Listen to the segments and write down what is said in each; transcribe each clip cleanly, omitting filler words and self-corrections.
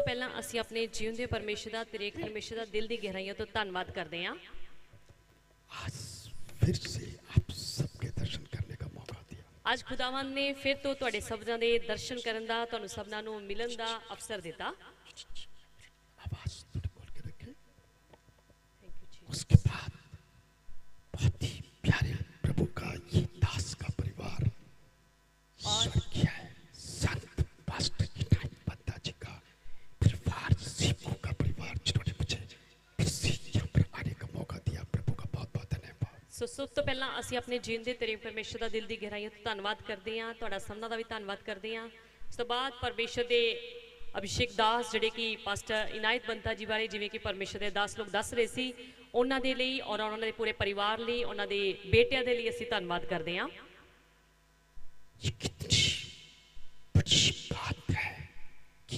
ਪਹਿਲਾਂ ਅਸੀਂ ਆਪਣੇ ਜੀਉਂਦੇ ਪਰਮੇਸ਼ਰ ਦਾ ਤੇਰੇ ਪਰਮੇਸ਼ਰ ਦਾ ਦਿਲ ਦੀ ਗਹਿਰਾਈਆਂ ਤੋਂ ਧੰਨਵਾਦ ਕਰਦੇ ਹਾਂ। आज फिर से आप सबके दर्शन करने का मौका दिया। ਅੱਜ ਖੁਦਾਵੰਦ ਨੇ ਫਿਰ ਤੋਂ ਤੁਹਾਡੇ ਸਭਨਾਂ ਦੇ ਦਰਸ਼ਨ ਕਰਨ ਦਾ, ਤੁਹਾਨੂੰ ਸਭਨਾਂ ਨੂੰ ਮਿਲਣ ਦਾ ਅਵਸਰ ਦਿੱਤਾ। आवाज थोड़ी खोल के रखें। उसके बाद बहुत ही प्यारे प्रभु का ये दास का परिवार स्वर्गीय है, संत पास्टर इनायत बंदा जी का परिवार, सेवकों का परिवार, जिन्होंने मुझे फिर से यहाँ पर आने का मौका दिया, प्रभु का बहुत बहुत धन्यवाद। ਸੋ ਸਭ ਤੋਂ ਪਹਿਲਾਂ ਅਸੀਂ ਆਪਣੇ ਜੀਉਂਦੇ ਤੇਰੇ ਪਰਮੇਸ਼ਰ ਦਾ ਦਿਲ ਦੀ ਗਹਿਰਾਈਆਂ ਤੋਂ ਧੰਨਵਾਦ ਕਰਦੇ ਹਾਂ, ਤੁਹਾਡਾ ਸਭਨਾਂ ਦਾ ਵੀ ਧੰਨਵਾਦ ਕਰਦੇ ਹਾਂ। ਉਸ ਤੋਂ ਬਾਅਦ ਪਰਮੇਸ਼ਰ ਦੇ ਅਭਿਸ਼ੇਕ ਦਾਸ ਜਿਹੜੇ ਕਿ ਪਾਸਟਰ ਇਨਾਇਤ ਬੰਤਾ ਜੀ ਬਾਰੇ ਜਿਵੇਂ ਕਿ ਪਰਮੇਸ਼ਰ ਦੇ ਦਾਸ ਲੋਕ ਦੱਸ ਰਹੇ ਸੀ, ਉਹਨਾਂ ਦੇ ਲਈ ਔਰ ਉਹਨਾਂ ਦੇ ਪੂਰੇ ਪਰਿਵਾਰ ਲਈ, ਉਹਨਾਂ ਦੇ ਬੇਟਿਆਂ ਦੇ ਲਈ ਅਸੀਂ ਧੰਨਵਾਦ ਕਰਦੇ ਹਾਂ। ये कितनी बड़ी बात है कि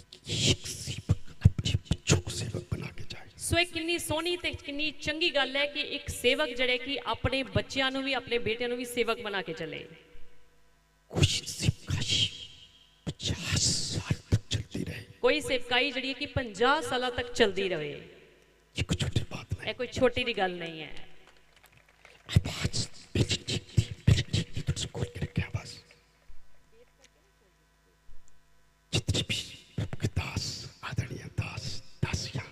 एक सेवक अपने बच्चों को सेवक बना के जाए। ਸੋ ਇਹ ਕਿੰਨੀ ਸੋਹਣੀ ਤੇ ਕਿੰਨੀ ਚੰਗੀ ਗੱਲ ਹੈ ਕਿ ਇੱਕ ਸੇਵਕ ਜਿਹੜੇ ਕਿ ਆਪਣੇ ਬੱਚਿਆਂ ਨੂੰ ਵੀ ਆਪਣੇ ਬੇਟਿਆਂ ਨੂੰ ਵੀ ਸੇਵਕ ਬਣਾ ਕੇ ਚੱਲੇ। कोई सेवकाई 50 साल तक चलती रहे, ਕੋਈ ਸੇਵਕਾਈ ਜਿਹੜੀ ਹੈ ਕਿ 50 ਸਾਲਾਂ ਤੱਕ ਚੱਲਦੀ ਰਹੇ। ये कोई छोटी बात नहीं। ਇਹ ਕੋਈ ਛੋਟੀ ਦੀ ਗੱਲ नहीं है। आवाज मेरी ठीक थी, तो उसको खोल के रखे आवाज। जितने भी प्रभु के दास, आदरणीय दास दासियां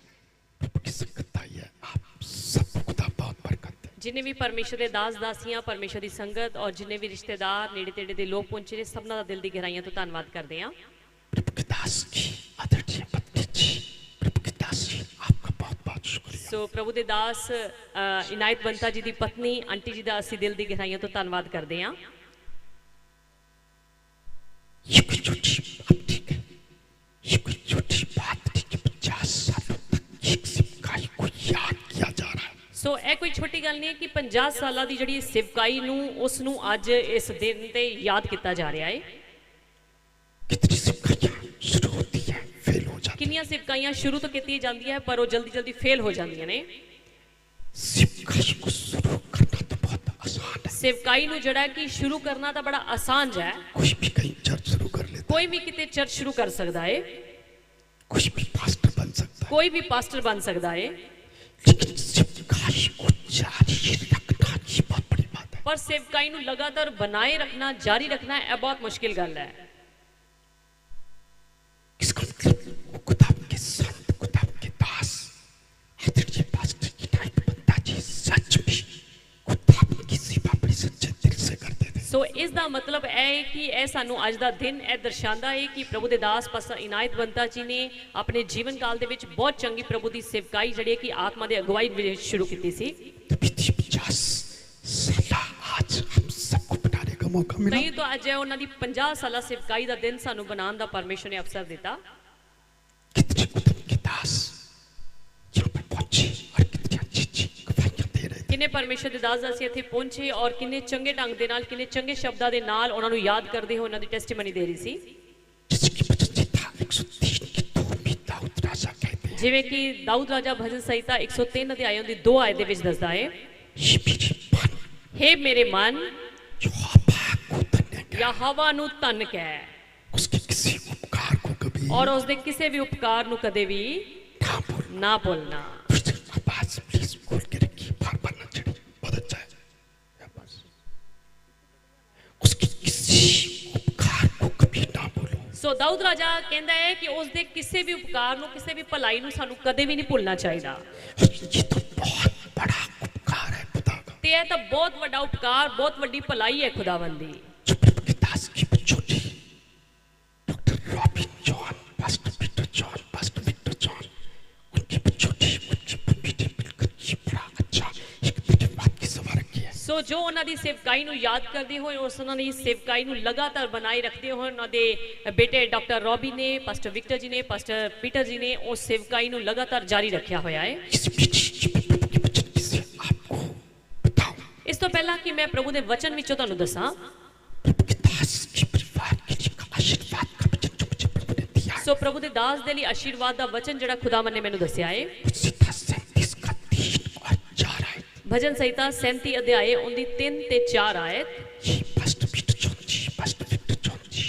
प्रभु की संगत आई है, आप सबको खुदा बहुत बरकत दे। जिन्हें भी परमेश्वर के दास दासियां, परमेश्वर की संगत और जिन्हें भी रिश्तेदार नेड़े तेड़े दे लोग पहुंचे ने, सबना दा दिल दी गहराइयां तो धन्नवाद करते हैं। प्रभु के दास की आदरणीय पत्नी जी, प्रभु के दास जी, आपका बहुत बहुत शुक्रिया। सो प्रभु दे दास इनायत बंता जी दी पत्नी आंटी जी दा असी दिल दी गहराइयां तो धन्नवाद करते हैं। ये कोई छोटी बात ठीक है, ये कोई छोटी बात नहीं कि 50 सालों तक एक सेवकाई को याद किया जा रहा है। सो ਇਹ ਕੋਈ ਛੋਟੀ ਗੱਲ ਨਹੀਂ ਹੈ ਕਿ 50 ਸਾਲਾਂ ਦੀ ਜਿਹੜੀ ਸੇਵਕਾਈ ਨੂੰ ਉਸ ਨੂੰ ਅੱਜ ਇਸ ਦਿਨ ਤੇ ਯਾਦ ਕੀਤਾ ਜਾ ਰਿਹਾ ਹੈ। कितनी सेवकाइयां शुरू होती है, फेल हो जाती है। ਕਿੰਨੀਆਂ ਸੇਵਕਾਈਆਂ ਸ਼ੁਰੂ ਤੋਂ ਕੀਤੀਆਂ ਜਾਂਦੀਆਂ ਹੈ ਪਰ ਉਹ ਜਲਦੀ ਜਲਦੀ ਫੇਲ ਹੋ ਜਾਂਦੀਆਂ ਨੇ। सेवकाई को शुरू करना तो बहुत आसान है, ਸੇਵਕਾਈ ਨੂੰ ਜਿਹੜਾ ਕਿ ਸ਼ੁਰੂ ਕਰਨਾ ਤਾਂ ਬੜਾ ਆਸਾਨ ਹੈ। कोई भी कहीं चर्च शुरू कर लेता ਕੋਈ ਵੀ ਕਿਤੇ ਚਰਚ ਸ਼ੁਰੂ ਕਰ ਸਕਦਾ ਹੈ, है, कोई भी पास्टर बन सकता है, ਕੋਈ ਵੀ ਪਾਸਟਰ ਬਣ ਸਕਦਾ ਹੈ, लेकिन सेवकाई को जारी रखना ये बहुत बड़ी बात है। पर सेवकाई ਨੂੰ ਲਗਾਤਾਰ ਬਣਾਏ ਰੱਖਣਾ, ਜਾਰੀ ਰੱਖਣਾ ਇਹ ਬਹੁਤ ਮੁਸ਼ਕਿਲ ਗੱਲ ਹੈ। इसका मतलब वो खुदा के संत, खुदा के दास, आदरणीय पास्टर इनायत बंदा जी सच में खुदा की सेवा बड़ी सच्चे दिल से करते थे। ਸੋ ਇਸ ਦਾ ਮਤਲਬ ਇਹ ਹੈ ਕਿ ਇਹ ਸਾਨੂੰ ਅੱਜ ਦਾ ਦਿਨ ਇਹ ਦਰਸਾਉਂਦਾ ਹੈ ਕਿ ਪ੍ਰਭੂ ਦੇ ਦਾਸ ਪਾਸਟਰ ਇਨਾਇਤ ਬੰਤਾ ਜੀ ਨੇ ਆਪਣੇ ਜੀਵਨ ਕਾਲ ਦੇ ਵਿੱਚ ਬਹੁਤ ਚੰਗੀ ਪ੍ਰਭੂ ਦੀ ਸੇਵਕਾਈ ਜਿਹੜੀ ਕਿ ਆਤਮਾ ਦੇ ਅਗਵਾਈ ਵਿੱਚ ਸ਼ੁਰੂ ਕੀਤੀ ਸੀ। तभी 50 साल आज हम सबको बनाने का मौका मिला। ਨਹੀਂ ਤਾਂ ਅੱਜ ਉਹਨਾਂ ਦੀ 50 ਸਾਲਾ ਸੇਵਕਾਈ ਦਾ ਦਿਨ ਸਾਨੂੰ ਬਣਾਉਣ ਦਾ ਪਰਮੇਸ਼ਰ ਨੇ ਅਵਸਰ ਦਿੱਤਾ। कितने खुदा के दास यहाँ पर पहुंचे और कितनी अच्छी अच्छी गवाहियां दे रहे थे। ਕਿੰਨੇ ਪਰਮੇਸ਼ਰ ਦੇ ਦਾਸ ਅਸੀਂ ਇੱਥੇ ਪਹੁੰਚੇ ਔਰ ਕਿੰਨੇ ਚੰਗੇ ਢੰਗ ਦੇ ਨਾਲ, ਕਿੰਨੇ ਚੰਗੇ ਸ਼ਬਦਾਂ ਦੇ ਨਾਲ ਉਹਨਾਂ ਨੂੰ ਯਾਦ ਕਰਦੇ ਹੋਏ ਉਹਨਾਂ ਦੀ ਟੈਸਟੀਮਨੀ ਦੇ ਰਹੀ ਸੀ। जैसे कि भजन संहिता 103 की 2 में दाऊद राजा कहते हैं, ਜਿਵੇਂ ਕਿ ਦਾਊਦ ਰਾਜਾ ਭਜਨ ਸੰਹਿਤਾ 103 ਅਧਿਆਇ ਦੀ 2 ਆਇਤ ਦੇ ਵਿੱਚ ਦੱਸਦਾ ਹੈ, ये मेरे मन हे ਮੇਰੇ ਮਨ यहोवा को धन्य कह, ਯਹੋਵਾ ਨੂੰ ਧੰਨ ਕਹਿ उसके किसी उपकार को कभी ਔਰ ਉਸ ਦੇ ਕਿਸੇ ਵੀ ਉਪਕਾਰ ਨੂੰ ਕਦੇ ਵੀ ना भूल। ਨਾ ਭੁੱਲਣਾ। फिर से आवाज प्लीज खोल के रखिए, बार बार ना चढ़े, बहुत अच्छा है। आवाज। उसके किसी उपकार को कभी ना भूलो। ਸੋ ਦਾਊਦ ਰਾਜਾ ਕਹਿੰਦਾ ਹੈ ਕਿ ਉਸ ਦੇ ਕਿਸੇ ਵੀ ਉਪਕਾਰ ਨੂੰ, ਕਿਸੇ ਵੀ ਭਲਾਈ ਨੂੰ ਸਾਨੂੰ ਕਦੇ ਵੀ ਨਹੀਂ ਭੁੱਲਣਾ ਚਾਹੀਦਾ। ये तो बहुत बड़ा उपकार है खुदा का, ਤੇ ਇਹ ਤਾਂ ਬਹੁਤ ਵੱਡਾ ਉਪਕਾਰ, ਬਹੁਤ ਵੱਡੀ ਭਲਾਈ ਹੈ ਖੁਦਾਵੰਦ ਦੀ। जो प्रभु के दास की बचोटी doctor Robin John, pastor Peter John, pastor Victor John, उनकी बचोटी, उनकी मम्मी ने मिलकर ये बड़ा अच्छा एक धन्यवाद की सभा रखी है। ਸੋ ਜੋ ਉਹਨਾਂ ਦੀ ਸੇਵਕਾਈ ਨੂੰ ਯਾਦ ਕਰਦੇ ਹੋਏ, ਉਸ ਉਹਨਾਂ ਦੀ ਸੇਵਕਾਈ ਨੂੰ ਲਗਾਤਾਰ ਬਣਾਈ ਰੱਖਦੇ ਹੋਏ, ਉਹਨਾਂ ਦੇ ਬੇਟੇ ਡਾਕਟਰ ਰੌਬੀ ਨੇ, ਪਾਸਟਰ ਵਿਕਟਰ ਜੀ ਨੇ, ਪਾਸਟਰ ਪੀਟਰ ਜੀ ਨੇ ਉਸ ਸੇਵਕਾਈ ਨੂੰ ਲਗਾਤਾਰ ਜਾਰੀ ਰੱਖਿਆ ਹੋਇਆ ਹੈ। इस बीच ये मैं प्रभु के वचन किसे आपको बताऊं, ਇਸ ਤੋਂ ਪਹਿਲਾਂ ਕਿ ਮੈਂ ਪ੍ਰਭੂ ਦੇ ਵਚਨ ਵਿੱਚੋਂ ਤੁਹਾਨੂੰ ਦੱਸਾਂ, प्रभु के दास के परिवार के लिए एक आशीर्वाद का वचन जो मुझे प्रभु ने दिया है। ਸੋ ਪ੍ਰਭੂ ਦੇ ਦਾਸ ਦੇ ਲਈ ਆਸ਼ੀਰਵਾਦ ਦਾ ਵਚਨ ਜਿਹੜਾ ਖੁਦਾਵੰਦ ਨੇ ਮੈਨੂੰ ਦੱਸਿਆ ਹੈ, मुझसे 37 का 3 और 4 आए। ਭਜਨ ਸੰਹਿਤਾ 37 ਅਧਿਆਏ ਉਹਦੀ 3 ਤੇ 4 ਆਇਤ। ये पास्टर पीटर जॉन जी, पास्टर विक्टर जॉन जी,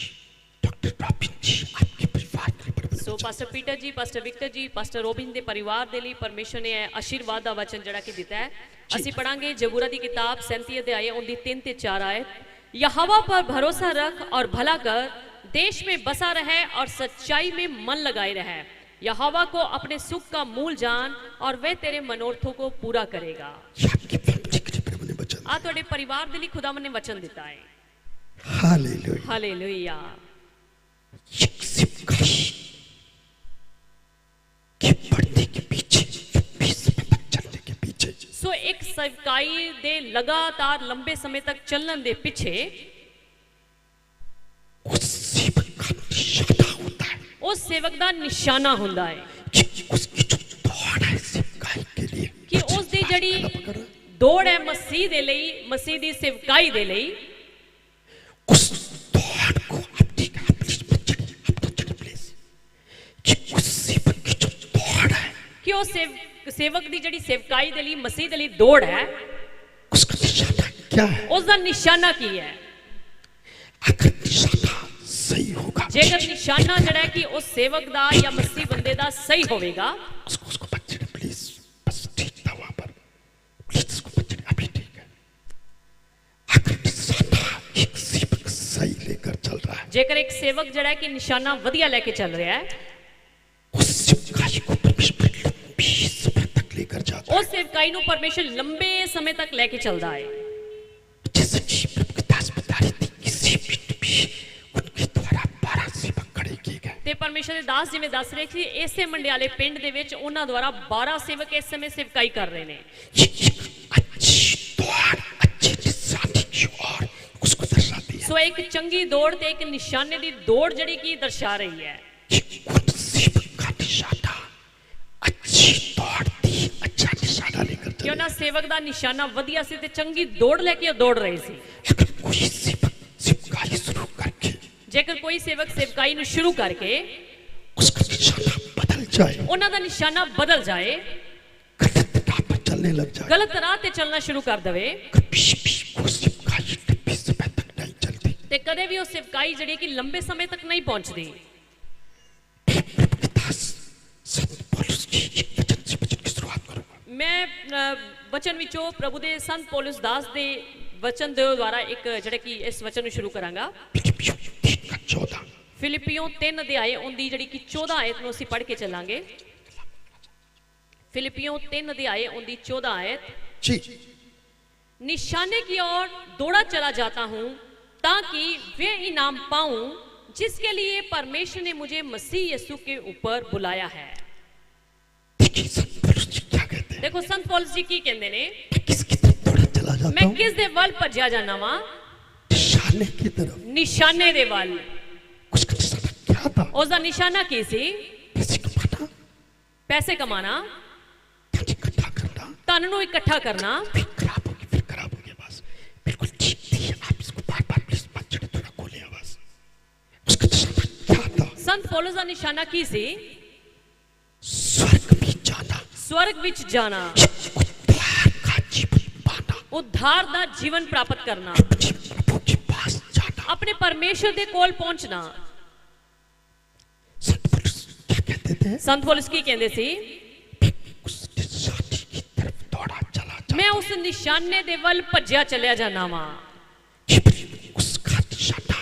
डॉक्टर रॉबिन जी, आपके परिवार के लिए प्रभु ने सो मुझे पास्टर ਪਾਸਟਰ ਪੀਟਰ ਜੀ, ਪਾਸਟਰ ਵਿਕਟਰ ਜੀ, ਪਾਸਟਰ ਰੋਬਿਨ ਦੇ ਪਰਿਵਾਰ ਦੇ ਲਈ ਪਰਮੇਸ਼ਰ ਨੇ ਆਸ਼ੀਰਵਾਦ ਦਾ ਵਚਨ ਜਿਹੜਾ ਕਿ ਦਿੱਤਾ ਹੈ। ਅਸੀਂ ਪੜਾਂਗੇ ਜਬੂਰਾ ਦੀ ਕਿਤਾਬ 37 ਅਧਿਆय ਉਹਦੀ 3 ਤੇ 4 आयत। यहोवा पर भरोसा रख और भला कर, देश में बसा रहे और सच्चाई में मन लगाए रहे। यहोवा को अपने सुख का मूल जान और वह तेरे मनोरथों को पूरा करेगा। आ तुहाडे परिवार दे लई खुदावन ने वचन दिता है। Hallelujah, hallelujah. के बढ़ने के पीछे, चलने के पीछे, सो एक सेवकाई दे लगातार लंबे समय तक चलन दे पीछे उस सेवक का निशाना होता है, उस सेवक दा निशाना हुंदा है कि उसकी जो दौड़ है सेवकाई के लिए, कि उस दी जड़ी दौड़ है मसीह दे लई, मसीह दी सेवकाई दे लई, उस दौड़ को अपनी प्लेस, कि उस सेवक की जो दौड़ है, कि उस सेवक दी जड़ी सेवकाई दे लई, मसीह दे लई दौड़ है, उसका निशाना क्या है? उसका निशाना की है? अगर निशाना सही होगा, जेकर निशाना जड़ा है कि उस सेवक दा या मसीह बंदे दा सही होवेगा, उसको बच्चे ने प्लीज बस ठीक था वहां पर, प्लीज उसको बच्चे ने अभी ठीक है। अगर निशाना एक सेवक सही लेकर चल रहा है, जेकर एक सेवक जड़ा है कि निशाना वधिया लेके चल रहा है, उस सेवकाई को परमेश्वर लंबी समय तक लेकर जाता है। उस सेवकाई नु परमेश्वर लंबे समय तक लेके चलता है। जैसे कि प्रभु की दास बता रही थी, किसी भी उनके द्वारा 12 सेवक खड़े किए गए। ते परमेश्वर दे दास जिवें दस रहे सी, ऐसे मंडियाले पिंड दे विच उन्हां द्वारा 12 सेवक इस समय सेवकाई कर रहे ने। ये एक अच्छी दौड़, अच्छी निशानी की ओर उसको दर्शाती है। सो एक चंगी दौड़ ते एक निशाने दी दौड़ जड़ी की दर्शा रही है। ये उन सेवक का निशाना, अच्छी दौड़ थी, अच्छा निशाना लेकर कि चले। उन्हां सेवक दा निशाना वधिया सी ते चंगी दौड़ लेके दौड़ रहे सी। अगर कोई सेवक सेवकाई शुरू करके जेकर कोई सेवक सेवकाई नु शुरू करके उसका निशाना बदल जाए, उन्हां दा निशाना बदल जाए, गलत राह पर चलने लग जाए, गलत राह ते चलना शुरू कर देवे, कभी भी वो सेवकाई लंबे समय तक नहीं चलती। ते कदे भी वो सेवकाई जड़ी कि लंबे समय तक नहीं पहुंचदी। प्रभु के दास संत पौलुस की एक वचन से वचन की शुरुआत करूंगा। मैं वचन विचों प्रभु दे संत पौलुस दास दे वचन दे द्वारा एक जड़े कि इस वचन नु शुरू करांगा। फिलिप्पियों 3:14, फिलिपियों 3 अध्याय उनदी जड़ी कि 14 आयत नु ਅਸੀਂ पढ़ के चलांगे। फिलिपियों 3 अध्याय उनदी 14 आयत। जी, निशाने की ओर दौड़ा चला जाता हूं ताकि वे इनाम पाऊं जिसके लिए परमेश्वर ने मुझे मसीह यीशु के ऊपर बुलाया है। देखिए संत पौलुस जी क्या कहते हैं। देखो संत पौलुस जी की कहंदे ने, मैं किसकी तरफ दौड़ा चला जाता मैं हूँ? किस दे वल भज्या जाना वा? निशाने की तरफ। निशाने दे वल। उसका निशाना क्या था? उसका निशाना की सी? पैसे कमाना, पैसे कमाना, धन इकट्ठा करना, धन नु इकट्ठा करना। फिर खराब होगी बस। बिल्कुल ठीक थी, आप इसको बार-बार प्लीज बच्चे ने थोड़ा खोले आवाज। उसका निशाना क्या था? संत पौलुस का निशाना की सी? स्वर्ग में जाना, स्वर्ग विच जाना, उद्धार का जीवन पाना, उद्धार दा जीवन प्राप्त करना, अपने प्रभु के पास जाना। अपने परमेश्वर दे कोल पहुंचना। संत पौलुस क्या कहते थे? संत पौलुस की कहंदे सी? उस निशाने की तरफ दौड़ा चला जाता। मैं उस निशाने दे वल भज्या चलिया जाना वा। उसका निशाना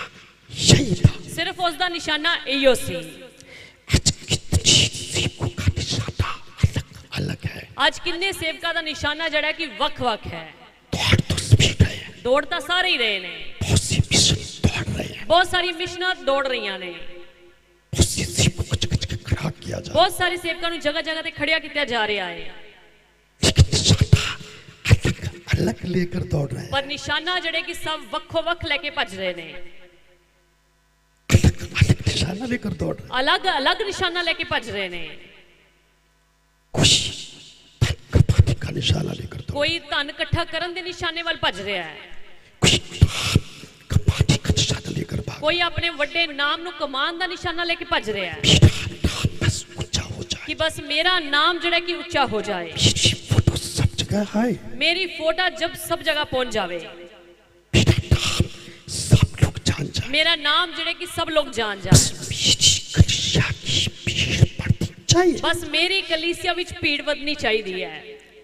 यही था। सिर्फ उसका निशाना इहो सी। आज कितनी सेवकों का निशाना अलग है। आज किन्ने सेवका दा निशाना जड़ा कि वख-वख है। दौड़ तो सभी रहे हैं, दौड़ तां सारे ही रहे ने। बहुत सी मिशन दौड़ रहे हैं, बहुत सारी मिशनां दौड़ रहीਆਂ ने, बहुत सी सेवकों को जगह खड़ा किया जा रहा है, बहुत सारे सेवकां ਨੂੰ जगह-जगह ਤੇ ਖੜਿਆ ਕੀਤਾ जा ਰਿਹਾ है। लेकिन निशाना अलग लेकर दौड़ रहे हैं। पर निशाना जड़े कि सब वक्खो-वक्ख लेके भज रहे ने, अलग निशाना लेकर दौड़ रहे हैं। अलग-अलग निशाना लेके भज रहे ने। कोई धन कमाने का निशाना लेकर दौड़, कोई धन इकट्ठा करन दे निशाने वाल भज रहा है, कोई नाम कमाने का निशाना लेकर भाग, कोई अपने वड्डे नाम नु कमान दा निशाना लेके भज रहा है मेरा नाम बस ऊंचा हो जाए, कि बस मेरा नाम जड़ा कि ऊंचा हो जाए, मेरी फोटो सब जगह है, मेरी फोटो जब सब जगह पहुंच जावे, मेरा नाम सब लोग जान जाए, मेरा नाम जड़े कि सब लोग जान जाए, मेरी कलिसिया की भीड़ चाहिए। बस मेरी कलीसिया विच भीड़ ਵਧਣੀ ਚਾਹੀਦੀ ਹੈ।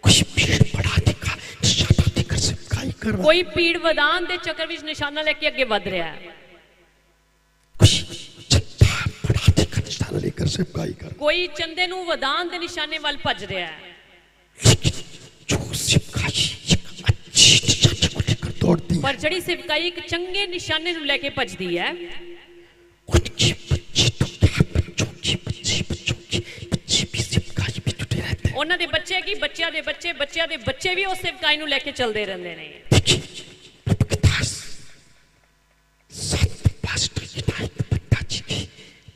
कुछ भीड़ बढ़ाने का निशाना देकर सेवकाई कर रहा है। ਕੋਈ ਭੀੜ ਵਧਾਉਣ ਦੇ ਚੱਕਰ ਵਿੱਚ ਨਿਸ਼ਾਨਾ ਲੈ ਕੇ ਅੱਗੇ ਵਧ ਰਿਹਾ ਹੈ। कुछ चंदा बढ़ाने का निशाना लेकर सेवकाई कर रहा है। ਕੋਈ ਚੰਦੇ ਨੂੰ ਵਧਾਉਣ ਦੇ ਨਿਸ਼ਾਨੇ ਵੱਲ ਭੱਜ ਰਿਹਾ ਹੈ। लेकिन जो सेवकाई एक अच्छी निशाने को लेकर दौड़ती है, ਪਰ ਜਿਹੜੀ ਸੇਵਕਾਈ ਇੱਕ ਚੰਗੇ ਨਿਸ਼ਾਨੇ ਨੂੰ ਲੈ ਕੇ ਭੱਜਦੀ ਹੈ, उनके बच्चे तो क्या बच्चों की बच्चे भी सेवकाई में जुटे रहते हैं। ਉਹਨਾਂ ਦੇ ਬੱਚੇ ਕੀ ਬੱਚਿਆਂ ਦੇ ਬੱਚੇ ਵੀ ਉਸ ਸੇਵਕਾਈ ਨੂੰ ਲੈ ਕੇ ਚੱਲਦੇ ਰਹਿੰਦੇ ਨੇ। देखिए प्रभु के दास संत पास्टर इनायत बंता जी के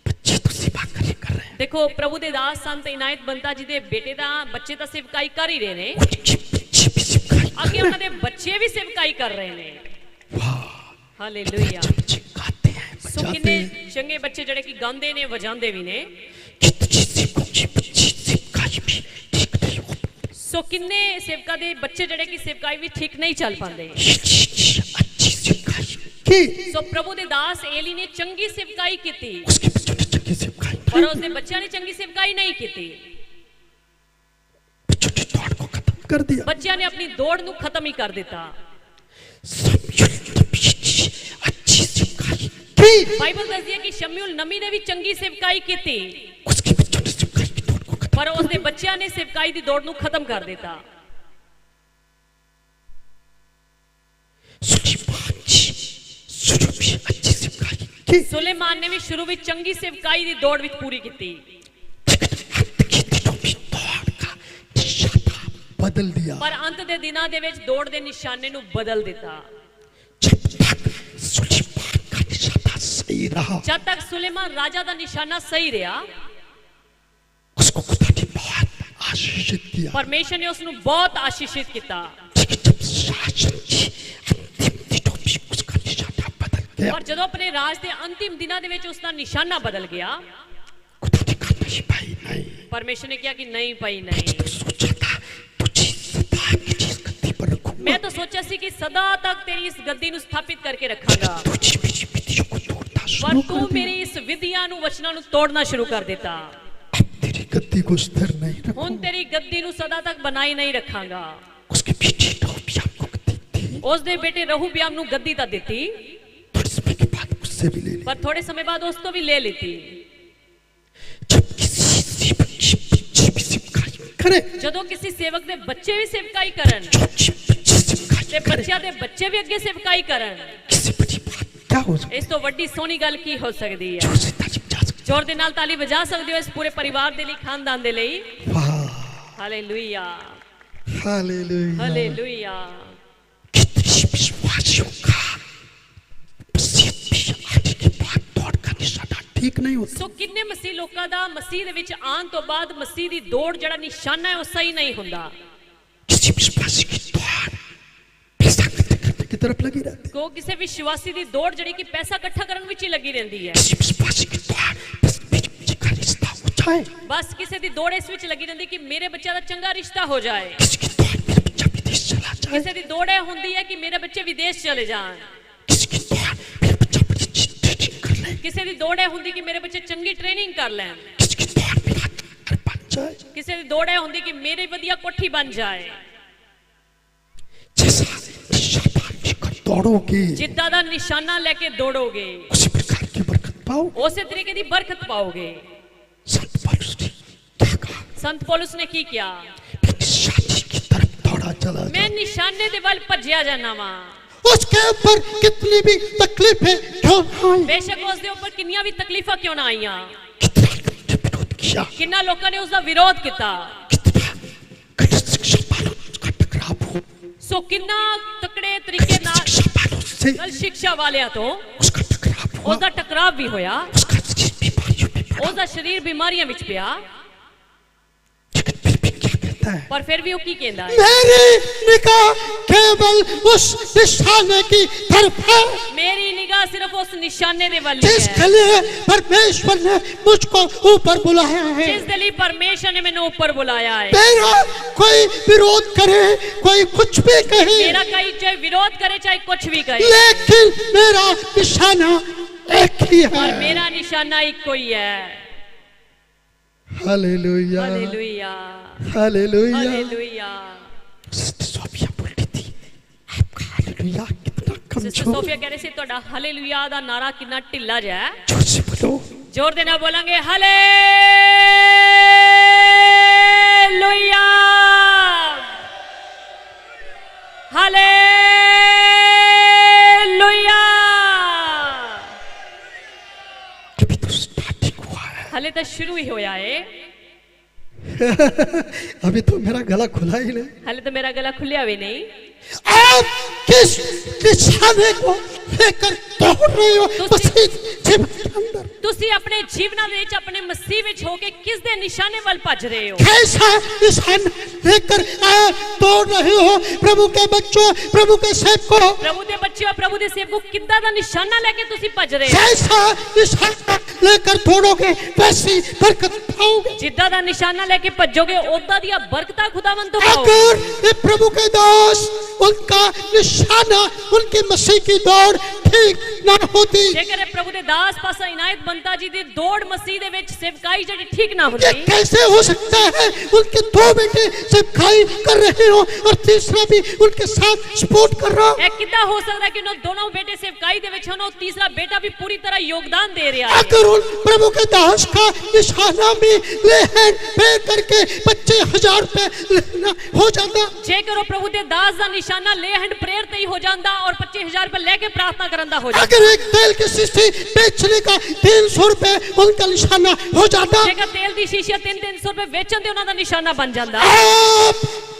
बच्चे तो सेवा कर रहे हैं। ਦੇਖੋ ਪ੍ਰਭੂ ਦੇ ਦਾਸ ਸੰਤ ਇਨਾਇਤ ਬੰਤਾ ਜੀ ਦੇ ਬੇਟੇ ਦਾ ਬੱਚੇ ਤਾਂ ਸੇਵਕਾਈ ਕਰ ਹੀ ਰਹੇ ਨੇ, उनके बच्चे भी सेवकाई कर ਅੱਗੇ रहे ਉਹਨਾਂ ਦੇ ਬੱਚੇ ਵੀ ਸੇਵਕਾਈ ਕਰ ਰਹੇ ਨੇ। हैं। वाह, ਹਾਲੇਲੂਇਆ। जब बच्चे गाते हैं ਸੋ बजाते ਕਿੰਨੇ हैं, ਚੰਗੇ ਬੱਚੇ ਜਿਹੜੇ ਕਿ ਗਾਉਂਦੇ ਨੇ ਵਜਾਉਂਦੇ ਵੀ ਨੇ। कितने सेवकों के बच्चे सेवकाई में ठीक नहीं हो पाते। ਸੋ ਕਿੰਨੇ ਸੇਵਕਾਂ ਦੇ ਬੱਚੇ ਜਿਹੜੇ ਕਿ ਸੇਵਕਾਈ ਵੀ ਠੀਕ ਨਹੀਂ ਚੱਲ ਪਾਉਂਦੇ। अच्छी सेवकाई की, ਸੋ ਪ੍ਰਭੂ ਦੇ ਦਾਸ ਏਲੀ ਨੇ ਚੰਗੀ ਸੇਵਕਾਈ ਕੀਤੀ, उसके बच्चों ने चंगी सेवकाई ਪਰ नहीं ਉਸਦੇ ਬੱਚਿਆਂ ਨੇ ਚੰਗੀ ਸੇਵਕਾਈ ਨਹੀਂ ਕੀਤੀ। बच्चों ने दौड़ को खत्म कर दिया। ਬੱਚਿਆਂ ਨੇ ਆਪਣੀ ਦੌੜ ਨੂੰ ਖਤਮ ਹੀ ਕਰ ਦਿੱਤਾ। अच्छी सेवकाई की, ਬਾਈਬਲ ਦੱਸਦੀ ਹੈ ਕਿ ਸ਼ਮੂਏਲ ਨਬੀ ਨੇ ਵੀ ਚੰਗੀ ਸੇਵਕਾਈ ਕੀਤੀ, उसके बच्चों ने सेवकाई की दौड़ को खत्म। ਪਰ ਉਸਦੇ ਬੱਚਿਆਂ ਨੇ ਸੇਵਕਾਈ ਦੀ ਦੌੜ ਨੂੰ ਖਤਮ ਕਰ ਦਿੱਤਾ। शुरू भी अच्छी सेवकाई की, ਸੁਲੇਮਾਨ ਨੇ ਵੀ ਸ਼ੁਰੂ ਵਿੱਚ ਚੰਗੀ ਸੇਵਕਾਈ ਦੀ ਦੌੜ ਵਿੱਚ ਪੂਰੀ ਕੀਤੀ, लेकिन अंत के दिनों में दौड़ का निशाना बदल दिया। ਪਰ ਅੰਤ ਦੇ ਦਿਨਾਂ ਦੇ ਵਿੱਚ ਦੌੜ ਦੇ ਨਿਸ਼ਾਨੇ ਨੂੰ ਬਦਲ ਦਿੱਤਾ। जब तक सुलेमान का निशाना सही रहा, ਜਦ ਤੱਕ ਸੁਲੇਮਾਨ ਰਾਜਾ ਦਾ ਨਿਸ਼ਾਨਾ ਸਹੀ ਰਿਹਾ, उसको खुदा ने बहुत आशीषित किया। ਪਰਮੇਸ਼ਰ ਨੇ ਉਸ ਨੂੰ ਬਹੁਤ ਆਸ਼ੀਸ਼ਿਤ ਕੀਤਾ। लेकिन जब शासन के अंतिम दिनों में उसका निशाना बदल गया, ਪਰ ਜਦੋਂ ਆਪਣੇ ਰਾਜ ਦੇ ਅੰਤਿਮ ਦਿਨਾਂ ਦੇ ਵਿੱਚ ਉਸ ਦਾ ਨਿਸ਼ਾਨਾ ਬਦਲ ਗਿਆ, खुदा ने कहा नहीं भाई नहीं, ਪਰਮੇਸ਼ਰ ਨੇ ਕਿਹਾ ਕਿ ਨਹੀਂ ਭਾਈ मैंने ਨਹੀਂ, तो सोचा था तुझे सदा की जिस गद्दी पर रखूंगा, ਮੈਂ ਤਾਂ ਸੋਚਿਆ ਸੀ ਕਿ ਸਦਾ ਤੱਕ ਤੇਰੀ ਇਸ ਗੱਦੀ ਨੂੰ ਸਥਾਪਿਤ ਕਰਕੇ ਰੱਖਾਂਗਾ, तुझे मेरी विधियों को तोड़ना ਪਰ शुरू ਤੂੰ कर ਮੇਰੀ ਇਸ ਵਿਧੀਆਂ ਨੂੰ ਵਚਨਾਂ ਨੂੰ ਤੋੜਨਾ ਸ਼ੁਰੂ ਕਰ ਦਿੱਤਾ। दिया। अब तेरी गद्दी को स्थिर नहीं ਹੁਣ रखूंगा। ਤੇਰੀ ਗੱਦੀ ਨੂੰ ਸਦਾ ਤੱਕ ਬਣਾਈ ਨਹੀਂ ਰੱਖਾਂਗਾ। उसके बेटे रहोबियाम को गद्दी थी, ਉਸ ਦੇ ਬੇਟੇ ਰਹੂਬਿਆਮ ਨੂੰ ਗੱਦੀ ਤਾਂ ਦਿੱਤੀ, थोड़े समय के बाद उससे भी ले ली। ਪਰ ਥੋੜੇ ਸਮੇਂ ਬਾਅਦ ਉਸ ਤੋਂ ਵੀ ਲੈ ਲਿੱਤੀ। जब किसी सेवक के बच्चे भी सेवकाई करे, ਜਦੋਂ ਕਿਸੇ ਸੇਵਕ ਦੇ ਬੱਚੇ ਵੀ ਸੇਵਕਾਈ ਕਰਨ जो के बच्चे सेवकाई ਤੇ करे, ਬੱਚਿਆਂ ਦੇ ਬੱਚੇ ਵੀ ਅੱਗੇ ਸੇਵਕਾਈ ਕਰਨ, किसी बड़ी बात क्या हो सकती ਇਸ ਤੋਂ ਵੱਡੀ ਸੋਹਣੀ ਗੱਲ ਕੀ ਹੋ ਸਕਦੀ है? ਹੈ? जो से तालीम जा सकती ਜ਼ੋਰ ਦੇ ਨਾਲ ਤਾਲੀ ਵਜਾ ਸਕਦੇ ਹੋ ਇਸ ਪੂਰੇ ਪਰਿਵਾਰ ਦੇ ਲਈ, ਖਾਨਦਾਨ ਦੇ ਲਈ। है। वाह, ਹਾਲੇਲੂਇਆ, हालेलुया। ਹਾਲੇਲੂਇਆ। कितने विश्वासियों का मसीह भी आने के बाद दौड़ का निशाना ठीक नहीं होता। ਸੋ किन्ने ਮਸੀਹ ਲੋਕਾਂ ਦਾ ਮਸੀਹ ਦੇ ਵਿੱਚ ਆਉਣ ਤੋਂ ਬਾਅਦ ਮਸੀਹ ਦੀ ਦੌੜ ਜਿਹੜਾ ਨਿਸ਼ਾਨਾ ਹੈ ਉਹ ਸਹੀ ਨਹੀਂ ਹੁੰਦਾ। किसी विश्वासी की दौड़ पैसा इकट्ठा करने की तरफ लगी रहती ਕੋ ਕਿਸੇ ਵਿਸ਼ਵਾਸੀ ਦੀ ਦੌੜ ਜਿਹੜੀ ਕਿ ਪੈਸਾ ਇਕੱਠਾ ਕਰਨ ਵਿੱਚ ਹੀ ਲੱਗੀ ਰਹਿੰਦੀ ਹੈ। है। किसी विश्वासी की दौड़ बस मेरे बच्चे का रिश्ता हो जाए, ਬਸ ਕਿਸੇ ਦੀ ਦੌੜ ਇਸ ਵਿੱਚ ਲੱਗੀ ਰਹਿੰਦੀ ਕਿ ਮੇਰੇ ਬੱਚਿਆਂ ਦਾ ਚੰਗਾ ਰਿਸ਼ਤਾ ਹੋ ਜਾਏ। किसी की दौड़ मेरा बच्चा विदेश चला जाए, ਕਿਸੇ ਦੀ ਦੌੜ ਇਹ ਹੁੰਦੀ ਹੈ ਕਿ ਮੇਰੇ ਬੱਚੇ ਵਿਦੇਸ਼ ਚਲੇ ਜਾਣ। किसी की दौड़ मेरा बच्चा बड़ी अच्छी ट्रेनिंग कर ले, ਕਿਸੇ ਦੀ ਦੌੜ ਇਹ ਹੁੰਦੀ ਕਿ ਮੇਰੇ ਬੱਚੇ ਚੰਗੀ ਟ੍ਰੇਨਿੰਗ ਕਰ ਲੈਣ। किसी की दौड़ मेरा घर बन जाए। ਕਿਸੇ ਦੀ ਦੌੜ ਇਹ ਹੁੰਦੀ ਕਿ ਮੇਰੀ ਵਧੀਆ ਕੋਠੀ ਬਣ ਜਾਏ। जैसा निशाना लेकर दौड़ोगे, ਜਿੱਦਾਂ ਦਾ ਨਿਸ਼ਾਨਾ ਲੈ ਕੇ ਦੌੜੋਗੇ उसी प्रकार की बरकत पाओ। ਉਸੇ ਤਰੀਕੇ ਦੀ ਬਰਕਤ ਪਾਓਗੇ। संत पौलुस ने क्या कहा? ਸੰਤ ਪੌਲੁਸ ਨੇ ਕੀ ਕਿਹਾ? मैं निशाने की तरफ दौड़ा चला ਮੈਂ जाऊं। ਨਿਸ਼ਾਨੇ ਦੇ ਵੱਲ ਭੱਜਿਆ ਜਾਣਾ ਵਾਂ। उसके ऊपर कितनी भी तकलीफें क्यों न आए, ਬੇਸ਼ੱਕ ਉਸ ਦੇ ਉੱਪਰ ਕਿੰਨੀਆਂ ਵੀ ਤਕਲੀਫਾਂ ਕਿਉਂ ਨਾ ਆਈਆਂ, कितना लोगों ने विरोध किया, ਕਿੰਨਾ ਲੋਕਾਂ ਨੇ ਉਸ ਦਾ ਵਿਰੋਧ ਕੀਤਾ, कितना कठिन शिक्षा वालों का टकराव हो, ਸੋ किन्ना ਤਕੜੇ ਤਰੀਕੇ ਨਾਲ शिक्षा वालों से ਗਲ ਸਿੱਖਿਆ ਵਾਲਿਆਂ ਤੋਂ उसका टकराव हुआ, ਉਸ ਦਾ ਟਕਰਾਵ ਵੀ ਹੋਇਆ, उसका शरीर बीमारियों में पड़ा। ਉਸ ਦਾ ਸਰੀਰ ਬਿਮਾਰੀਆਂ ਵਿੱਚ ਪਿਆ, लेकिन फिर भी क्या कहता है? ਪਰ ਫਿਰ ਵੀ ਉਹ ਕੀ ਕਹਿੰਦਾ ਹੈ? मेरी निगाह केवल उस निशाने की तरफ है ਮੇਰੀ ਨਿਗਾਹ ਸਿਰਫ ਉਸ ਨਿਸ਼ਾਨੇ ਦੇ ਵੱਲ ਹੀ जिसके ਹੈ, लिए परमेश्वर ने मुझको ऊपर बुलाया है। ਜਿਸ ਦੇ ਲਈ ਪਰਮੇਸ਼ਰ ਨੇ ਮੈਨੂੰ ਉੱਪਰ ਬੁਲਾਇਆ ਹੈ। मेरा कोई विरोध करे, कोई कुछ भी कहे, मेरा कहीं चाहे विरोध करे चाहे कुछ भी कहे, लेकिन मेरा निशाना एक ही और है। मेरा निशाना एक कोई है। Hallelujah hallelujah hallelujah. Hallelujah. Sister Sophia बोल रही थी आपका हालेलुया कितना सिस्टर कमजोर। सोफिया कह रहे थे ਤੁਹਾਡਾ ਹਾਲੇਲੂਇਆ ਦਾ ਨਾਰਾ ਕਿੰਨਾ ਢਿੱਲਾ ਜਿਹਾ ਹੈ। जोर से बोलो। जोर देना बोलेंगे हालेलुया। हालेलुया। अभी तो स्टार्टिंग हुआ है। हाले तो शुरू ही होया है। अभी तो मेरा गला खुला ही नहीं। हाले तो मेरा गला खुलिया भी नहीं। आप किस निशाने को लेकर दौड़ रहे हो मसीह जीवन के अंदर? ਤੁਸੀਂ ਆਪਣੇ ਜੀਵਨਾਂ ਦੇ ਵਿੱਚ ਆਪਣੇ ਮਸੀਹ ਵਿੱਚ ਹੋ ਕੇ ਕਿਸ ਦੇ ਨਿਸ਼ਾਨੇ ਵੱਲ ਭੱਜ ਰਹੇ ਹੋ? कैसा निशान लेकर आप दौड़ रहे हो प्रभु के बच्चों, प्रभु के सेवकों? ਪ੍ਰਭੂ ਦੇ ਬੱਚਿਓ, ਪ੍ਰਭੂ ਦੇ ਸੇਵਕੋ, ਕਿੱਦਾਂ ਦਾ ਨਿਸ਼ਾਨਾ ਲੈ ਕੇ ਤੁਸੀਂ ਭੱਜ ਰਹੇ ਹੋ? जैसा निशान लेकर दौड़ोगे वैसी बरकत पाओगे। ਜਿੱਦਾਂ ਦਾ ਨਿਸ਼ਾਨਾ ਲੈ ਕੇ ਭੱਜੋਗੇ ਉਦਾਂ ਦੀਆਂ ਬਰਕਤਾਂ ਖੁਦਾਵੰਦ ਤੋਂ ਪਾਓਗੇ। अगर ये प्रभु के दास उनका निशाना उनकी मसीह की दौड़ ठीक ना होती, ਜੇਕਰ ਇਹ ਪ੍ਰਭੂ ਦੇ ਦਾਸ ਪਾਸਾ ਇਨਾਇਤ ਬੰਤਾ ਜੀ ਦੀ ਦੌੜ ਮਸੀਹ ਦੇ ਵਿੱਚ ਸੇਵਕਾਈ ਜਿਹੜੀ ਠੀਕ ਨਾ ये ਹੁੰਦੀ, कैसे हो सकता है? उनके दो बेटे सेवकाई कर रहे हो और तीसरा भी उनके साथ सपोर्ट कर रहा हो। ਇਹ ਕਿੱਦਾਂ ਹੋ ਸਕਦਾ ਕਿ ਉਹਨਾਂ ਦੋਨੋਂ ਬੇਟੇ ਸੇਵਕਾਈ ਦੇ ਵਿੱਚ ਹਨ, ਉਹ ਤੀਸਰਾ ਬੇਟਾ ਵੀ ਪੂਰੀ ਤਰ੍ਹਾਂ ਯੋਗਦਾਨ ਦੇ ਰਿਹਾ ਹੈ। अगर उन प्रभु के दास का निशाना भी ले हैंड पे करके 25,000 रुपए लेना हो जाता, ਜੇਕਰ ਉਹ ਪ੍ਰਭੂ ਦੇ ਦਾਸ ਦਾ ਨਿਸ਼ਾਨਾ ਲੇ ਹੈਂਡ ਪ੍ਰੇਅਰ ਤੇ ਹੀ ਹੋ ਜਾਂਦਾ ਔਰ 25,000 ਰੁਪਏ ਲੈ ਕੇ ਪ੍ਰਾਰਥਨਾ ਕਰਨ ਦਾ ਹੋ ਜਾਂਦਾ, अगर एक तेल की शीशी बेचने का 300 रुपए उनका निशाना हो जाता, ਜੇਕਰ ਤੇਲ ਦੀ ਸ਼ੀਸ਼ੀ 300 ਰੁਪਏ ਵੇਚਣ ਤੇ ਉਹਨਾਂ ਦਾ ਨਿਸ਼ਾਨਾ ਬਣ ਜਾਂਦਾ। आप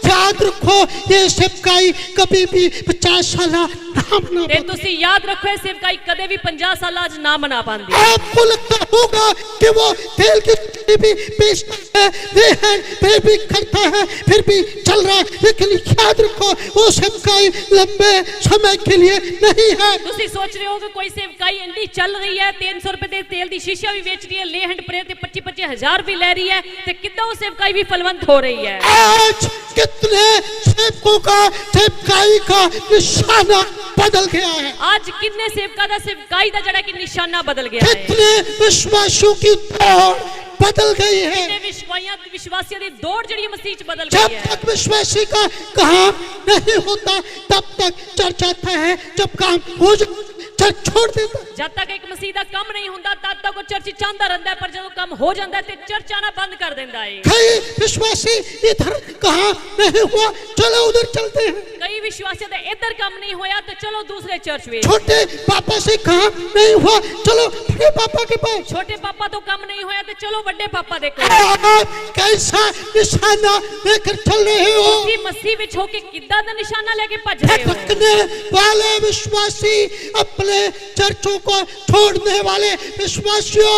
याद रखो ये सेवकाई कभी भी 50 साल नाम ना ਤੇ बदले। ਤੁਸੀਂ ਯਾਦ ਰੱਖੋ ਇਹ ਸੇਵਕਾਈ ਕਦੇ ਵੀ 50 ਸਾਲਾਂ 'ਚ ਨਾ ਮਨਾ ਪਾਉਂਦੀ। आपको लगता होगा कि वो तेल की शीशी भी बेचता है, ले हैंड पे भी करता है, फिर भी चल रहा है, लेकिन याद रखो वो सेवकाई लंबे समय के लिए नहीं है। ਤੁਸੀਂ ਸੋਚ ਰਹੇ ਹੋ ਕਿ ਕੋਈ ਸੇਵਕਾਈ ਇੰਨੀ ਚੱਲ ਰਹੀ ਹੈ, 300 ਰੁਪਏ ਦੇ ਤੇਲ ਦੀ ਸ਼ੀਸ਼ਾ ਵੀ ਵੇਚ ਰਹੀ ਹੈ, ਲੇ ਹੈਂਡ ਪ੍ਰੇਅਰ ਤੇ 25,000 ਵੀ ਲੈ ਰਹੀ ਹੈ, ਤੇ ਕਿੱਦਾਂ ਉਹ ਸੇਵਕਾਈ ਵੀ ਫਲਵੰਤ ਹੋ ਰਹੀ ਹੈ। आज कितने सेवकों का सेवकाई का निशाना बदल गया है। ਅੱਜ ਕਿੰਨੇ ਸੇਵਕਾਂ ਦਾ ਸੇਵਕਾਈ ਦਾ ਜਿਹੜਾ ਕਿ ਨਿਸ਼ਾਨਾ ਬਦਲ ਗਿਆ ਹੈ। कितने विश्वासियों की दौड़ बदल गई है। ਕਿੰਨੇ ਵਿਸ਼ਵਾਸੀਆਂ ਦੀ ਦੌੜ ਜਿਹੜੀ ਮਸੀਹ 'ਚ ਬਦਲ जब ਗਈ ਹੈ। तक विश्वासी का काम नहीं होता तब तक चर्च आता है, जब काम हो जाए चर्च छोड़ देता। ਜਦ ਤੱਕ ਇੱਕ ਮਸੀਹ ਦਾ ਕੰਮ ਨਹੀਂ ਹੁੰਦਾ ਤਦ ਤੱਕ ਉਹ ਚਰਚ 'ਚ ਆਉਂਦਾ ਰਹਿੰਦਾ ਹੈ, ਪਰ ਜਦੋਂ ਕੰਮ ਹੋ ਜਾਂਦਾ ਹੈ ਤੇ ਚਰਚ ਆਣਾ ਬੰਦ ਕਰ ਦਿੰਦਾ ਹੈ। कई विश्वासी इधर कहा नहीं हुआ चलो उधर चलते हैं, ਕਈ ਵਿਸ਼ਵਾਸੀਆਂ ਦਾ ਇੱਧਰ ਕੰਮ ਨਹੀਂ ਹੋਇਆ ਤੇ ਚਲੋ ਦੂਸਰੇ ਚਰਚ ਵਿੱਚ। छोटे पापा से काम नहीं हुआ चलो बड़े पापा के पास। ਛੋਟੇ ਪਾਪਾ ਤੋਂ ਕੰਮ ਨਹੀਂ ਹੋਇਆ ਤੇ ਚਲੋ ਵੱਡੇ ਪਾਪਾ ਦੇ ਕੋਲ। आप कैसा निशाना लेकर चल रहे हो? ਤੁਸੀਂ ਮਸੀਹ ਵਿੱਚ ਹੋ ਕੇ ਕਿੱਦਾਂ ਦਾ ਨਿਸ਼ਾਨਾ ਲੈ ਕੇ ਭੱਜ ਰਹੇ ਹੋ? भटकने वाले विश्वासी, अपने चर्चों को छोड़ने वाले विश्वासियों,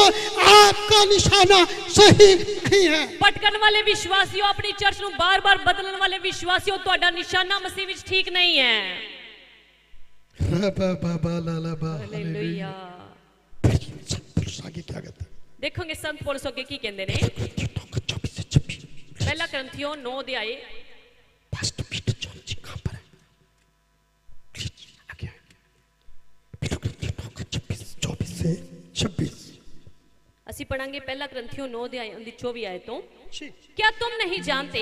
आपका निशाना सही नहीं है। ਭਟਕਣ ਵਾਲੇ ਵਿਸ਼ਵਾਸੀਓ, ਆਪਣੀ ਚਰਚ ਨੂੰ ਬਾਰ-ਬਾਰ ਬਦਲਣ ਵਾਲੇ ਵਿਸ਼ਵਾਸੀਓ, ਤੁਹਾਡਾ ਨਿਸ਼ਾਨਾ ਮਸੀਹ ਵਿੱਚ ਠੀਕ ਨਹੀਂ ਹੈ। ਹਾਲੇਲੂਇਆ। आगे क्या कहता है? ਦੇਖੋਗੇ ਸੰਤ ਪੌਲਸ ਅੱਗੇ ਕੀ ਕਹਿੰਦੇ ਨੇ। 24 से 26। ਪਹਿਲਾ ਕਰੰਥੀਓ 9 ਅਧਿਆਏ। पास्टर पीटर जॉन जी कहाँ पर है? प्लीज आगे आइए। 24 से 26। ਅਸੀਂ ਪੜਾਂਗੇ ਪਹਿਲਾ ਕਰੰਥੀਓ 9 ਅਧਿਆਏ ਦੀ 24 ਆਇਤ ਤੋਂ। जी क्या तुम नहीं जानते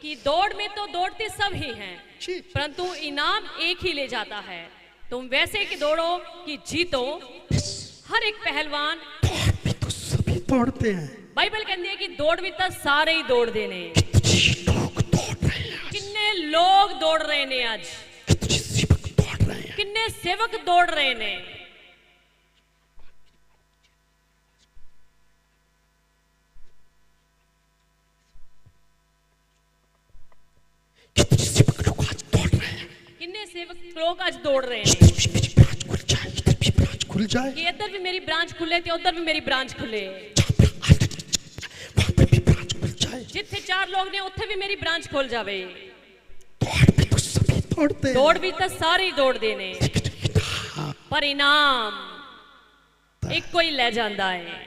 कि दौड़ में तो दौड़ते सब ही हैं, जी परंतु इनाम एक ही ले जाता है। तुम वैसे कि दौड़ो कि जीतो। हर एक पहलवान, दौड़ भी तो सभी दौड़ते हैं। बाइबल कहती है कि दौड़ भी तो सारे ही दौड़ते ने। कितने लोग दौड़ रहे हैं आज, किन्ने लोग दौड़ रहे ने आज, कितने सेवक दौड़ रहे हैं। किन्ने सेवक दौड़ रहे ने। कितने सेवक लोग आज दौड़ रहे हैं। किन्ने सेवक लोग आज दौड़ रहे ने इधर भी मेरी ब्रांच खुल जाए, इधर भी ब्रांच खुल जाए, कि इधर भी मेरी ब्रांच खुले ते उधर भी मेरी ब्रांच खुले। जहाँ पे आदत वहाँ पे भी ब्रांच खुल जाए। जिथे 4 लोग ने उत्थे भी मेरी ब्रांच खुल जावे। दौड़ भी तो सभी दौड़ते हैं, दौड़ भी तो सारे ही दौड़ते ने, लेकिन इनाम, पर इनाम एक कोई ले जाता है।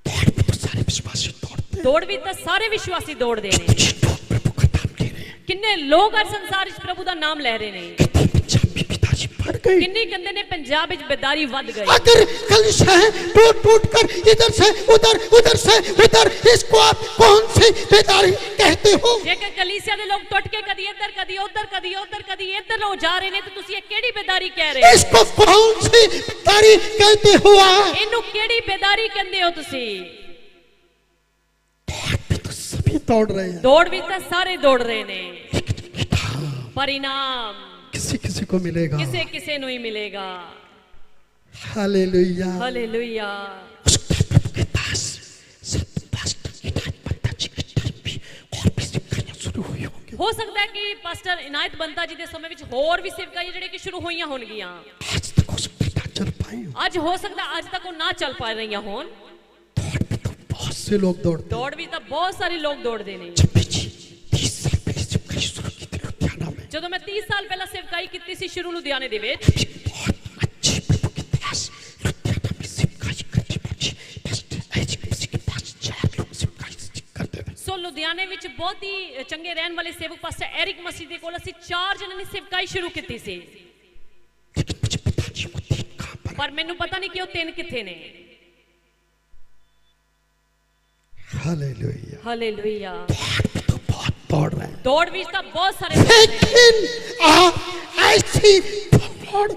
दौड़ भी तो सारे विश्वासी दौड़ते हैं। दौड़ भी तो सारे विश्वासी दौड़ते ने। कुछ लोग प्रभु का नाम ले रहे हैं। किन्ने लोग हर संसार इस प्रभु का नाम ले रहे ने। कहते हैं, पंजाबी पिताजी मर गई। किन्नी कहते ने पंजाब विच बेदारी वध गई। अगर कलीसियाएं टूट टूट कर इधर से उधर उधर से इधर, इसको आप कौन सी बेदारी कहते हो? जेकर कलीसिया दे लोग टुट के कदी इधर कदी उधर कदी उधर कदी इधर हो जा रहे ने तो तुसी ये केड़ी बेदारी कह रहे हो? इसको कौन सी बेदारी कहते हो आप? इनु केड़ी बेदारी कहंदे हो तुसी? तो सभी दौड़ रहे हैं, दौड़ भी तो सारे दौड़ रहे ने, परिणाम किसी किसी को मिलेगा। किसे किसे नु ही मिलेगा। हालेलुया। हालेलुया। प्रभु के दास संत पास्टर इनायत बंता जी के टाइम भी और भी सेवकाइयां शुरू हुई होंगी। हो सकता है कि पास्टर इनायत बंता जी के समय विच होर भी सेवकाइयां जेड़े कि शुरू होईयां होणगियां। आज तक हो सकता है ना चल पाए, आज हो सकता है आज तक वो ना चल पा रही होन। दौड़ भी तो बहुत से लोग दौड़ते हैं। दौड़ भी तो बहुत सारे लोग दौड़ते ने। जब भी जी 30 साल पहले सेवकाई शुरू की थी लुधियाना में, ਜਦੋਂ मैं 30 साल पहला सेवकाई की ਸੀ शुरू लुधियाने ਦੇ ਵਿੱਚ, बहुत अच्छी प्रभु के दास लुधियाना में सेवकाई करते पहुंचे। पास्टर ऐसे किसी के पास 4 लोग सेवकाई करते थे। सो लुधियाने ਵਿੱਚ ਬਹੁਤ ਹੀ ਚੰਗੇ ਰਹਿਣ ਵਾਲੇ ਸੇਵਕ ਪਾਸਟਰ ਐਰਿਕ ਮਸੀਹ ਦੇ ਕੋਲ ਅਸੀਂ 4 ਜਣਾਂ ਨੇ ਸੇਵਕਾਈ ਸ਼ੁਰੂ ਕੀਤੀ ਸੀ। लेकिन मुझे पता नहीं वो 3 कहां पर। ਪਰ ਮੈਨੂੰ ਪਤਾ ਨਹੀਂ ਕਿ ਉਹ 3 ਕਿੱਥੇ ਨੇ। हालेलुया। ਹਾਲੇਲੂਇਆ। तो बहुत दौड़ रहे हैं, ਦੌੜ ਵਿੱਚ ਤਾਂ ਬਹੁਤ ਸਾਰੇ ਲੋਕ ਨੇ, लेकिन आप ऐसी दौड़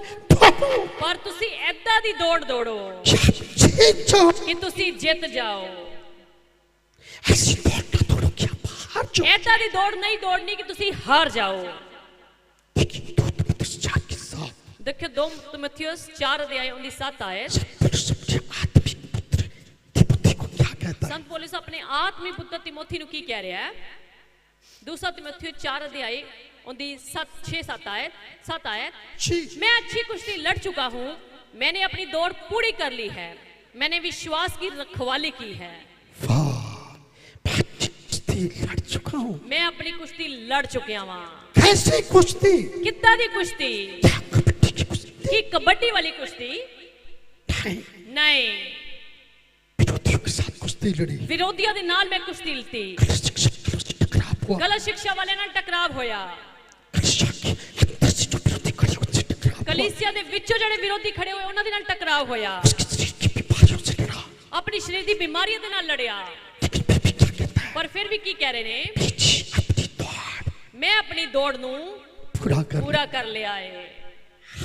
दौड़ो ਪਰ ਤੁਸੀਂ ਐਦਾਂ ਦੀ ਦੌੜ ਦੌੜੋ जीत जाओ। ਕਿ ਤੁਸੀਂ ਜਿੱਤ ਜਾਓ। ऐसी दौड़ ना दौड़ो कि आप हार जाओ। ਐਦਾਂ ਦੀ ਦੌੜ ਨਹੀਂ ਦੌੜਨੀ ਕਿ ਤੁਸੀਂ ਹਾਰ ਜਾਓ। लेकिन 2 तीमुथियुस 4 के 7 देखो 2 तीमुथियुस 4 अध्याय 19-7 आयत। पौलुस अपने आत्मिक पुत्र तिमोथी को क्या कहता है? संत पौलुस अपने आत्मी पुत्र तिमोथी नु की कह रहा है? दूसरा तीमुथियुस 4 अध्याय 6-7 आयत। जी मैं अच्छी कुश्ती लड़ चुका हूँ, मैंने अपनी दौड़ पूरी कर ली है, मैंने विश्वास की रखवाली की है। वाह, मैं अच्छी कुश्ती लड़ चुका हूँ। मैं अपनी कुश्ती लड़ चुकिया वहां। कैसी कुश्ती? कितना दी कुश्ती? क्या कबड्डी की कुश्ती? की कबड्डी वाली कुश्ती नहीं, नहीं, विरोधियों के साथ कुश्ती लड़ी। विरोधियों दे नाल मैं कुश्ती लती। गलत शिक्षा वालों से टकराव हुआ। गलत शिक्षा वाले नाल टकराव होया। कलीसिया के अंदर से जो विरोधी खड़े उनसे टकराव हुआ। कलीसिया दे विचों जेड़े विरोधी खड़े हुए उन्हां दे नाल टकराव होया। उसके शरीर की बीमारियों से लड़ा। अपनी शरीर दी बीमारियों दे नाल लड़िया। लेकिन फिर भी क्या कहता है? पर फिर भी की कह रहे ने? बीच अपनी दौड़ मैं अपनी दौड़ नू पूरा कर लिया है।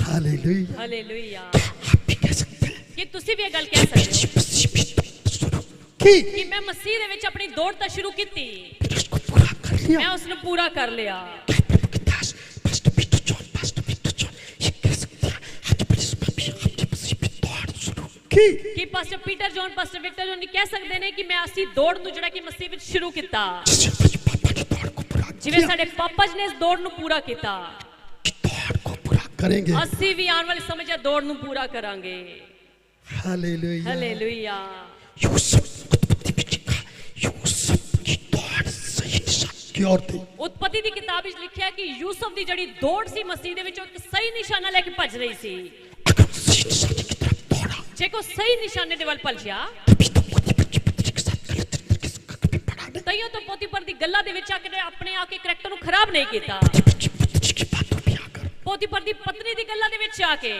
हालेलुया। हालेलुया। आप भी कह सकते हैं कि तुसी भी ये गल कह सकते हो मसीह भी शुरू की, कि मैं मसीह दे विच अपनी दौड़ तां शुरू कीती, मैंने उसको पूरा कर लिया। मैं उसने पूरा कर लिया। क्या प्रभु के दास पास्टर पीटर जॉन ये कह सकते हैं आज बड़ी भी हमने मसीह भी दौड़ शुरू की? कि pastor Peter John pastor Victor John कह सकते ने कि मैं असी दौड़ नू जेड़ा कि मसीह विच शुरू कीता, जिससे अपने पापा की दौड़ को पूरा जिवें किया, साडे पापा जी ने इस दौड़ नू पूरा कीता, कि दौड़ को पूरा करेंगे। असी भी आने वाले समय च दौड़ नू पूरा करांगे। हालेलुया। हालेलुया। यूसुफ उत्पत्ति में लिखा, यूसुफ की दौड़ सही दिशा की ओर थी। उत्पत्ति दी किताब विच लिखिया कि यूसुफ दी जड़ी दौड़ सी मसीह दे विच एक सही निशाना लेके भज रही सी। अगर सही निशाने की तरफ दौड़ा, जे को सही निशाने दे वल भजया तभी तो पोतीपर की पत्नी के साथ गलत तरीके से कभी पड़ा नहीं। तइयो तो पोतीपर दी गल्ला दे विच आके अपने आके करैक्टर नू खराब नहीं कीता। पोतीपर की पत्नी की बातों में आकर पोतीपर दी पत्नी दी गल्ला दे विच आके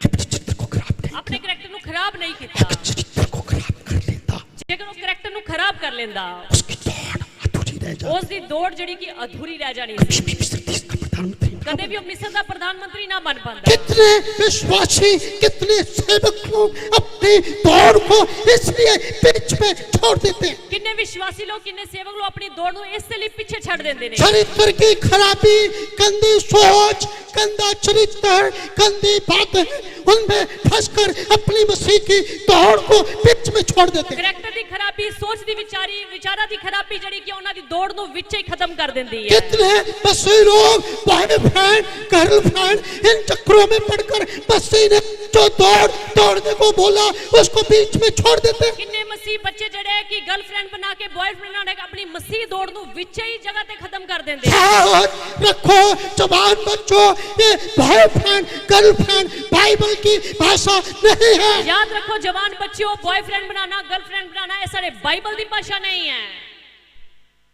अपने चित्र को खराब नहीं, अपने करैक्टर नू खराब नहीं कीता। चरित्र को खराब कर लेता, जेकर वो करैक्टर नू खराब कर लेंदा, उसकी दौड़ अधूरी रह जाती। उस दी दौड़ जड़ी की अधूरी रह जानी कभी सी। भी मिस्र देश का प्रधानमंत्री ना कदे भी वो मिस्र दा प्रधानमंत्री ना बन पांदा। कितने विश्वासी, कितने सेवक लोग अपनी दौड़ को इसलिए बीच में छोड़ देते हैं। किन्ने विश्वासी लोग किन्ने सेवक लोग अपनी दौड़ नू इसलिए पीछे छड़ देंदे ने। चरित्र की खराबी, गंदी सोच, गंदा चरित्र, गंदी बातें, उनमें फंसकर अपनी मसीह की दौड़ को बीच में छोड़ देते हैं। करैक्टर दी खराबी, सोच दी विचारा दी खराबी जड़ी कि उन्हां दी दौड़ नू विच ही खत्म कर देंदी है। कितने मसीह लोग बॉयफ्रेंड, गर्लफ्रेंड, इन चक्रों में पड़कर मसीह ने जो दौड़ने को बोला उसको बीच में छोड़ देते हैं। किन्ने मसीह बच्चे जड़े कि गर्लफ्रेंड बना के बॉयफ्रेंड बना के अपनी मसीह दौड़ नू विच ही जगह ते खत्म कर देंदे। याद रखो जवान बच्चों, ये बॉयफ्रेंड, गर्लफ्रेंड बाइबल की भाषा नहीं है। याद रखो जवान बच्चों, बॉयफ्रेंड बनाना, गर्लफ्रेंड बनाना ये सारे बाइबल दी भाषा नहीं है।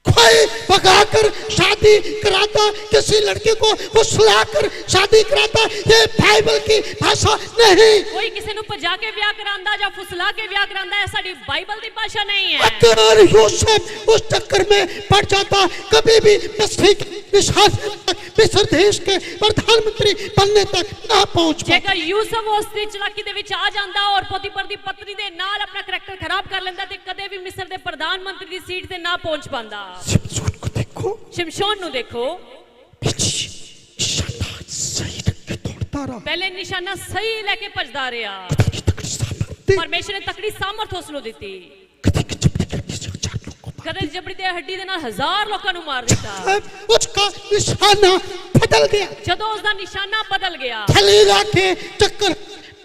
कोई भगाकर शादी कराता, किसी लड़के को फुसलाकर शादी कराता, ये बाइबल की भाषा नहीं। कोई किसी ਨੂੰ ਭਜਾ ਕੇ ਵਿਆਹ ਕਰਾਂਦਾ ਜਾਂ ਫੁਸਲਾ ਕੇ ਵਿਆਹ ਕਰਾਂਦਾ, ਇਹ ਸਾਡੀ ਬਾਈਬਲ ਦੀ ਭਾਸ਼ਾ ਨਹੀਂ ਹੈ। अगर यूसुफ उस चक्कर में पड़ जाता, कभी भी मसीह के निशान तक मिस्र देश के प्रधानमंत्री बनने तक ना पहुंच पाता। ਜੇਕਰ ਯੂਸਫ ਉਸ ਦੀ ਚਲਾਕੀ ਦੇ ਵਿੱਚ ਆ ਜਾਂਦਾ ਔਰ ਪੋਤੀਫਰ ਦੀ ਪਤਨੀ ਦੇ ਨਾਲ ਆਪਣਾ ਕਰੈਕਟਰ ਖਰਾਬ ਕਰ ਲੈਂਦਾ ਤੇ ਕਦੇ ਵੀ ਮਿਸਰ ਦੇ ਪ੍ਰਧਾਨ ਮੰਤਰੀ ਦੀ ਸੀਟ ਤੇ ਨਾ ਪਹੁੰਚ ਪਾਉਂਦਾ। शिमशोन को देखो, ਸ਼ਿਮਸ਼ੋਨ ਨੂੰ ਦੇਖੋ, निशाना सही रख के दौड़ता रहा। ਪਹਿਲੇ ਨਿਸ਼ਾਨਾ ਸਹੀ ਲੈ ਕੇ ਭਜਦਾ ਰਿਹਾ। खुदा की तकड़ी सामर्थ्य, ਪਰਮੇਸ਼ਰ ਨੇ ਤਕੜੀ ਸਾਮਰਥ ਉਸ ਨੂੰ ਦਿੱਤੀ। खुदा की चपड़ी करके से 1000 लोगों को मार ਕਦੇ ਜਬੜੀ ਦੇ ਹੱਡੀ ਦੇ ਨਾਲ 1000 ਲੋਕਾਂ ਨੂੰ ਮਾਰ ਦਿੱਤਾ। दिया। उसका निशाना बदल गया, ਜਦੋਂ ਉਸ ਦਾ ਨਿਸ਼ਾਨਾ ਬਦਲ ਗਿਆ, खलीला के चक्कर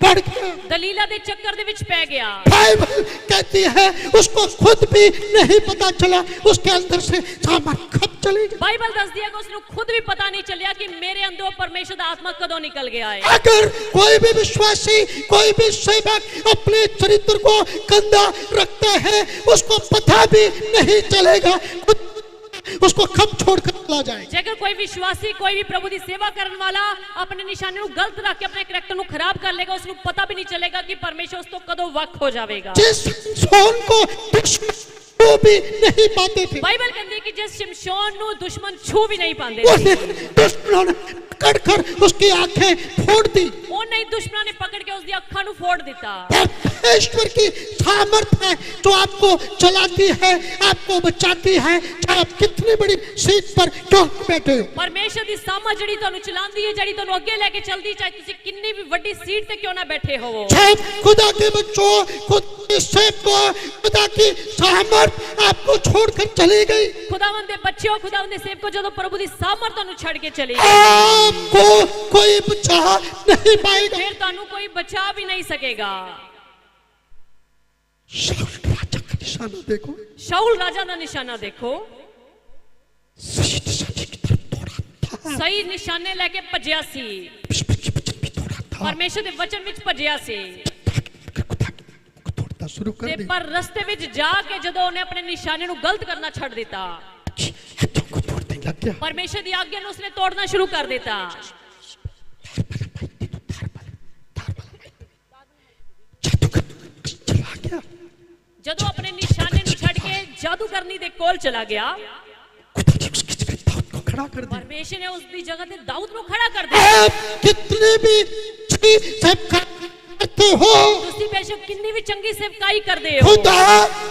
पड़ गया। ਦਲੀਲਾ ਦੇ ਚੱਕਰ ਦੇ ਵਿੱਚ ਪੈ ਗਿਆ। बाइबल कहती है उसको खुद भी नहीं पता चला उसके अंदर से सामर्थ कब चली गई। ਬਾਈਬਲ ਦੱਸਦੀ ਹੈ ਕਿ ਉਸ ਨੂੰ ਖੁਦ ਵੀ ਪਤਾ ਨਹੀਂ ਚੱਲਿਆ ਕਿ ਮੇਰੇ ਅੰਦਰੋਂ ਪਰਮੇਸ਼ਰ ਦਾ ਆਤਮਾ ਕਦੋਂ ਨਿਕਲ ਗਿਆ ਹੈ। अगर कोई भी विश्वासी, कोई भी सेवक अपने चरित्र को गंदा रखता है, उसको पता भी नहीं चलेगा खुद उसको कब छोड़कर चला जाएगा। ਜੇਕਰ ਕੋਈ ਵਿਸ਼ਵਾਸੀ, ਕੋਈ ਵੀ ਪ੍ਰਭੂ ਦੀ ਸੇਵਾ ਕਰਨ ਵਾਲਾ ਆਪਣੇ ਨਿਸ਼ਾਨੇ ਨੂੰ ਗਲਤ ਰੱਖ ਕੇ ਆਪਣੇ ਕਰੈਕਟਰ ਨੂੰ ਖਰਾਬ ਕਰ ਲੇਗਾ, ਉਸ ਨੂੰ ਪਤਾ ਵੀ ਨਹੀਂ ਚੱਲੇਗਾ ਕਿ ਪਰਮੇਸ਼ਰ ਉਸ ਤੋਂ ਕਦੋਂ ਵੱਖ ਹੋ ਜਾਵੇਗਾ। जिस सोन को दुश्मन छू भी नहीं पाते थे, ਬਾਈਬਲ ਕਹਿੰਦੀ ਹੈ ਕਿ ਜਿਸ ਸ਼ਿਮਸ਼ੋਨ ਨੂੰ ਦੁਸ਼ਮਨ ਛੂ ਵੀ ਨਹੀਂ ਪਾਉਂਦੇ उन्हें ਸੀ, दुश्मनों ने पकड़कर उसकी आंखें फोड़ दी। ਉਹਨਾਂ ਹੀ ਦੁਸ਼ਮਣਾਂ ਨੇ ਪਕੜ ਕੇ ਉਸ ਦੀ ਅੱਖਾਂ ਨੂੰ ਫੋੜ ਦਿੱਤਾ। परमेश्वर की सामर्थ है जो आपको चलाती है, आपको बचाती है, चाहे आप कितनी बड़ी सीट पर क्यों न बैठे हो। ਪਰਮੇਸ਼ਰ ਦੀ ਸਾਮਰਥ ਜਿਹੜੀ ਤੁਹਾਨੂੰ ਚਲਾਉਂਦੀ ਹੈ, ਜਿਹੜੀ ਤੁਹਾਨੂੰ ਅੱਗੇ ਲੈ ਕੇ ਚੱਲਦੀ, ਚਾਹੇ ਤੁਸੀਂ ਕਿੰਨੀ ਵੀ ਵੱਡੀ ਸੀਟ ਤੇ ਕਿਉਂ ਨਾ ਬੈਠੇ ਹੋਵੋ। चाहे खुदा के बच्चों, खुद के सेवकों, खुदा की सामर्थ आपको छोड़कर चली गई, ਖੁਦਾਵੰਦ ਦੇ ਬੱਚਿਓ, ਖੁਦਾਵੰਦ ਦੇ ਸੇਵਕੋ, ਜਦੋਂ ਪ੍ਰਭੂ ਦੀ ਸਾਮਰਥ ਤੁਹਾਨੂੰ ਛੱਡ ਕੇ ਚਲੀ ਗਈ, आपको कोई बचा नहीं पाएगा। ਫਿਰ ਤੁਹਾਨੂੰ ਕੋਈ ਬਚਾ ਵੀ ਨਹੀਂ ਸਕੇਗਾ। शाऊल राजा का निशाना देखो, ਸ਼ਾਉਲ ਰਾਜਾ ਦਾ ਨਿਸ਼ਾਨਾ ਦੇਖੋ, सही निशाने की तरफ दौड़ा था, ਸਹੀ ਨਿਸ਼ਾਨੇ ਲੈ ਕੇ ਭੱਜਿਆ ਸੀ, परमेश्वर के वचन भी दौड़ा था, ਪਰਮੇਸ਼ਰ ਦੇ ਵਚਨ ਵਿੱਚ ਭੱਜਿਆ ਸੀ। खुदा को दौड़ना शुरू कर ਤੇ दिया। ਪਰ ਰਸਤੇ ਵਿੱਚ ਜਾ ਕੇ ਜਦੋਂ ਉਹਨੇ ਆਪਣੇ ਨਿਸ਼ਾਨੇ ਨੂੰ ਗਲਤ ਕਰਨਾ ਛੱਡ ਦਿੱਤਾ, हाथों को दौड़ने लग गया। ਪਰਮੇਸ਼ਰ ਦੀ ਆਗਿਆ ਨੂੰ ਉਸਨੇ ਤੋੜਨਾ ਸ਼ੁਰੂ ਕਰ ਦਿੱਤਾ। चला गया, ਜਦੋਂ ਆਪਣੇ ਨਿਸ਼ਾਨੇ ਨੂੰ ਛੱਡ ਕੇ ਜਾਦੂਗਰਨੀ ਦੇ ਕੋਲ ਚਲਾ ਗਿਆ, खुदा ने उसकी जगह दाऊद को खड़ा कर दिया। ਪਰਮੇਸ਼ਰ ਨੇ ਉਸ ਦੀ ਜਗ੍ਹਾ ਤੇ ਦਾਊਦ ਨੂੰ ਖੜਾ ਕਰ ਦਿੱਤਾ। आप कितने भी सेवकाई करते हो, ਤੁਸੀਂ ਬੇਸ਼ੱਕ ਕਿੰਨੀ ਵੀ ਚੰਗੀ ਸੇਵਕਾਈ ਕਰਦੇ ਹੋ, खुदा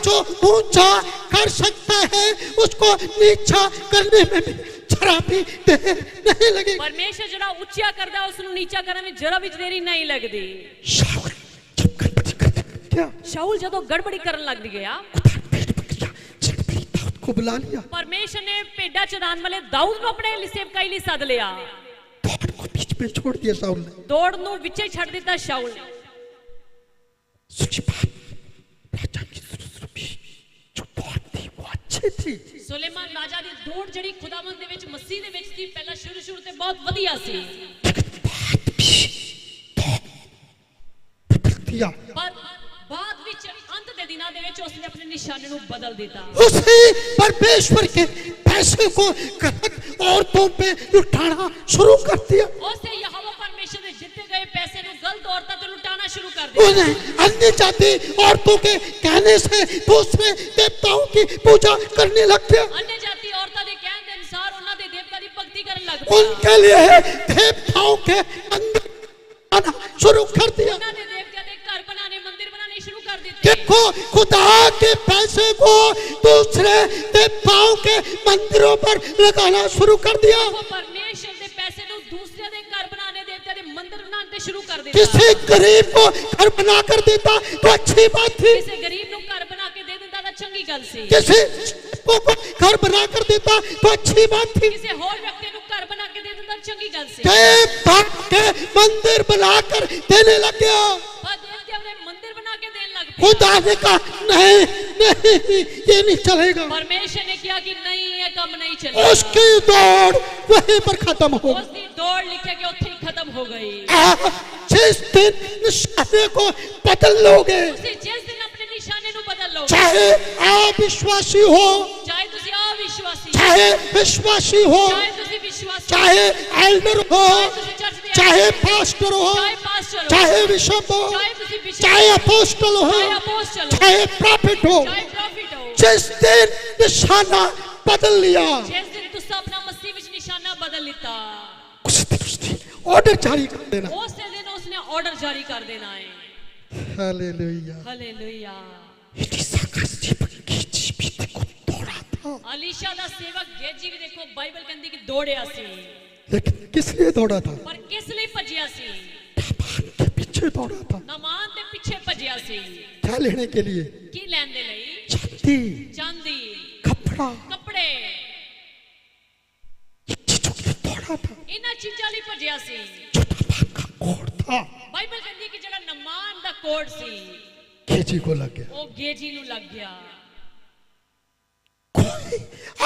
जो ऊंचा कर सकता है उसको नीचा करने में भी जरा भी देर नहीं लगेगी। ਪਰਮੇਸ਼ਰ ਜਿਹੜਾ ਉੱਚਾ ਕਰਦਾ ਉਸ ਨੂੰ ਨੀਚਾ ਕਰਨ ਵਿੱਚ ਜਰਾ ਵੀ ਦੇਰੀ ਨਹੀਂ ਲੱਗਦੀ। शाऊल जब गड़बड़ी करने लग गया, ਸ਼ਾਉਲ ਜਦੋਂ ਗੜਬੜੀ ਕਰਨ ਲੱਗ ਗਿਆ, खुदा ने भेड़ बकरियां चढ़ दाऊद को बुला लिया, ਪਰਮੇਸ਼ਰ ਨੇ ਭੇਡਾਂ ਚਰਾਉਣ ਵਾਲੇ ਦਾਊਦ ਨੂੰ ਆਪਣੇ ਲਈ ਸੇਵਕਾਈ ਲਈ ਸੱਦ ਲਿਆ। दौड़ को बीच में छोड़ दिया शाऊल ने। ਦੌੜ ਨੂੰ ਵਿੱਚੇ ਛੱਡ ਦਿੱਤਾ ਸ਼ਾਉਲ ਨੇ। सुची बात, राजा की सुरसुरबी जो दौड़ थी वो अच्छी थी, ਸੁਲੇਮਾਨ ਰਾਜਾ ਦੀ ਦੌੜ ਜਿਹੜੀ ਖੁਦਾਵੰਦ ਦੇ ਵਿੱਚ ਮਸੀਹ ਦੇ ਵਿੱਚ ਸੀ, ਪਹਿਲਾਂ ਸ਼ੁਰੂ ਤੇ ਬਹੁਤ ਵਧੀਆ ਸੀ, लेकिन बात भी तो बदल दिया। ਪਰ ਬਾਅਦ ਵਿੱਚ ਅੰਤ ਦੇ ਦਿਨਾਂ ਦੇ ਵਿੱਚ ਉਸਨੇ ਆਪਣੇ ਨਿਸ਼ਾਨੇ ਨੂੰ ਬਦਲ ਦਿੱਤਾ। उसी परमेश्वर के पैसे को गलत औरतों पे लुटाना शुरू कर दिया। ਉਸੇ ਯਹੋਵਾ ਪਰਮੇਸ਼ਰ ਦੇ ਜਿੱਤੇ ਗਏ ਪੈਸੇ ਨੂੰ ਗਲਤ ਔਰਤਾਂ ਤੋਂ ਲੁਟਾਉਣਾ ਸ਼ੁਰੂ ਕਰ ਦਿੱਤਾ। उन्हें अन्य जाति औरतों के कहने से दूसरे देवताओं की पूजा करने लग गया। अन्य जाति औरतां ਦੇ ਕਹਿਣ ਦੇ ਅਨੁਸਾਰ ਉਹਨਾਂ ਦੇ ਦੇਵਤਾ ਦੀ ਭਗਤੀ ਕਰਨ ਲੱਗ ਪਿਆ। उनके लिए देवताओं के मंदिर आना शुरू कर दिया। ਉਹਨਾਂ ਦੇ ਦੇਵਤਾ ਦੇ ਘਰ ਬਣਾਣੇ, ਮੰਦਿਰ ਬਣਾਣੇ ਸ਼ੁਰੂ ਕਰ ਦਿੱਤੇ। देखो खुदा के पैसे को दूसरे देवताओं के मंदिरों पर लगाना शुरू कर दिया। ਉਹ ਪਰਮੇਸ਼ਰ ਦੇ ਪੈਸੇ ਨੂੰ ਦੂਸਰਿਆਂ ਦੇ ਘਰ ਬਣਾਣੇ, ਦੇਵਤਾ ਦੇ ਮੰਦਿਰ ਬਣਾਉਣ ਤੇ ਸ਼ੁਰੂ ਕਰ ਦਿੱਤਾ। किसी गरीब को घर बना कर देता तो अच्छी बात थी, ਕਿਸੇ ਗਰੀਬ ਨੂੰ ਘਰ ਬਣਾ ਕੇ ਦੇ ਦਿੰਦਾ ਤਾਂ ਚੰਗੀ ਗੱਲ ਸੀ। किसी को घर बना कर देता तो अच्छी बात थी। ਕਿਸੇ ਹੋਰ ਵਿਅਕਤੀ ਨੂੰ ਘਰ ਬਣਾ ਕੇ ਦੇ ਦਿੰਦਾ ਤਾਂ ਚੰਗੀ ਗੱਲ ਸੀ। देवता के मंदिर बनाकर देने लग गया। ਪਰ ਦੇਵਤਾ ਦੇ ਮੰਦਿਰ ਬਣਾ ਕੇ ਦੇਣ ਲੱਗ ਪਿਆ। खुदा ने कहा नहीं नहीं ये नहीं चलेगा। ਪਰਮੇਸ਼ਰ ਨੇ ਕਿਹਾ ਕਿ ਨਹੀਂ, ਇਹ ਕੰਮ ਨਹੀਂ ਚੱਲੇਗਾ। उसकी दौड़ वहीं पर खत्म हो ਉਸ ਦੀ दौड़ लिखे कि ਉੱਥੇ ਹੀ खत्म हो गई। गई। जिस दिन निशाने को बदल लोगे, ਤੁਸੀਂ ਜਿਸ ਦਿਨ ਆਪਣੇ ਨਿਸ਼ਾਨੇ ਨੂੰ ਬਦਲ ਲਓਗੇ, चाहे आप विश्वासी हो ਚਾਹੇ ਤੁਸੀਂ ਅਵਿਸ਼ਵਾसी चाहे विश्वासी हो, ਚਾਹੇ ਤੁਸੀਂ ਵਿਸ਼ਵਾਸੀ चाहे एल्डर हो, ਚਾਹੇ ਤੁਸੀਂ ਚਰਚ ਦੇ चाहे पास्टर हो, ਚਾਹੇ ਪਾਸਟਰ ਹੋ चाहे बिशप हो, ਚਾਹੇ ਤੁਸੀਂ ਬਿਸ਼ਪ चाहे अपोस्टल हो, ਚਾਹੇ ਅਪੋਸਟਲ ਹੋ चाहे प्रॉफिट हो, ਚਾਹੇ ਪ੍ਰੋਫਿਟ ਹੋ जिस दिन निशाना बदल लिया ਜਿਸ ਦਿਨ ਤੁਸੀਂ ਆਪਣਾ ਮਸੀਹ ਵਿੱਚ ਨਿਸ਼ਾਨਾ ਬਦਲ ਲਿੱਤਾ उस दिन उसने ऑर्डर जारी कर देना। ਉਸੇ ਦਿਨ ਉਸਨੇ ਆਰਡਰ ਜਾਰੀ ਕਰ ਦੇਣਾ ਹੈ हालेलुया। ਹਾਲੇਲੂਇਆ एलीशा का सेवक गेजी भी देखो दौड़ा था, ਅਲੀਸ਼ਾ ਦਾ ਸੇਵਕ ਗੇਜੀ ਵੀ ਦੇਖੋ ਬਾਈਬਲ ਕਹਿੰਦੀ ਕਿ ਦੌੜਿਆ ਸੀ लेकिन किस लिए दौड़ा था? ਪਰ ਕਿਸ ਲਈ ਭੱਜਿਆ ਸੀ नामान के पीछे दौड़ा था। ਨਮਾਨ ਦੇ ਪਿੱਛੇ ਭੱਜਿਆ ਸੀ क्या लेने के लिए? ਕੀ ਲੈਣ ਦੇ ਲਈ चांदी, ਚਾਂਦੀ कपड़ा, ਕੱਪੜੇ ये चीजों के लिए दौड़ा था। ਇਹਨਾਂ ਚੀਜ਼ਾਂ ਲਈ ਭੱਜਿਆ ਸੀ जो नामान का कोड था ਬਾਈਬਲ ਕਹਿੰਦੀ ਕਿ ਜਿਹੜਾ ਨਮਾਨ ਦਾ ਕੋਡ ਸੀ गेजी को लग गया। ਉਹ ਗੇਜੀ ਨੂੰ ਲੱਗ ਗਿਆ कोई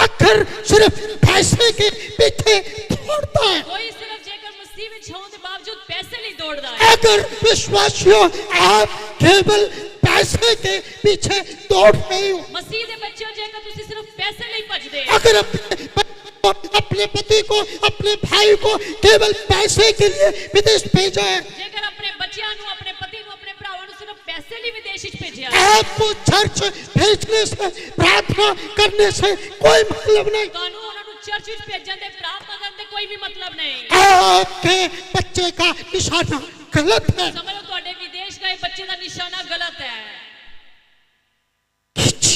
आखिर सिर्फ पैसे के पीछे दौड़ता है। ਕੋਈ ਸਿਰਫ ਜੇਕਰ ਮਸੀਹ ਵਿੱਚ ਹੋਣ ਦੇ ਬਾਵਜੂਦ ਪੈਸੇ ਲਈ ਦੌੜਦਾ ਹੈ अगर विश्वासियों आप केवल पैसे के पीछे दौड़ रहे हो, ਮਸੀਹ ਦੇ ਬੱਚਿਓ ਜੇਕਰ ਤੁਸੀਂ ਸਿਰਫ ਪੈਸੇ ਲਈ ਭੱਜਦੇ ਹੋ अगर अपने पति को, अपने भाई को केवल पैसे के लिए विदेश भेजा है, ਜੇਕਰ ਆਪਣੇ ਬੱਚਿਆਂ ਨੂੰ ਆਪਣੇ ਪਤੀ ਨੂੰ ਆਪਣੇ ਭਰਾਵਾਂ ਨੂੰ ਸਿਰਫ ਪੈਸੇ ਲਈ ਵਿਦੇਸ਼ ਵਿੱਚ ਭੇਜਿਆ ਹੈ आपको चर्च भेजने से, प्रार्थना करने से कोई मतलब नहीं। ਤੁਹਾਨੂੰ ਉਹਨਾਂ ਨੂੰ ਚਰਚ ਵਿੱਚ ਭੇਜਣ ਦੇ ਪ੍ਰਾਰਥਨਾ ਕਰਨ ਦੇ ਕੋਈ ਵੀ ਮਤਲਬ ਨਹੀਂ आपके बच्चे का निशाना गलत है। ਸਮਝੋ ਤੁਹਾਡੇ ਵਿਦੇਸ਼ ਗਏ ਬੱਚੇ ਦਾ ਨਿਸ਼ਾਨਾ ਗਲਤ ਹੈ गेजी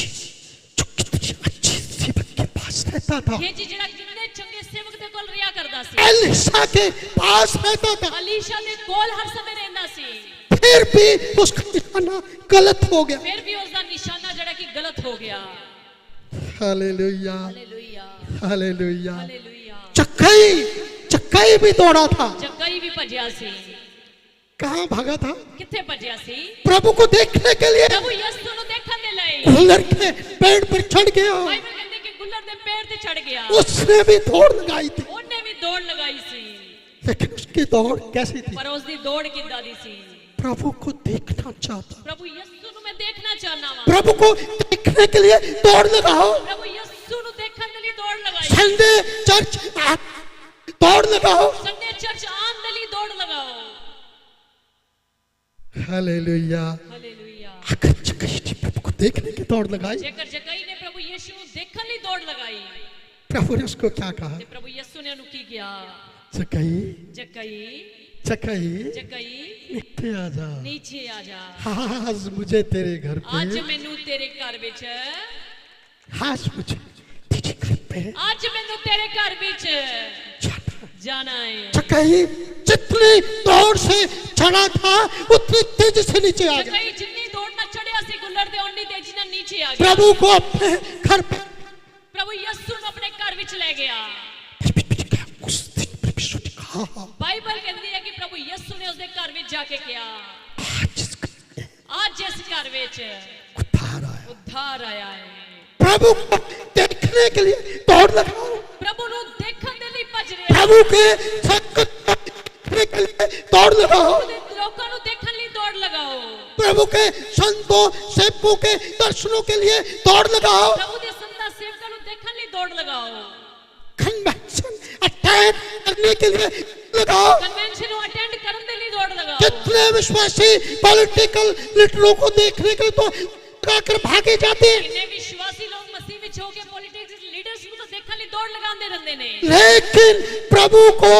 जो कितनी अच्छी सेवक के पास रहता था, ਗੇਜੀ ਜਿਹੜਾ ਕਿੰਨੇ ਚੰਗੇ ਸੇਵਕ ਦੇ ਕੋਲ ਰਿਹਾ ਕਰਦਾ ਸੀ एलीशा के पास रहता था, ਅਲੀਸ਼ਾ ਦੇ ਕੋਲ ਹਰ ਸਮੇਂ ਰਹਿੰਦਾ ਸੀ फिर भी उसका निशाना गलत हो गया। ਫਿਰ ਵੀ ਉਸ ਦਾ ਨਿਸ਼ਾਨਾ ਜਿਹੜਾ ਕਿ ਗਲਤ ਹੋ ਗਿਆ हालेलुया, ਹਾਲੇਲੂਇਆ हालेलुया। ਹਾਲੇਲੂਇਆ चक्कई भी दौड़ा था। ਜੱਗਈ ਵੀ ਭੱਜਿਆ ਸੀ कहाँ भागा था? ਕਿੱਥੇ ਭੱਜਿਆ ਸੀ प्रभु को देखने के लिए ਪ੍ਰਭੂ ਯਿਸੂ ਨੂੰ ਦੇਖਣ ਦੇ ਲਈ गुलर के पेड़ पर चढ़ गया। ਬਾਈਬਲ ਕਹਿੰਦੀ ਕਿ ਗੁੱਲਰ ਦੇ ਪੇੜ ਤੇ ਚੜ ਗਿਆ उसने भी दौड़ लगाई थी, ਉਹਨੇ ਵੀ ਦੌੜ ਲਗਾਈ ਸੀ लेकिन उसकी दौड़ कैसी थी? ਪਰ ਉਸ ਦੀ ਦੌੜ ਕਿੱਦਾਂ ਦੀ ਸੀ प्रभु को देखना चाहता। ਪ੍ਰਭੂ ਯਿਸੂ ਨੂੰ ਮੈਂ ਦੇਖਣਾ ਚਾਹਨਾ ਵਾਂ प्रभु को देखने के लिए दौड़ लगाओ। ਪ੍ਰਭੂ ਯਿਸੂ ਨੂੰ ਦੇਖਣ ਦੇ ਲਈ ਦੌੜ ਲਗਾਈ संडे चर्च दौड़ लगाओ। ਸੰਡੇ ਚਰਚ ਆਉਣ ਦੇ ਲਈ ਦੌੜ ਲਗਾਓ हालेलुया। ਹਾਲੇਲੂਇਆ अगर चक्कई ने प्रभु को देखने की दौड़ लगाई, ਜੇਕਰ ਜਗਈ ਨੇ ਪ੍ਰਭੂ ਯਿਸੂ ਨੂੰ ਦੇਖਣ ਲਈ ਦੌੜ ਲਗਾਈ प्रभु ने उसको क्या कहा? ਤੇ ਪ੍ਰਭੂ ਯਿਸੂ ਨੇ ਉਹਨੂੰ ਕੀ ਕਿਹਾ चक्कई, ਜਗਈ चक्कई, ਜਗਈ नीचे आ जा। ਨੀਚੇ ਆ ਜਾ आज मुझे तेरे घर ਅੱਜ पे, ਮੈਨੂੰ ਤੇਰੇ ਘਰ ਵਿੱਚ आज मुझे तेरे घर पे ਅੱਜ ਮੈਨੂੰ ਤੇਰੇ ਘਰ ਵਿੱਚ जाना। ਜਾਣਾ ਹੈ चक्कई जितनी दौड़ से चढ़ा था उतनी तेजी से नीचे आ गया। ਜਗਈ ਜਿੰਨੀ ਦੌੜ ਨਾਲ ਚੜਿਆ ਸੀ ਗੁੱਲਰ ਦੇ ਓਨੀ ਤੇਜ਼ੀ ਨਾਲ ਨੀਚੇ ਆ ਗਿਆ प्रभु को अपने घर पे ਪ੍ਰਭੂ ਯਿਸੂ ਨੂੰ ਆਪਣੇ ਘਰ ਵਿੱਚ ਲੈ ਗਿਆ उस दिन प्रभु यीशु ने कहा, ਬਾਈਬਲ ਕਹਿੰਦੀ ਹੈ ਕਿ ਪ੍ਰਭु ਯਿਸੂ ਨੇ ਉਸਦੇ ਘਰ ਵਿੱਚ ਜਾ ਕੇ ਕਿਹਾ आज इस घर में ਅੱਜ ਇਸ ਘਰ ਵਿੱਚ उद्धार आया। ਉद्धार ਆਇਆ ਹੈ प्रभु को देखने के लिए दौड़ लगाओ। ਪ੍ਰਭੂ ਨੂੰ ਦੇਖਣ ਦੇ ਲਈ ਭੱਜ ਰਹੇ प्रभु के संकट को देखने के लिए दौड़ लगाओ। ਉਹਦੇ ਲੋਕਾਂ ਨੂੰ ਦੇਖਣ ਲਈ ਦੌੜ ਲਗਾਓ प्रभु के संतों सेवकों के दर्शनों के लिए दौड़ लगाओ। ਪ੍ਰਭੂ ਦੇ ਸੰਤਾਂ ਸੇਵਕਾਂ ਨੂੰ ਦੇਖਣ ਲਈ ਦੌੜ ਲਗਾਓ कन्वेंशन अटेंड करने के लिए लगाओ। ਕਨਵੈਨਸ਼ਨ ਨੂੰ ਅਟੈਂਡ ਕਰਨ ਦੇ ਲਈ ਦੌੜ ਲਗਾਓ कितने विश्वासी पॉलिटिकल लीडरों को देखने के लिए तो लगाकर भागे जाते हैं, ਕਿੰਨੇ ਵਿਸ਼ਵਾਸੀ ਲੋਕ ਮਸੀਹ ਵਿੱਚ ਹੋ ਕੇ ਪੋਲਿਟਿਕਸ ਲੀਡਰਸ ਨੂੰ ਤਾਂ ਦੇਖਣ ਲਈ ਦੌੜ ਲਗਾਉਂਦੇ ਰਹਿੰਦੇ ਨੇ लेकिन प्रभु को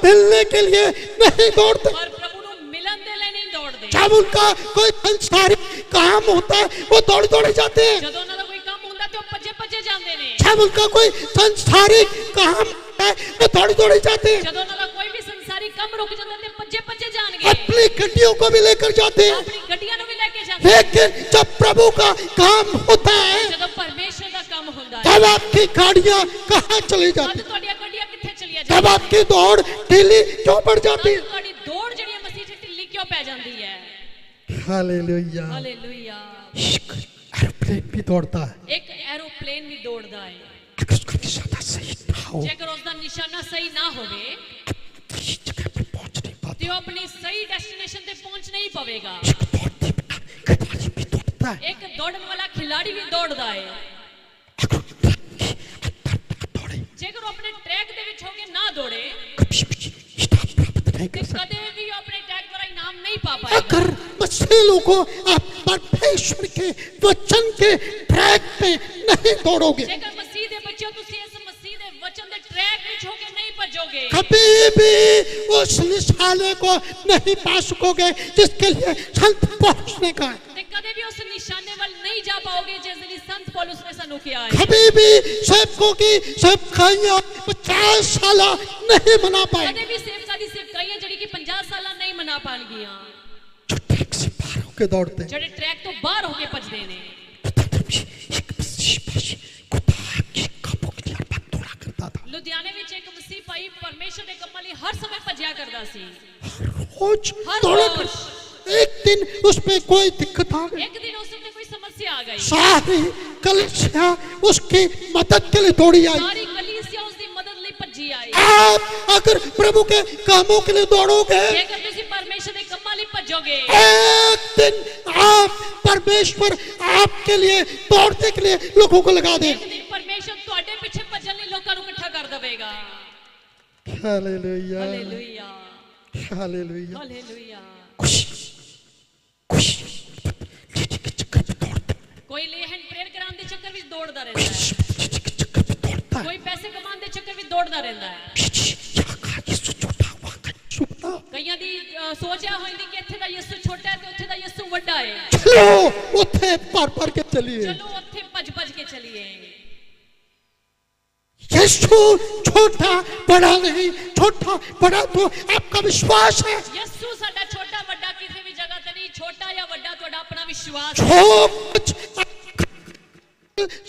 मिलने के लिए नहीं दौड़ते। ਪਰ ਪ੍ਰਭੂ ਨੂੰ ਮਿਲਣ ਦੇ ਲਈ ਨਹੀਂ ਦੌੜਦੇ जब उनका कोई संसारिक काम होता है वो दौड़ दौड़े जाते हैं। ਜਦੋਂ ਉਹਨਾਂ ਦਾ ਕੋਈ ਕੰਮ ਹੁੰਦਾ ਤੇ ਉਹ ਭੱਜੇ ਭੱਜੇ ਜਾਂਦੇ ਨੇ जब उनका कोई संसारिक काम होता है वो दौड़ दौड़े जाते हैं। ਜਦੋਂ ਉਹਨਾਂ ਦਾ ਕੋਈ ਵੀ ਸੰਸਾਰੀ ਕੰਮ ਰੁਕ ਜਾਂਦਾ ਤੇ ਭੱਜੇ ਭੱਜੇ ਜਾਣਗੇ अपनी गड्डियों को भी लेकर जाते हैं। ਆਪਣੀ ਗੱਡੀਆਂ ਨੂੰ ਵੀ ਲੈ ਕੇ ਜਾਂਦੇ लेकिन जब प्रभु का काम होता है ਜਦੋਂ ਪਰਮੇਸ਼ਰ ਦਾ ਕੰਮ ਹੁੰਦਾ ਹੈ तब आपकी गाड़ियां कहाँ चली ਤਦ जाती, ਤੁਹਾਡੀਆਂ ਗੱਡੀਆਂ ਕਿੱਥੇ ਚਲੀਆਂ तब ਜਾਂਦੀਆਂ आपकी दौड़ ढीली क्यों पड़ जाती। ਤਦ ਤੁਹਾਡੀ ਦੌੜ ਜਿਹੜੀ ਹੈ ਮਸੀਹ 'ਚ ਢਿੱਲੀ ਕਿਉਂ ਪੈ ਜਾਂਦੀ ਹੈ हालेलुया। ਹਾਲੇਲੂਇਆ एरोप्लेन भी दौड़ता है, ਇੱਕ ਐਰੋਪਲੇਨ ਵੀ ਦੌੜਦਾ ਹੈ अगर उसका निशाना सही ना हो ਜੇਕਰ ਉਸ ਦਾ ਨਿਸ਼ਾਨਾ ਸਹੀ ਨਾ ਹੋਵੇ सही जगह पर पहुंच नहीं पाता। ਤੇ ਉਹ ਆਪਣੀ ਸਹੀ ਡੈਸਟੀਨੇਸ਼ਨ ਤੇ ਪਹੁੰਚ ਨਹੀਂ ਪਵੇਗਾ एक दौड़ने वाला खिलाड़ी भी दौड़ता है, ਇੱਕ ਦੌੜਨ ਵਾਲਾ ਖਿਲਾੜੀ ਵੀ ਦੌੜਦਾ ਹੈ अगर अंदर ना दौड़ ਟਰੈਕ ਦੇ ਵਿੱਚ ਹੋ ਕੇ ਨਾ ਦੌੜੇ कभी भी इनाम प्राप्त नहीं ਤੇ कर सकता। ਕਦੇ ਵੀ ਉਹ ਆਪਣੇ ਟਰੈਕ ਦੁਆਰਾ ਇਨਾਮ ਨਹੀਂ ਪਾ ਪਾਏਗਾ। अगर मसीह को आप परमेश्वर के वचन के ट्रैक पे नहीं दौड़ोगे, ਜੇਕਰ ਮਸੀਹ ਦੇ ਬੱਚਿਓ ਤੁਸੀਂ ਇਸ ਮਸੀਹ ਦੇ ਵਚਨ ਦੇ ਟਰੈਕ ਵਿੱਚ ਹੋ ਕੇ ਨਹੀਂ ਭੱਜੋਗੇ कभी भी उस निशाने को नहीं पा सकोगे जिसके लिए संत पौलुस ने कहा है। ਤੇ ਕਦੇ ਵੀ ਉਸ ਨਿਸ਼ਾਨੇ ਵੱਲ ਨਹੀਂ ਜਾ ਪਾਓਗੇ ਜਿਸ ਦੇ ਲਈ ਸੰਤ ਪੌਲੁਸ ਨੇ ਸਾਨੂੰ ਕਿਹਾ ਹੈ। कभी भी सेवकों की सेवकाइयां 50 साल नहीं मना पाए। ਕਦੇ ਵੀ ਸੇਵਕਾਂ ਦੀ ਸੇਵਕਾਈਆਂ ਜਿਹੜੀ ਕਿ 50 ਸਾਲਾਂ ਨਹੀਂ ਮਨਾ ਪਾਣਗੀਆਂ। जो ट्रैक से बाहर होके दौड़ते हैं, ਜਿਹੜੇ ਟਰੈਕ ਤੋਂ ਬਾਹਰ ਹੋ ਕੇ ਭੱਜਦੇ ਨੇ। एक मसीह खुदा के कामों के लिए हर वक्त दौड़ा करता था। ਲੁਧਿਆਣੇ ਵਿੱਚ ਇੱਕ ਮਸੀਹ ਭਾਈ ਪਰਮੇਸ਼ਰ ਦੇ ਕੰਮਾਂ ਲਈ ਹਰ ਸਮੇਂ ਭੱਜਿਆ ਕਰਦਾ ਸੀ। रोज हर दौड़ा रोज। कर एक दिन उसमें कोई दिक्कत आ गई, ਇੱਕ ਦਿਨ ਉਸ ਨੂੰ ਕੋਈ ਸਮੱਸਿਆ ਆ ਗਈ। सारी कलीसिया उसकी मदद के लिए दौड़ी आई। ਸਾਰੀ ਕਲੀਸਿया ਉਸ ਦੀ ਮਦਦ ਲਈ ਭੱਜੀ ਆਈ। आप अगर प्रभु के कामों के लिए दौड़ोगे, ਜੇਕਰ ਤੁਸੀਂ ਪਰਮੇਸ਼ਰ ਦੇ ਕੰਮਾਂ ਲਈ ਭੱਜੋਗੇ एक दिन आप परमेश्वर आपके लिए दौड़ने के लिए लोगों को लगा दे। ਇੱਕ ਦਿਨ ਪਰਮੇਸ਼ਰ ਤੁਹਾਡੇ ਪਿੱਛੇ ਭੱਜਣ ਲਈ ਲੋਕਾਂ ਨੂੰ ਇਕੱਠਾ ਕਰ ਦੇਵੇਗਾ। Hallelujah, hallelujah hallelujah. ਹਾਲੇਲੂਇਆ। खुशी खुशी लेने के चक्कर में दौड़ता है, ਕੋਈ ਲੇਹਨ ਪ੍ਰੇਰ ਕਰਾਉਣ ਦੇ ਚੱਕਰ ਵਿੱਚ ਦੌੜਦਾ ਰਹਿੰਦਾ ਹੈ। लेने के चक्कर में दौड़ता है। ਕੋਈ ਪੈਸੇ ਕਮਾਉਣ ਦੇ ਚੱਕਰ ਵਿੱਚ ਦੌੜਦਾ ਰਹਿੰਦਾ ਹੈ। यहाँ का यीशु छोटा, वहाँ का यीशु बड़ा। ਕਈਆਂ ਦੀ ਸੋਚਿਆ ਹੋਈਂਦੀ ਕਿ ਇੱਥੇ ਦਾ ਯਿਸੂ ਛੋਟਾ ਹੈ ਤੇ ਉੱਥੇ ਦਾ ਯਿਸੂ ਵੱਡਾ ਹੈ। चलो उठे पर के चलिए। ਚਲੋ ਉੱਥੇ ਭੱਜ ਭੱਜ ਕੇ ਚਲੀਏ। यीशु छोटा बड़ा नहीं, छोटा बड़ा तो आपका विश्वास है। ਯਿਸੂ ਸਾਡਾ ਛੋਟਾ ਵੱਡਾ ਕਿਸੇ ਵੀ ਜਗ੍ਹਾ ਤੇ ਨਹੀਂ, ਛੋਟਾ ਜਾਂ ਵੱਡਾ ਤੁਹਾਡਾ ਆਪਣਾ ਵਿਸ਼ਵਾਸ ਹੈ। जो कुछ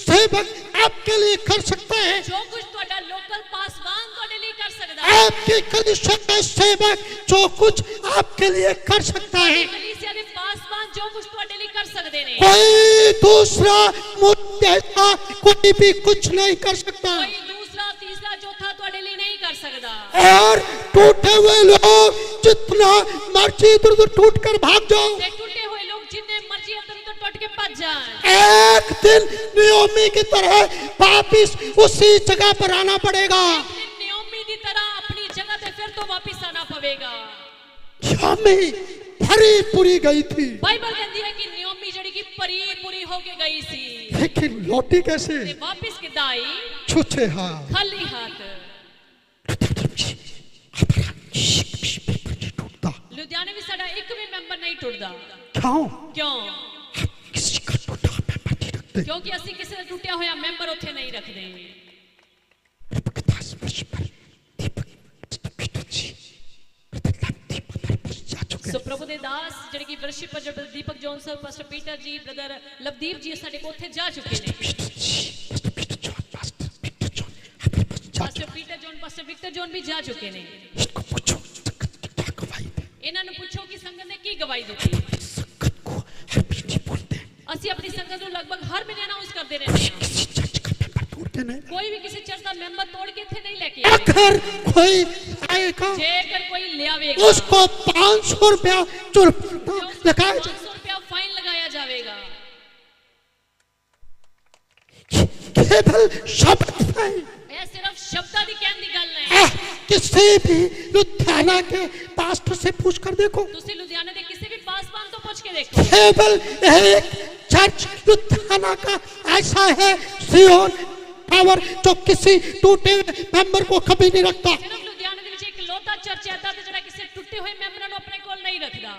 सेवक आपके लिए कर सकता है, ਜੋ ਕੁਝ ਤੁਹਾਡਾ ਲੋਕਲ ਪਾਸਵਾਨ ਤੁਹਾਡੇ ਲਈ ਕਰ ਸਕਦਾ ਹੈ, आपके कलीसिया का सेवक जो कुछ आपके लिए कर सकता है, ਕਲੀਸਿया ਦੇ ਪਾਸਵਾਨ ਜੋ ਕੁਝ ਤੁਹਾਡੇ ਲਈ ਕਰ ਸਕਦੇ ਨੇ, कोई दूसरा मुद्दा कोई भी कुछ नहीं कर सकता। ਕੋਈ ਦੂਸਰਾ ਤੀਸਰਾ ਚੌਥਾ ਤੁਹਾਡੇ ਲਈ ਨਹੀਂ ਕਰ ਸਕਦਾ। और टूटे हुए लोग जितना मर्जी इधर उधर टूट कर भाग जाओ, ਤੇ ਟੁੱਟੇ ਹੋਏ ਲੋਕ ਜਿੰਨੇ ਮਰਜ਼ੀ ਇੱਧਰ ਉੱਧਰ ਟੁੱਟ ਕੇ ਭੱਜ ਜਾਣ, एक दिन नियोमी की तरह वापिस उसी जगह पर आना पड़ेगा। ਇੱਕ ਦਿਨ ਨਿਯੋਮੀ ਦੀ ਤਰ੍ਹਾਂ ਆਪਣੀ ਜਗ੍ਹਾ ਤੇ ਫਿਰ ਤੋਂ ਵਾਪਿਸ ਆਣਾ ਪਵੇਗਾ। नियोमी भरी पूरी गई थी, ਬਾਈਬਲ ਕਹਿੰਦੀ ਹੈ ਕਿ ਨਿਯੋਮੀ ਜਿਹੜੀ ਕਿ ਭਰੀ ਪੂਰੀ ਹੋ ਕੇ ਗਈ ਸੀ लेकिन लौटी कैसे? ਤੇ ਵਾਪਿਸ ਕਿੱਦਾਂ ਆਈ? छूछे हाथ। ਖਾਲੀ ਹੱਥ। टूटता ਲੁਧਿਆਣੇ ਵਿੱਚ ਸਾਡਾ ਇੱਕ ਵੀ ਮੈਂਬਰ ਨਹੀਂ ਟੁੱਟਦਾ। क्यों? ਕਿਉਂ? किसी का टूटा मेंबर नहीं रखते। ਕਿਉਂਕਿ ਅਸੀਂ ਕਿਸੇ ਦਾ ਟੁੱਟਿਆ ਹੋਇਆ ਮੈਂਬਰ ਉੱਥੇ ਨਹੀਂ ਰੱਖਦੇ। ਸੋ ਪ੍ਰਭੂ ਦੇ ਦਾਸ ਜਿਹੜੇ ਕਿ worship pastor Deepak John sir, pastor Peter ji, brother Lovedeep ji ਸਾਡੇ ਕੋਲ ਉੱਥੇ ਜਾ ਚੁੱਕੇ ਨੇ। Pastor Peter John, pastor Victor John ਵੀ ਜਾ ਚੁੱਕੇ ਨੇ। ਇਹਨਾਂ ਨੂੰ ਪੁੱਛੋ ਕਿ ਸੰਗਤ ਨੇ ਕੀ ਗਵਾਹੀ ਦਿੱਤੀ। ਅਸੀਂ ਆਪਣੀ ਸੰਗਤ ਨੂੰ ਲਗਭਗ ਹਰ ਮਹੀਨੇ ਅਨਾਉਂਸ ਕਰਦੇ ਰਹਿੰਦੇ ਹਾਂ। ਕੋਈ ਵੀ ਕਿਸੇ ਚਰਚ ਦਾ ਮੈਂਬਰ ਤੋੜ ਕੇ ਇੱਥੇ ਨਹੀਂ ਲੈ ਕੇ ਆਏਗਾ। अगर कोई आएगा ਜੇਕਰ ਕੋਈ ਲਿਆਵੇਗਾ उसको 500 रुपया जुर्माना लगाया जाए। 500 रुपया फाइन लगाया जाएगा। केवल शब्द नहीं, ਇਹ ਸਿਰਫ ਸ਼ਬਦਾਂ ਦੀ ਕਹਿਣ ਦੀ ਗੱਲ ਨਹੀਂ। किसी भी लुधियाना के पास्टर से पूछ कर देखो, ਤੁਸੀਂ ਲੁਧਿਆਣੇ ਦੇ ਕਿਸੇ ਵੀ ਪਾਸਵਾਨ ਤੋਂ ਪੁੱਛ ਕੇ ਦੇਖੋ। केवल एक चर्च लुधियाना का ऐसा है, सियोन टावर, जो किसी टूटे हुए मेंबर को कभी नहीं रखता। ਸਿਰਫ ਲੁਧਿਆਣੇ ਦੇ ਵਿੱਚ ਇੱਕ ਲੋਤਾ ਚਰਚ ਐਦਾ ਤੇ ਜਿਹੜਾ ਕਿਸੇ ਟੁੱਟੇ ਹੋਏ ਮੈਂਬਰਾਂ ਨੂੰ ਆਪਣੇ ਕੋਲ ਨਹੀਂ ਰੱਖਦਾ।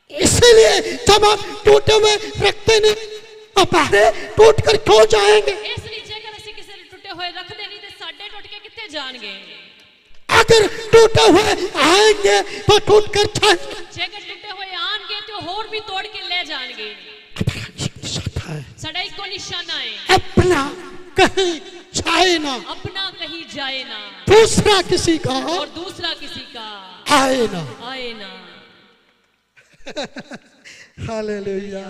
इसीलिए जब आप टूटे हुए रखते नहीं, अब टूट कर क्यों जाएंगे? ਇਸ ਲਈ ਜੇਕਰ ਅਸੀਂ ਕਿਸੇ ਨੂੰ ਟੁੱਟੇ ਹੋਏ ਰੱਖਦੇ ਨਹੀਂ ਤੇ ਸਾਡੇ ਟੁੱਟ ਕੇ ਕਿੱਥੇ ਜਾਣਗੇ? अगर टूटे हुए आएंगे तो टूट कर जाएंगे। ਜੇਕਰ ਟੁੱਟੇ ਹੋਏ ਆਣਗੇ ਤੇ ਹੋਰ ਵੀ ਤੋੜ ਕੇ ਲੈ ਜਾਣਗੇ। ਸਾਡਾ ਇੱਕੋ ਨਿਸ਼ਾਨਾ ਹੈ, अपना कहीं जाए ना, अपना कहीं जाए ना दूसरा किसी का और दूसरा किसी का आए ना। आए ना। हालेलुया।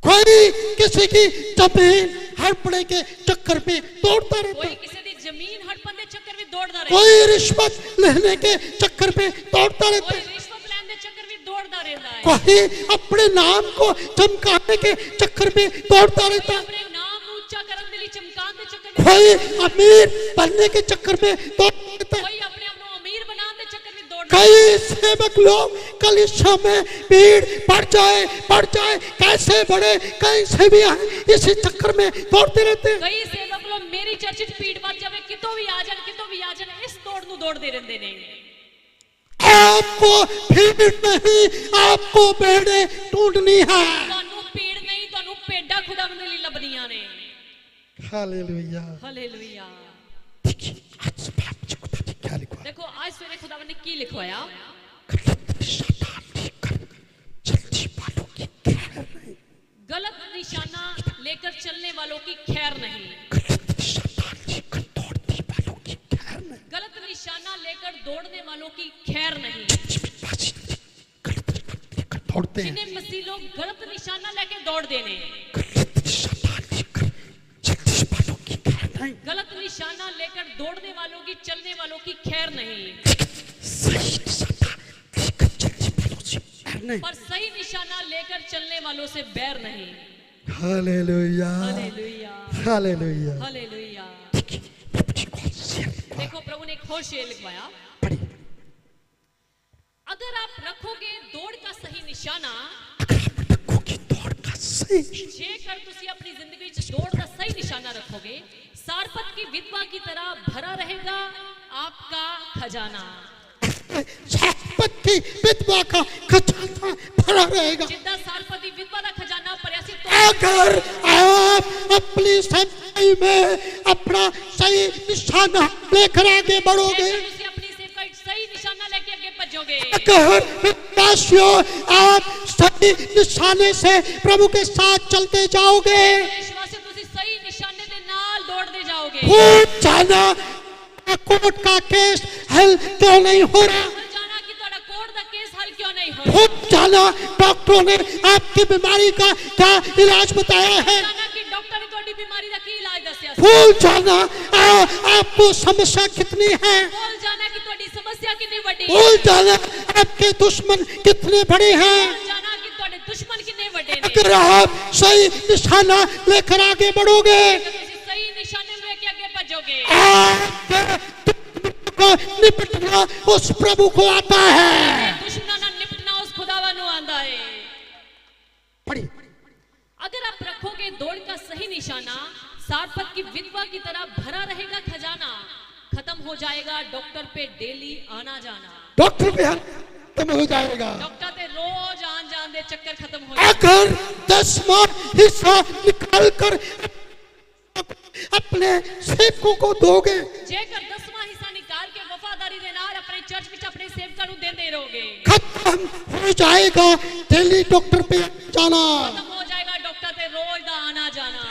कोई किसी की जमीन हड़पने के चक्कर में दौड़ता रहता, कोई किसी दी जमीन हड़पन दे चक्कर में दौड़दा रहता, कोई रिश्वत लेने के चक्कर में दौड़ता रहता, कोई रिश्वत लेने दे चक्कर में दौड़दा रहता है, कोई अपने नाम को चमकाने के चक्कर में दौड़ता रहता, अपने नाम ਨੂੰ ਉੱਚਾ ਕਰਨ ਦੇ ਲਈ ਚਮਕਾਉਣ ਦੇ ਚੱਕਰ कोई अमीर बनने के चक्कर में दौड़ देता है। कोई अपने आप को अमीर बनाने के चक्कर में दौड़ कई सेवक लोग कलीसिया में भीड़ बढ़ जाए कैसे बढ़े कहीं से भी आए, इसी चक्कर में दौड़ते रहते हैं। कई सेवक लोग मेरी चर्च च भीड़ बढ़ जावे कितों भी आ जान इस दौड़ ਨੂੰ दौड़ते रहते ने। आपको भीड़ नहीं, आपको भेड़े ढूंढनी है। ਤੁਹਾਨੂੰ ਭੀੜ ਨਹੀਂ ਤੁਹਾਨੂੰ ਭੇਡਾਂ ਖੁਦਾਵੰਦ ਲਈ ਲੱਭਣੀਆਂ ਨੇ। हालेलुया। हालेलुया। देखिए आज बाप खुदा जी क्या लिखा है। देखो आज सवेरे खुदावंद ने की लिखवाया, गलत निशाना लेकर चलती वालों की खैर नहीं। गलत निशाना लेकर चलने वालों की खैर नहीं। गलत निशाना लेकर दौड़ती वालों की खैर नहीं। गलत निशाना लेकर दौड़ने वालों की खैर नहीं। गलत लेकर दौड़ते हैं, जिन्हें मसीह लोग गलत निशाना लेके दौड़ते ने। गलत निशाना लेकर चलती वालों की खैर नहीं। गलत निशाना लेकर दौड़ने वालों की चलने वालों की खैर नहीं। सही निशाना लेकर चलती वालों से खैर नहीं। पर सही निशाना लेकर चलने वालों से बैर नहीं। हालेलुया। हालेलुया। हालेलुया। हालेलुया। देखिए प्रभु जी को शेर लिखा देखो प्रभु ने एक और शेर लिखवाया, पढ़िए। अगर आप रखोगे दौड़ का सही निशाना, अगर आप रखोगे दौड़ का सही जेकर तुसी अपनी जिंदगी में दौड़ का सही निशाना रखोगे, सारपत की विधवा की तरह भरा रहेगा आपका खजाना। सारपत की विधवा का खजाना भरा रहेगा। जिद्दां सारपत की विधवा का खजाना भरिया सी अगर आप अपनी सच्चाई में अपना सही निशाना लेकर आगे बढ़ोगे, तुसी अपनी सेवकाई सही निशाना लेके आगे भजोगे। अगर विश्वासियों आप सही निशाने से प्रभु के साथ चलते जाओगे, विश्वासी तुसी सही निशाने दे नाल दौड़ते जाओगे। भूल जाना कोर्ट का केस हल क्यों नहीं हो रहा, भूल जाना कि ਤੁਹਾਡਾ कोर्ट ਦਾ केस हल क्यों नहीं हो रहा। भूल जाना डॉक्टरों ने आपकी बीमारी का क्या इलाज बताया है, जाना कि डॉक्टर ने ਤੁਹਾਡੀ बीमारी ਦਾ ਕੀ इलाज ਦੱਸਿਆ ਸੀ। भूल जाना आपको समस्या कितनी है, भूल जाना कि ਤੁਹਾਡੀ समस्या कितनी बड़ी है। भूल जाना आपके दुश्मन कितने बड़े हैं। भूल जाना कि ਤੁਹਾਡੇ दुश्मन कितने बड़े ने। अगर आप सही निशाना लेकर आगे बढ़ोगे, तुसी सही निशाने लेके आगे भजोगे। आपके दुश्मनों को निपटना उस प्रभु को आता है। दुश्मनां नाल निपटना उस खुदावन ਨੂੰ ਆਂਦਾ है। पढ़िए। अगर आप रखोगे दौड़ का सही निशाना, सारपत की विधवा की तरह भरा रहेगा खजाना। खत्म हो जाएगा डॉक्टर पे डेली आना जाना। डॉक्टर पे खत्म हो जाएगा। डॉक्टर ते रोज आन जान दे चक्कर खत्म हो जाएगा। अगर 10वां हिस्सा निकाल कर अपने सेवकों को दोगे, जेकर 10वां हिस्सा निकाल के वफादारी दे नाल अपने चर्च विच अपने सेवकां नु देंदे रहोगे, खत्म हो जाएगा डेली डॉक्टर पे जाना। खत्म हो जाएगा डॉक्टर ते रोज दा आना जाना।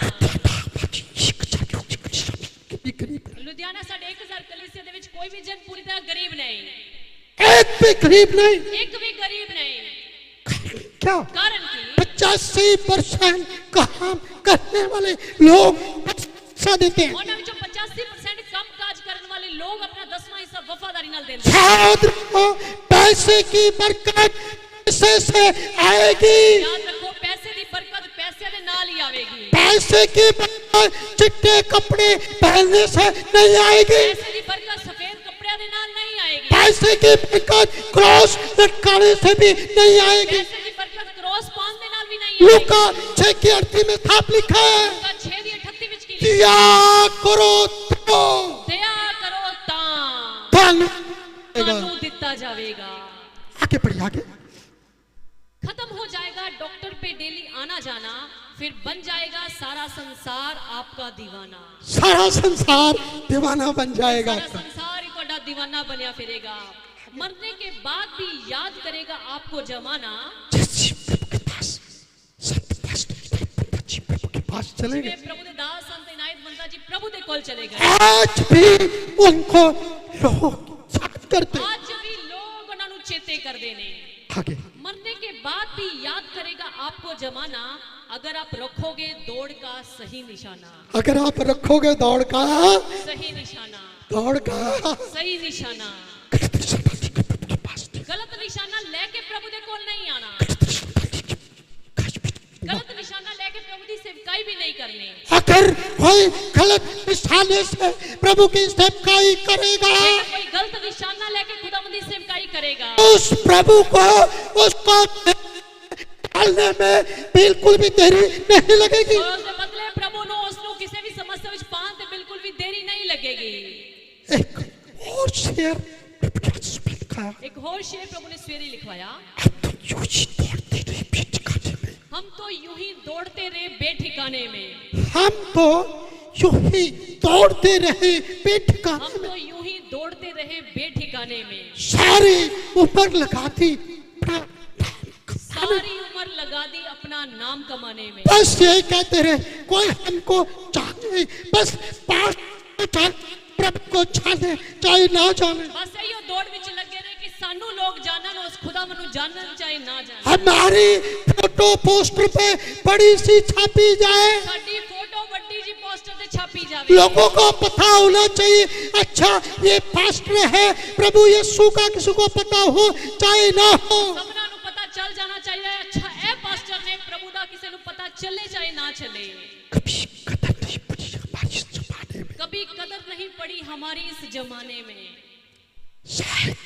लुधियाना साडे 1000 कलीसिया दे विच कोई भी जन पूरी तरह गरीब नहीं, एक भी गरीब नहीं। एक भी गरीब नहीं। क्या कारण की 85% काम करने वाले लोग पैसा देते हैं। ਉਹਨਾਂ ਵਿੱਚੋਂ 85% ਕੰਮ ਕਾਜ ਕਰਨ ਵਾਲੇ ਲੋग अपना 10वां हिस्सा वफादारी नाल देंदे हैं। याद रखो पैसे की बरकत पैसे से आएगी। याद रखो पैसे दी बरकत पैसे दे नाल ही आवेगी। पैसे की बरकत चिट्टे कपड़े पहनने से नहीं आएगी। पैसे दी बरकत सफेद कपड़े दे नाल नहीं आएगी। पैसे की बरकत क्रॉस लटकाने से भी नहीं आएगी। पैसे दी बरकत क्रॉस पाउन दे नाल भी नहीं आएगी। लूका 6:38 में साफ लिखा है, लूका 6:38 विच की दिया करो तो दया करो तां धन ਤੁਹਾਨੂੰ ਦਿੱਤਾ ਜਾਵੇਗਾ। आगे बढ़िए आगे। खत्म हो जाएगा डॉक्टर पे डेली आना जाना, फिर बन जाएगा सारा संसार आपका दीवाना। सारा संसार दीवाना बन जाएगा। सारा संसार ही ਤੁਹਾਡਾ दीवाना बनया फिरेगा। मरने के बाद भी याद करेगा आपको जमाना। जैसे प्रभु के पास संत प्रभु के पास चले गए, प्रभु दे दास संत इनायत बंदा जी प्रभु दे कोल चले गए। आज भी उनको लोग याद करते। आज भी लोग ਉਹਨਾਂ ਨੂੰ ਚੇਤੇ ਕਰਦੇ ਨੇ। आगे मरने के बाद भी याद करेगा आपको जमाना, अगर आप रखोगे दौड़ का सही निशाना। अगर आप रखोगे दौड़ का सही निशाना, दौड़ का सही निशाना। गलत निशाना लेकर प्रभु के पास नहीं। गलत निशाना लेके प्रभु दे कोल नहीं आना। गलत निशाना लेकर गलत निशाना लेके प्रभु दी सेवकाई भी नहीं करने। अगर कोई गलत निशाने से प्रभु की सेवकाई करेगा, जेकर कोई गलत निशाना लेके खुदावंदी सेवकाई करेगा, उस प्रभु को उसको डालने में बिल्कुल भी देरी नहीं लगेगी। और उसके बदले प्रभु नो उसनु किसी भी समस्या विच पान ते बिल्कुल भी देरी नहीं लगेगी। एक और शेर लिखा, एक और शेर प्रभु ने सवेरे लिखवाया, हम तो यूं ही दौड़ते रहे बेठिकाने में। हम तो यूं ही दौड़ते रहे बेठिकाने हम तो यूं ही दौड़ते रहे बेठिकाने हम में। तो यूं ही दौड़ते रहे बेठिकाने में। सारी ऊपर लगाती सारी उम्र लगा दी अपना नाम कमाने में। बस यही कहते रहे, कोई हमको चाहे बस पास प्रभु को जाने चाहे ना जाने, बस यो दौड़ विच लगे रहे कि सानू लोग जानन, उस खुदा मनु जानन चाहे ना जानन। हमारी फोटो पोस्टर पे बड़ी सी छापी जाए, साडी फोटो बड़ी जी पोस्टर ते छापी जावे, लोगों को पता होना चाहिए, अच्छा ये पास्टर है प्रभु यीशु का, किसी को पता हो चाहे ना हो, सबना नु पता चल जाना चाहिए, अच्छा ए पास्टर ने प्रभु दा किसी नु पता चले चाहे ना चले। कभी कदर नहीं पड़ी हमारी इस जमाने में, कभी कदर नहीं पड़ी हमारी इस जमाने में। शायद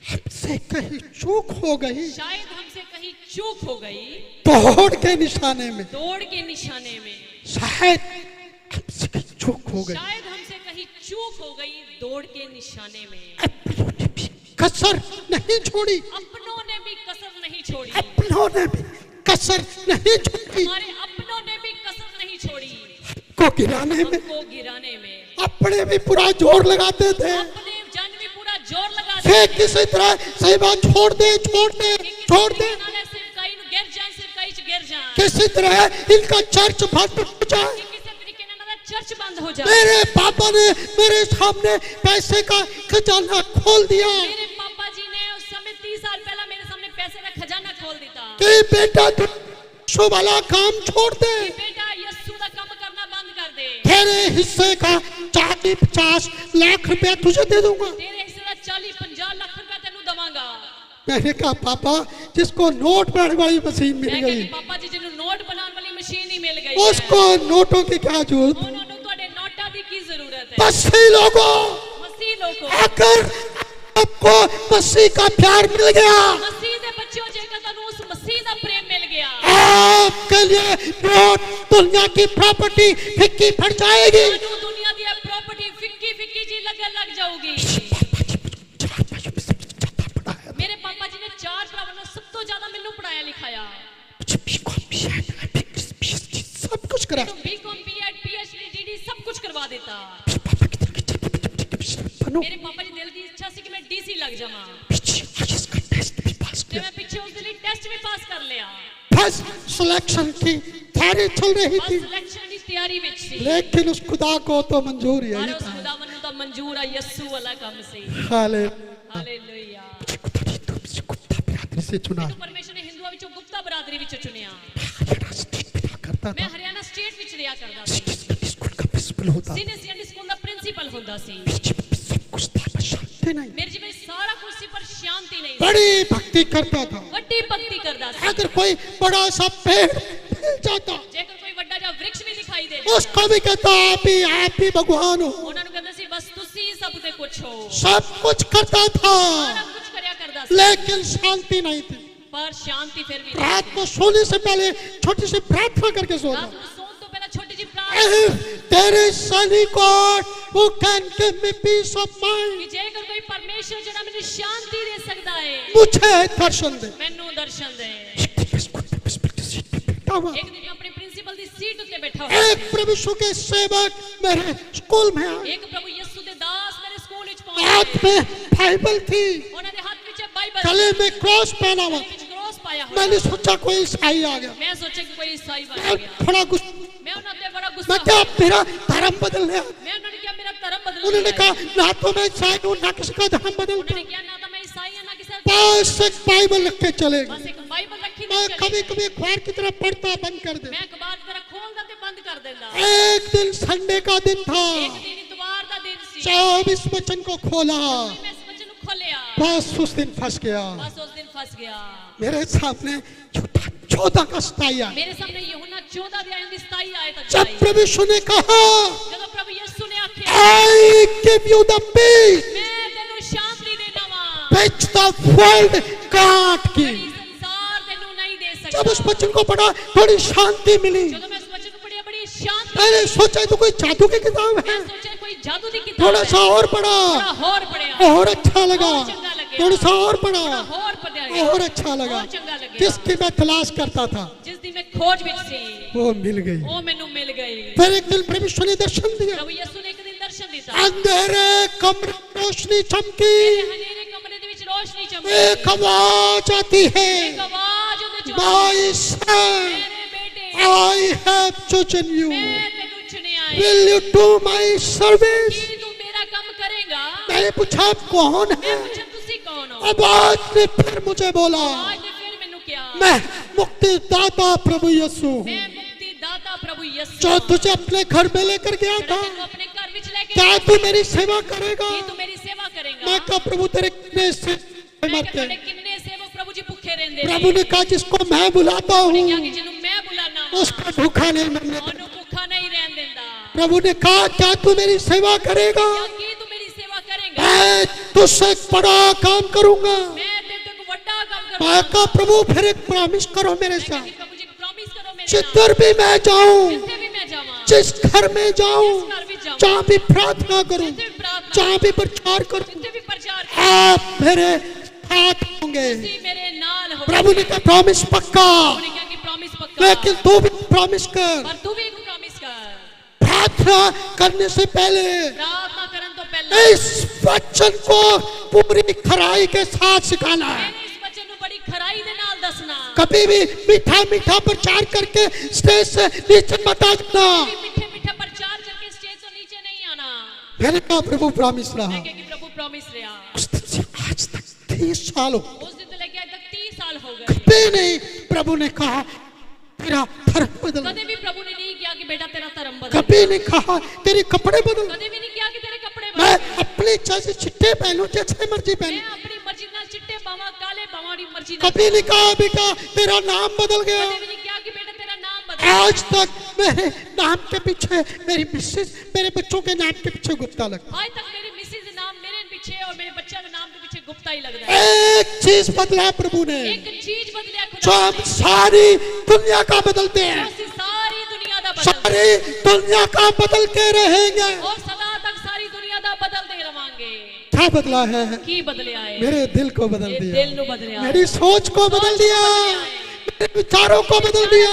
हमसे कहीं चूक हो गई, शायद हमसे कहीं चूक हो गई दौड़ के निशाने में, दौड़ के निशाने में। शायद हमसे कहीं चूक हो गई, शायद हमसे कहीं चूक हो गई दौड़ के निशाने में। अपनों ने भी कसर नहीं छोड़ी, अपनों ने भी कसर नहीं छोड़ी, अपनों ने भी कसर नहीं छोड़ी, हमारे अपनों ने भी कसर नहीं छोड़ी को गिराने में, हमको गिराने में। अपने भी पूरा जोर लगाते थे, अपने जन भी पूरा जोर लगा फिर किसी तरह सेवा छोड़ दे छोड़ दे छोड़ दे, सिरकाई नु गिर जाए, सिरकाई च गिर जाए, किसी तरह इनका चर्च बंद हो जाए। किसी तरीके ना ना चर्च बंद हो जाए। मेरे पापा ने मेरे सामने पैसे का खजाना खोल दिया मेरे पापा जी ने उस समय 30 साल पहले मेरे सामने पैसे का खजाना खोल दिया कि बेटा तू यीशु वाला काम छोड़ दे, कि बेटा यीशु का काम करना बंद कर दे, तेरे हिस्से का 40-50 लाख रुपया तुझे दे दूंगा। तेरे हिस्से का 40-50 लाख रुपया तेनू दवांगा। मैंने कहा पापा जिसको नोट बनाने वाली मशीन मिल मैं गई, कहती पापा जी जिन्होंने नोट बनाने वाली मशीन ही मिल गई उसको नोटों की क्या जरूरत है? उन्होंने ਤੁਹਾਡੇ ਨੋਟਾਂ ਦੀ ਕੀ ਜ਼ਰੂरत है? मसीह लोगों, मसीह लोगों, अगर आपको मसीह का प्यार मिल गया, मसीह ਦੇ ਬੱਚਿਓ ਜੇਕਰ ਤੁਹਾਨੂੰ ਉਸ ਮਸੀਹ ਦਾ ਪ੍ਰੇਮ ਮਿਲ ਗਿਆ, आपके लिए नोट दुनिया की प्रॉपर्टी फिक्की पड़ जाएगी। ਤੁਹਾਨੂੰ ਦੁਨੀਆ ਦੀ ਪ੍ਰਾਪਰਟੀ ਫਿੱਕੀ ਫਿੱਕੀ ਜੀ ਲੱਗਣ ਲੱਗ ਜਾਊਗੀ। मेरे पापा जी ने 4 ਭਰਾਵਾਂ ਨੂੰ ਸਭ ਤੋਂ ਜ਼ਿਆਦਾ ਮੈਨੂੰ ਪੜਾਇਆ ਲਿਖਾਇਆ। सब कुछ करा, तो बीकॉम बीएड पीएचडी डीडी सब कुछ करवा देता। बनो मेरे पापा जी दिल की इच्छा सी कि मैं डीसी लग जावां, इसका टेस्ट भी पास ते किया, मैं पीछे उस दिन टेस्ट भी पास कर लिया। बस सिलेक्शन की तैयारी चल रही बस थी, सिलेक्शन की तैयारी विच सी, लेकिन उस खुदा को तो मंजूर ही पर नहीं उस था। खुदावन नु तो मंजूर है यीशु वाला काम से। हाले हालेलुया। गुप्ता बिरादरी से चुना, तो परमेश्वर ने हिंदुओं विचों गुप्ता बरादरी विच चुनिया। हरियाणा स्टेट में था करता मैं था, हरियाणा स्टेट विच रिया करदा सी, स्कूल का प्रिंसिपल होता, सीनियर सेकेंडरी स्कूल दा प्रिंसिपल हुंदा सी। सब कुछ था पर शांति नहीं, मेरे जीवन में सारा कुछ सी पर शांति नहीं सी। बड़ी भक्ति करता था। वड्डी भक्ति करदा सी। अगर कोई बड़ा सा पेड़ मिल जाता, जेकर कोई वड्डा जा वृक्ष भी दिखाई दे उसको भी कहता आप ही भगवान हो, ਉਹਨਾਂ ਨੂੰ ਕਹਿੰਦਾ ਸੀ ਬਸ ਤੁਸੀਂ ਹੀ ਸਭ ਤੇ ਕੁਛ ਹੋ, सब कुछ करता था, ਸਾਰਾ ਕੁਝ ਕਰਿਆ ਕਰਦਾ ਸੀ, लेकिन शांति नहीं थी। ਪਰ ਸ਼ਾਂति ਫਿਰ ਵੀ रात को सोने से पहले छोटी सी प्रार्थना करके सोता, ਰਾਤ ਨੂੰ ਸੌਣ ਤੋਂ ਪਹਿਲਾਂ ਛੋਟੀ ਜਿਹੀ ਪ੍ਰਾਰਥਨਾ तेरे Sunny God who can give me peace of mind, ਕਿ ਜੇਕਰ ਕੋਈ ਪਰਮੇਸ਼ਰ ਜਿਹੜਾ ਮੈਨੂੰ ਸ਼ਾਂਤੀ ਦੇ ਸਕਦਾ ਹੈ, मुझे दर्शन दे। ਮੈਨੂੰ ਦਰਸ਼ਨ ਦੇ। बैठा हुआ, ਇੱਕ ਦਿਨ ਆਪਣੇ ਪ੍ਰਿੰਸੀਪਲ ਦੀ ਸੀਟ ਉੱਤੇ ਬੈਠਾ ਹੋਇਆ एक प्रभु यीशु के सेवक मेरे स्कूल में आए, ਇੱਕ ਪ੍ਰਭੂ ਯਿਸੂ ਦੇ ਦਾਸ ਮੇਰੇ ਸਕੂਲ ਵਿੱਚ ਪਹੁੰਚੇ। हाथ में बाइबल थी, ਉਹਨਾਂ ਦੇ ਹੱਥ ਵਿੱਚ ਬਾਈਬਲ, गले में क्रॉस पहना हुआ, ਵਿੱਚ ਕ੍ਰੋਸ ਪਾਇਆ ਹੋਇਆ। मैंने सोचा कोई ईसाई आ गया, ਮੈਂ ਸੋਚਿਆ ਕਿ ਕੋਈ ਈਸਾਈ ਬਣ मैं ਗਿਆ। थोड़ा गुस्सा, ਮੈਂ ਉਹਨਾਂ ਤੇ बड़ा गुस्सा मैं क्या होया। मेरा धर्म बदल गया, मैं उन्होंने किया मेरा धर्म बदल उन्होंने गया कहा ना तो मैं ईसाई हूँ ना किसी का धर्म बदलता, उन्होंने किया ना तो मैं ईसाई है ना किसी बस एक बाइबल रख के चले गए। बस एक बाइबल रखी मैं थी कभी कभी अखबार की तरफ पढ़ता बंद कर दे। मैं अखबार की तरह खोल देते बंद कर देता। एक दिन संडे का दिन था, एक दिन इतवार का दिन सी, 24 वचन को खोला, मैं इस बच्चे को खोलिया, बस उस दिन फंस गया। बस उस दिन फंस गया। मेरे सामने झूठा 14 का 27 आया। मेरे सामने यूहन्ना 14 अध्याय ਦੀ 27 आयत तक जब आई। प्रभु यीशु ने कहा ਜਦੋਂ ਪ੍ਰਭੂ ਯਿਸੂ ਨੇ ਆਖਿਆ I give you the peace ਮੈਂ ਤੈਨੂੰ ਸ਼ਾਂਤੀ ਦੇਣਾ ਵਾਂ which the world can't give। ਜਿਹੜੀ ਸੰਸਾਰ ਤੈਨੂੰ ਨਹੀਂ ਦੇ जब ਸਕਦਾ। उस वचन को पढ़ा बड़ी शांति मिली। ਜਦੋਂ ਮੈਂ ਇਸ ਵਚਨ ਨੂੰ ਪੜ੍ਹਿਆ ਬੜੀ ਸ਼ਾਂਤੀ मैंने सोचा तो कोई जादू की किताब है। ਮੈਂ ਸੋਚਿਆ ਕੋਈ ਜਾਦੂ ਦੀ ਕਿਤਾਬ थोड़ा ਹੈ। सा और पढ़ा ਥੋੜਾ ਹੋਰ ਪੜਿਆ और अच्छा लगा। और चंगा लगे। थोड़ा सा और पढ़ा ਥੋੜਾ ਹੋਰ ਪੜਿਆ और अच्छा लगा। और चंगा लगे। जिसकी मैं तलाश करता था ਜਿਸ ਦੀ ਮੈਂ ਖੋਜ ਵਿੱਚ ਸੀ वो मिल गई। ਉਹ ਮੈਨੂੰ ਮਿਲ ਗਈ। फिर एक दिन प्रभु यीशु ने दर्शन दिया। ਪ੍ਰਭੂ ਯਿਸੂ ਨੇ ਇੱਕ ਦਿਨ ਦਰਸ਼ਨ ਦਿੱਤਾ। अंधेरे कमरे में रोशनी चमकी। ਹਨੇਰੇ ਕਮਰੇ ਦੇ ਵਿੱਚ ਰੋਸ਼ਨੀ ਚਮਕੀ। एक आवाज आती है ਇੱਕ ਆਵਾਜ਼ ਉਹਦੇ ਚੋਂ My son, ਮੇਰੇ ਬੇਟੇ I have chosen you. ਮੈਂ ਤੈਨੂੰ ਚੁਣਿਆ ਹੈ। Will you do my service? ਕੀ ਤੂੰ ਮੇਰਾ ਕੰਮ ਕਰੇਗਾ? मैंने पूछा आप कौन ਮੈਂ है? ਪੁੱਛਿਆ ਤੁਸੀਂ ਕੌਣ ਹੋ? आवाज ने फिर मुझे बोला ਆਵਾਜ਼ ਨੇ ਫਿਰ ਮੈਨੂੰ ਕਿਹਾ मैं मुक्तिदाता प्रभु यीशु हूँ ਮੈਂ ਮੁਕਤੀ ਦਾਤਾ ਪ੍ਰਭੂ ਯਿਸੂ जो तुझे अपने घर में लेकर गया ਜਿਹੜਾ था। ਤੈਨੂੰ ਆਪਣੇ ਘਰ ਵਿੱਚ ਲੈ ਕੇ क्या ਆਇਆ तू ਸੀ। मेरी सेवा करेगा? ਕੀ ਤੂੰ ਮੇਰੀ ਸੇਵਾ ਕਰੇਗਾ? मैं कहा प्रभु तेरे कितने से ਮੈਂ ਕਿਹਾ मत ਤੁਹਾਡੇ ਕਿੰਨੇ ਸੇਵਕ ਪ੍ਰਭु ਜੀ ਭੁੱਖੇ ਰਹਿੰਦੇ प्रभु ਨੇ। ने कहा जिसको मैं बुलाता ਉਹਨੇ ਕਿਹਾ हूँ ਕਿ ਜਿਹਨੂੰ ਮੈਂ ਬੁਲਾਣਾ ਵਾ उसको भूखा नहीं मरने देता। ਉਹਨੂੰ ਭੁੱਖਾ ਨਹੀਂ ਰਹਿਣ ਦਿੰਦਾ। प्रभु ने कहा क्या तू मेरी सेवा करेगा? ਕਿਆ ਕੀ ਤੂੰ ਮੇਰੀ ਸੇਵਾ ਕਰੇਗਾ? मैं तुझसे एक बड़ा काम करूंगा। ਮੈਂ ਤੇਰੇ ਤੋਂ ਇੱਕ ਵੱਡਾ ਕੰਮ मैं ਕरूंगा। कहा प्रभु फिर एक प्रॉमिस करो मेरे मैं कहा साथ। कि प्रभु जी प्रॉमिस करो मेरे जिधर भी मैं जाऊं जिससे भी मैं जाऊं जिस घर में जाऊं जिस घर भी जाऊं जहाँ भी प्रार्थना करूं जिससे भी प्रार्थना जहाँ भी प्रचार करूं जिससे भी प्रचार करूं आप मेरे साथ होंगे। उसी मेरे नाल हो। प्रभु ने कहा प्रॉमिस पक्का उन्होंने कहा कि प्रॉमिस पक्का लेकिन तू भी प्रॉमिस कर। पर तू भी एक प्रॉमिस कर। प्रार्थना करने से पहले प्रार्थना करन तो पहले इस वचन को पूरी खराई के साथ सिखाना है। मैंने इस वचन को बड़ी खराई दे नाल दसना। कभी भी मीठा मीठा प्रचार करके स्टेज से नीचे मत आ जाना। मीठे मीठे प्रचार करके स्टेज से नीचे नहीं आना। मैंने कहा प्रभु प्रॉमिस रहा। मैं कहा कि प्रभु प्रॉमिस रहा। उस दिन से आज तक 30 साल हो उस दिन तो लेके आज तक 30 साल हो गए। कभी नहीं प्रभु ने कहा तेरा धर्म बदल। कभी भी प्रभु ने नहीं किया कि बेटा तेरा धर्म बदल। कभी नहीं कहा तेरे कपड़े बदल। कभी भी नहीं किया कि तेरे कपड़े मैं बदल। अपनी इच्छा से चिट्टे पहनूं जैसे मर्जी मैं पहनूं। अपनी मर्जी नाल चिट्टे बावा काले बावा दी मर्जी नाल। कभी नहीं कहा बेटा तेरा नाम बदल गया। कभी भी नहीं किया कि बेटा तेरा नाम बदल। आज तक मेरे नाम के पीछे मेरी मिसेस मेरे बच्चों के नाम के पीछे गुप्ता लगता आज तक मेरी मिसेज के नाम मेरे पीछे और मेरे बच्चा के नाम के पीछे गुप्ता ही लग रहा है। एक चीज बदला प्रभु ने एक चीज बदलिया जो खुदा हम सारी दुनिया का बदलते हैं। ने। सारी दुनिया दा बदल सारी दुनिया का बदलते रहेंगे। और सदा तक सारी दुनिया दा बदलते रवांगे। क्या बदला है? की बदलिया है? मेरे दिल को बदल ये दिया। दिल नु बदलिया है। मेरी सोच को बदल दिया। मेरे विचारों को बदल दिया।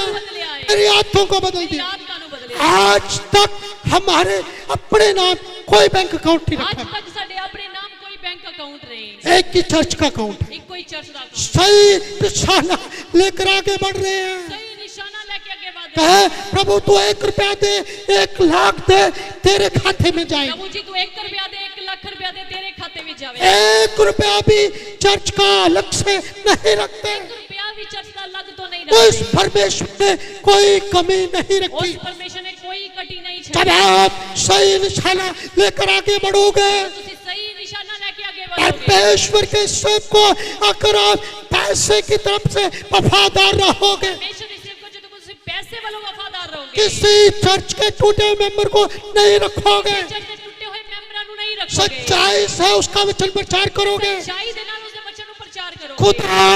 मेरी आंखों को बदल मेरी दिया। आत्मा नु बदलिया। आज तक हमारे अपने नाम कोई बैंक अकाउंट नहीं आज रखा। तक साडे अपने नाम कोई बैंक अकाउंट नहीं। एक ही चर्च का अकाउंट है। एक कोई चर्च दा अकाउंट। सही निशाना लेकर आगे बढ़ रहे हैं। सही निशाना लेके आगे बढ़ रहे कहे प्रभु तू 1 रुपया दे 1 लाख दे तेरे खाते में जाए। प्रभु जी तू 1 रुपया दे 1 लाख रुपया दे तेरे खाते में जावे। 1 रुपया भी चर्च का अलग से नहीं रखते। 1 रुपया भी चर्च का अलग तो नहीं उस रखते। परमेश्वर ने कोई कमी नहीं उस रखी। परमेश्वर ने कोई कटी नहीं जब छाड़ी। आप सही निशाना लेकर आगे बढ़ोगे तुसी सही निशाना लेके आगे बढ़ोगे। परमेश्वर के सेवक को अगर आप पैसे की तरफ से वफादार रहोगे परमेश्वर इस को जो तुम पैसे वालों वफादार रहोगे। किसी चर्च के टूटे मेंबर को नहीं रखोगे। चर्च के टूटे हुए मेंबरां नु नहीं रखोगे। सच्चाई से उसका वचन प्रचार करोगे। सच्चाई दे नाल उसके वचन नु प्रचार करोगे। खुदा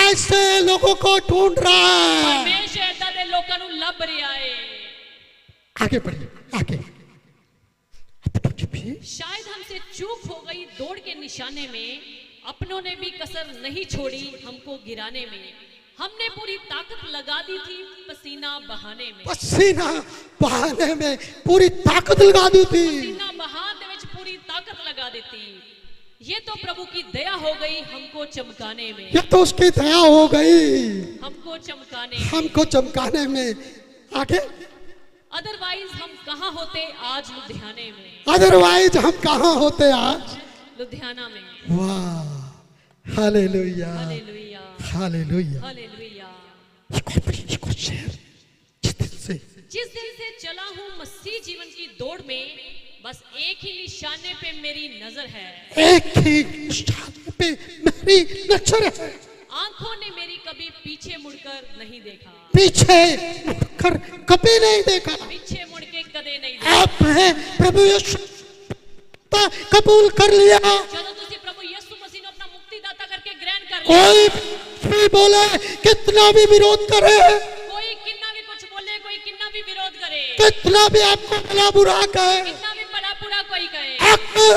ऐसे लोगों को ढूंढ रहा है। परमेश्वर ऐदा दे लोकां नु लभ रिहा है। आगे बढ़िए आगे। शायद हमसे चूक हो गई दौड़ के निशाने में। अपनों ने भी कसर नहीं छोड़ी हमको गिराने में। हमने पूरी ताकत लगा दी थी पसीना बहाने में। पसीना बहाने में पूरी ताकत लगा दी थी। पसीना बहान दे विच पूरी ताकत लगा दी थी। ये तो प्रभु की दया हो गई हमको चमकाने में। ये तो उसकी दया हो गई हमको चमकाने में। हमको चमकाने में। आगे अदरवाइज हम कहाँ होते आज लुधियाने में। अदरवाइज हम कहाँ होते आज लुधियाना में। वाह हालेलुया हालेलुया हालेलुया। हालेलुया। इसको शेर जिस दिन से चला हूँ मसीह जीवन की दौड़ में बस एक ही निशाने पे मेरी नजर है। एक ही निशाने पे मेरी नजर है। आंखों ने मेरी कभी पीछे पीछे मुड़कर नहीं देखा, पीछे मुड़कर कभी नहीं देखा। पीछे मुड़ के कदे नहीं देखा। आपने प्रभु यीशु कबूल कर लिया। ਜਦੋਂ ਤੁਸੀਂ ਪ੍ਰਭੂ ਯਿਸੂ ਮਸੀਹ ਨੂੰ ਆਪਣਾ ਮੁਕਤੀਦਾਤਾ ਕਰਕੇ ਗ੍ਰਹਿਣ ਕਰ ਲਿਆ, कोई भी बोले, कितना भी विरोध करे, कोई कितना भी कुछ बोले, कोई कितना भी विरोध करे, कितना भी आपको भला बुरा कहे, कितना भी भला बुरा कोई कहे, अगर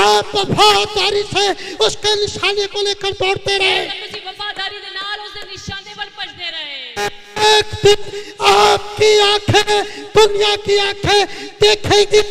आप वफादारी से उसके निशाने को लेकर दौड़ते रहे, अगर ਤੁਸੀਂ ਵਫਾਦਾਰੀ ਦੇ ਨਾਲ ਉਸ ਦੇ ਨਿਸ਼ਾਨੇ ਵੱਲ ਭੱਜਦੇ ਰਹੇ, एक दिन आपकी आंखें दुनिया की आंखें देखेगी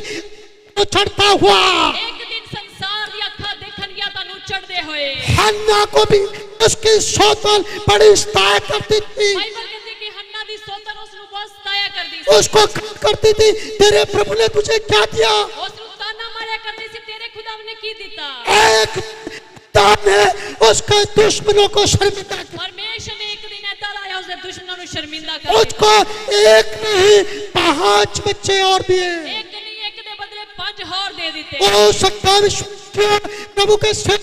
उछड़ता हुआ। ਇੱਕ ਦਿਨ ਸੰਸਾਰ ਦੀ ਅੱਖਾਂ ਦੇਖਣਗੀਆਂ ਤੁਹਾਨੂੰ ਚੜਦੇ ਹੋਏ। हन्ना को भी उसकी सौतन बड़ी सताया करती थी, ਬਾਈਬਲ ਕਹਿੰਦੀ ਕਿ ਹੰਨਾ ਦੀ ਸੋਤਨ ਉਸ ਨੂੰ ਬਹੁਤ ਸਤਾਇਆ ਕਰਦੀ ਸੀ, उसको करती थी, तेरे प्रभु ने तुझे क्या दिया? ਉਸ ਨੂੰ ਤਾਨਾ ਮਾਰਿਆ ਕਰਦੀ ਸੀ, ਤੇਰੇ ਖੁਦਾ ਨੇ ਕੀ ਦਿੱਤਾ। एक ताने उसके दुश्मनों को शर्मिंदा किया। ਪਰਮੇਸ਼ਰ ਨੇ ਇੱਕ ਦਿਨ ਏਦਾਂ ਲਾਇਆ ਉਸਦੇ ਦੁਸ਼ਮਣਾਂ ਨੂੰ ਸ਼ਰਮਿੰਦਾ ਕਰ ਦਿੱਤਾ। उसको एक नहीं 5 बच्चे और दिए। ਇੱਕ ਨਹੀਂ, ਇੱਕ ਦੇ ਬਦਲੇ 5 ਹੋਰ ਦੇ ਦਿੱਤੇ। हो सकता है विश्वास प्रभु के सिर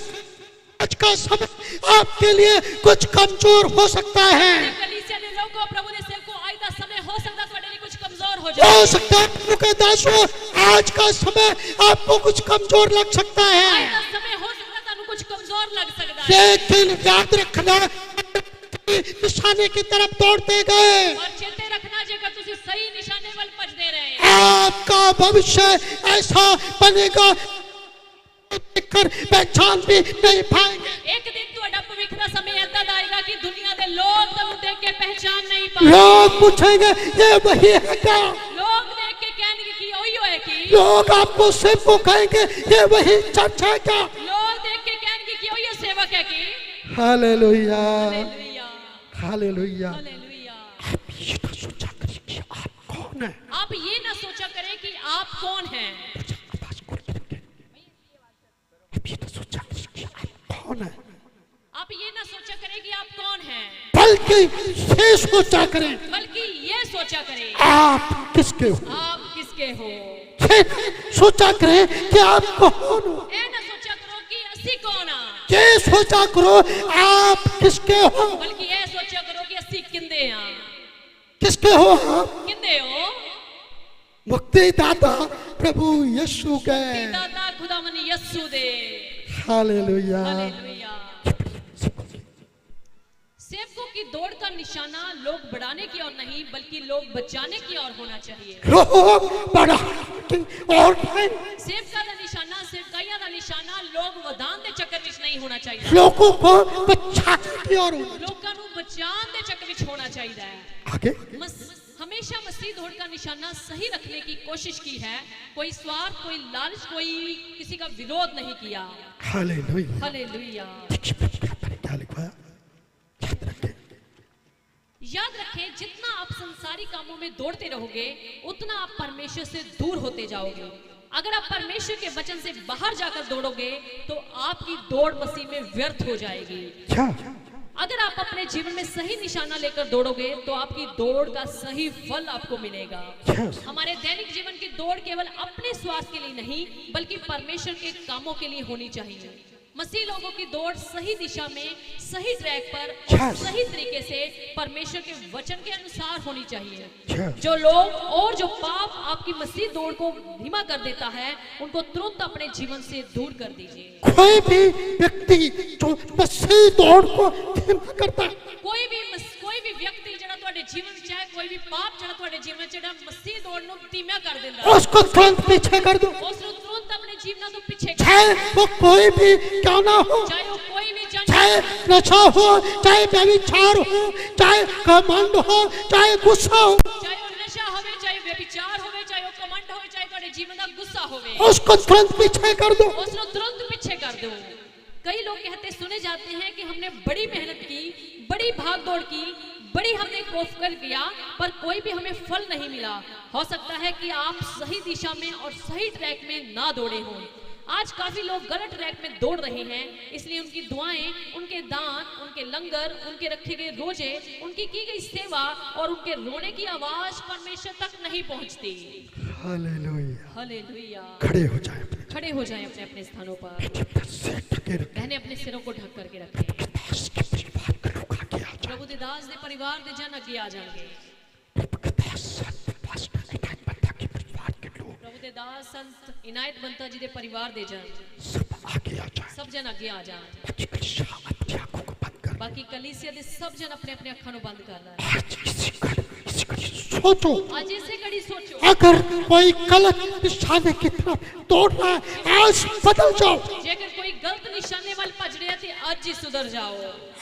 आज का समय आपके लिए कुछ कमजोर हो सकता है, कलीसिया ਦੇ ਲੋਕੋ ਪ੍ਰਭੂ ਦੇ ਸੇਵਕੋ ਅੱਜ ਦਾ ਸਮੇਂ ਹੋ ਸਕਦਾ ਤੁਹਾਡੇ ਲਈ ਕੁਝ ਕਮਜ਼ੋਰ ਹੋ हो ਜਾਏ। सकता है प्रभु के दासों आज का समय आपको कुछ कमजोर लग सकता ਅੱਜ है, ਦਾ ਸਮੇਂ ਹੋ ਸਕਦਾ ਤੁਹਾਨੂੰ ਕੁਝ ਕਮਜ਼ੋਰ ਲੱਗ ਸਕਦਾ ਹੈ। लेकिन याद रखना निशाने की तरफ दौड़ते गए, और चेते रखना जੇਕਰ ਤੁਸੀਂ सही निशाने ਵੱਲ ਭੱਜਦੇ ਰਹੇ, आपका भविष्य ऐसा बनेगा देखकर पहचान भी नहीं पाएंगे। ਇੱਕ ਦਿਨ ਤੁਹਾਡਾ ਭਵਿੱਖ ਦਾ ਸਮੇਂ ਏਦਾਂ ਦਾ ਆਏਗਾ ਕਿ ਦੁਨੀਆ ਦੇ ਲੋਕ ਤੁਹਾਨੂੰ ਦੇਖ ਕੇ ਪਹਿਚਾਨ ਨਹੀਂ ਪਾਣਗੇ। लोग पूछेंगे ये वही है क्या? ਲੋਕ ਦੇਖ ਕੇ ਕਹਿਣਗੇ ਕਿ ਉਹੀ ਹੋਏ ਕੀ। लोग आपको सिर्फ को कहेंगे ये वही चर्च है क्या? ਲੋਕ ਦੇਖ ਕੇ ਕਹਿਣਗੇ ਕਿ ਉਹੀ ਸੇਵਕ ਹੈ ਕੀ। Hallelujah, hallelujah, hallelujah. हालेलुया। आप ये ना सोचा करें कि आप कौन है। आप ये ना सोचा करें कि आप कौन हैं। आवाज खोल के रखें। आप ये ना सोचा करें कि आप कौन है, आप ये ना सोचा करें कि आप कौन हैं, बल्कि ये सोचा करें बल्कि ये सोचा करें आप किसके हो। आप किसके हो। ये सोचा करें कि आप कौन हो, ए ना सोचा करो कि असी कौन आ, ये सोचा करो आप किसके हो। बल्कि ये सोचा करो कि असी किंदे आ। किसके हो आप? किंदे हो? मुक्तिदाता प्रभु यीशु के। दाता खुदावन यस्सु दे। हालेलुया। हालेलुया। सेवकों की दौड़ का निशाना लोग बढ़ाने की ओर नहीं बल्कि लोग बचाने की ओर होना चाहिए। लोग बढ़ाने और सेवका का निशाना, सेवकाइया का निशाना लोग वधान दे चक्कर विच नहीं होना चाहिए, लोगों को बचाने की ओर होना। लोगों को बचान दे चक्कर विच होना चाहिए। आगे हमेशा मसीह दौड़ का निशाना सही रखने की कोशिश की है, कोई स्वार्थ, कोई लालच, कोई किसी का विरोध नहीं किया। हालेलुया। हालेलुया। क्या लिखा है? याद रखें, जितना आप संसारी कामों में दौड़ते रहोगे उतना आप परमेश्वर से दूर होते जाओगे। अगर आप परमेश्वर के वचन से बाहर जाकर दौड़ोगे तो आपकी दौड़ मसीह में व्यर्थ हो जाएगी। क्या? अगर आप अपने जीवन में सही निशाना लेकर दौड़ोगे तो आपकी दौड़ का सही फल आपको मिलेगा। हमारे दैनिक जीवन की दौड़ केवल अपने स्वास्थ्य के लिए नहीं बल्कि परमेश्वर के कामों के लिए होनी चाहिए। मसीह लोगों की दौड़ सही दिशा में, सही ट्रैक पर और सही तरीके से परमेश्वर के वचन के अनुसार होनी चाहिए। जो लोग और जो पाप आपकी मसीह दौड़ को धीमा कर देता है उनको तुरंत अपने जीवन से दूर कर दीजिए। कोई भी व्यक्ति जो मसीह दौड़ को धीमा करता है, कोई भी व्यक्ति जड़ा ਤੁਹਾਡੇ जीवन में चाहे कोई भी पाप जड़ा ਤੁਹਾਡੇ जीवन में जड़ा मसीह दौड़ ਨੂੰ धीमा कर देता है, उसको तुरंत पीछे कर दो। ਉਸ ਨੂੰ तुरंत अपने जीवन ਤੋਂ ਪਿੱਛੇ कर, चाहे वो कोई भी क्यों ना हो, चाहे वो कोई भी जन, चाहे नशा हो, चाहे व्यभिचार हो, चाहे घमंड हो, चाहे गुस्सा हो, चाहे वो नशा होवे, चाहे व्यभिचार होवे, चाहे वो कमंड होवे, चाहे ਤੁਹਾਡੇ जीवन ਦਾ गुस्सा होवे, उसको तुरंत पीछे कर दो। ਉਸ ਨੂੰ तुरंत पीछे कर दो। कई लोग कहते सुने जाते हैं कि हमने बड़ी मेहनत की, बड़ी भाग दौड़ की, बड़ी हमने कोशिश कर किया पर कोई भी हमें फल नहीं मिला। हो सकता है कि आप सही दिशा में और सही ट्रैक में ना दौड़े हों। आज काफी लोग गलत ट्रैक में दौड़ रहे हैं, इसलिए उनकी दुआएं, उनके दान, उनके लंगर, उनके रखे गए रोजे, उनकी की गई सेवा और उनके रोने की आवाज परमेश्वर तक नहीं पहुंचती। हालेलुया। हालेलुया। खड़े हो जाएं, खड़े हो जाएं अपने अपने स्थानों पर। सिर ढके रखें। बहनें अपने सिरों को ढक करके रखें। प्रभु दे दास दे परिवार दे जन अगे आ जाएंगे। प्रभु के दास संत पास्टर इनायत बंता के परिवार के लोग, प्रभु दे दास संत इनायत बंता जी दे परिवार दे जन सब आगे आ जाए। सब जन अगे आ जाए। बाकी कलिसिया अपनी आंखों को बंद कर, बाकी कलीसिया दे सब जन अपने अपने अखां नु बंद कर ले। आज इसी घड़ी सोचो, आज इसे घड़ी सोचो, अगर कोई गलत निशाने की तरफ दौड़ रहा है, आज बदल जाओ। जेकर कोई गलत निशाने वाल भज रहा थे आज ही सुधर जाओ।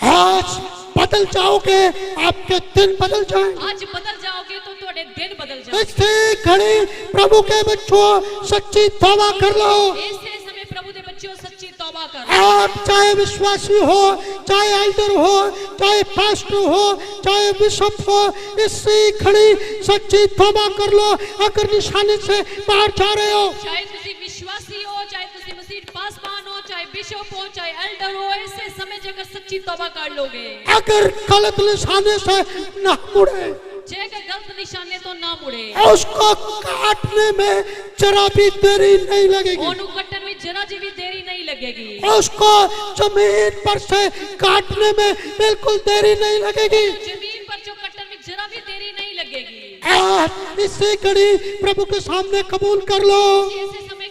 आज बदल जाओगे, आपके दिन बदल जाएंगे। आज बदल जाओगे तो थोड़े दिन बदल जाएंगे। इसी घड़ी प्रभु के बच्चों सच्ची तौबा कर लो। ऐसे समय प्रभु दे बच्चों सच्ची तौबा कर। आप चाहे विश्वासी हो, चाहे एल्डर हो, चाहे पास्टर हो, चाहे बिशप हो, इसी घड़ी सच्ची तौबा कर लो। अगर निशाने से बाहर जा रहे हो, चाहे तुसी विश्वासी हो, चाहे तुसी मसीह पासवान हो, चाहे बिशप हो, चाहे एल्डर हो, ऐसे समय जगह सच्ची तौबा कर लोगे। अगर गलत निशाने से न मुड़े, जेकर गलत निशाने तो ना मुड़े, उसको काटने में जरा भी देरी नहीं लगेगी। ओनु कट्टन में जरा जी भी देरी नहीं लगेगी। उसको जमीन पर से काटने में बिल्कुल देरी नहीं लगेगी। जमीन पर जो कट्टन में जरा भी देरी नहीं लगेगी। आप इसी घड़ी प्रभु के सामने कबूल कर लो। ऐसे समय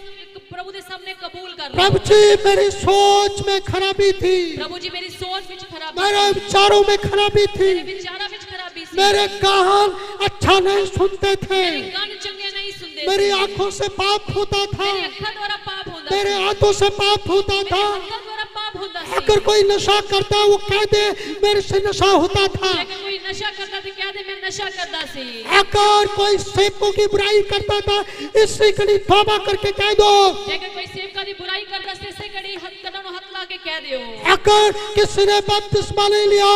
प्रभु के सामने कबूल कर लो। प्रभु जी, मेरी सोच में खराबी थी, प्रभु जी मेरी सोच में खराबी, मेरे विचारों में खराबी थी, मेरे विचारों में खराबी सी, मेरे कान अच्छा नहीं सुनते थे, मेरे कान चंगे नहीं सुनते, मेरी आंखों से पाप होता था, मेरी अखां द्वारा पाप होता, मेरे हाथों से पाप होता था। हाथों द्वारा पाप होता सी। अगर कोई नशा करता वो कह दे मेरे से नशा होता था। अगर कोई नशा करता तो क्या दे मैं नशा करता सी। अगर कोई सेवकों की बुराई करता था, इसी घड़ी तौबा करके कह दो। अगर कोई सेवका दी बुराई करता से ऐसे घड़ी हाथ कदम हाथ ला के कह दियो। अगर किसी ने बपतिस्मा नहीं लिया,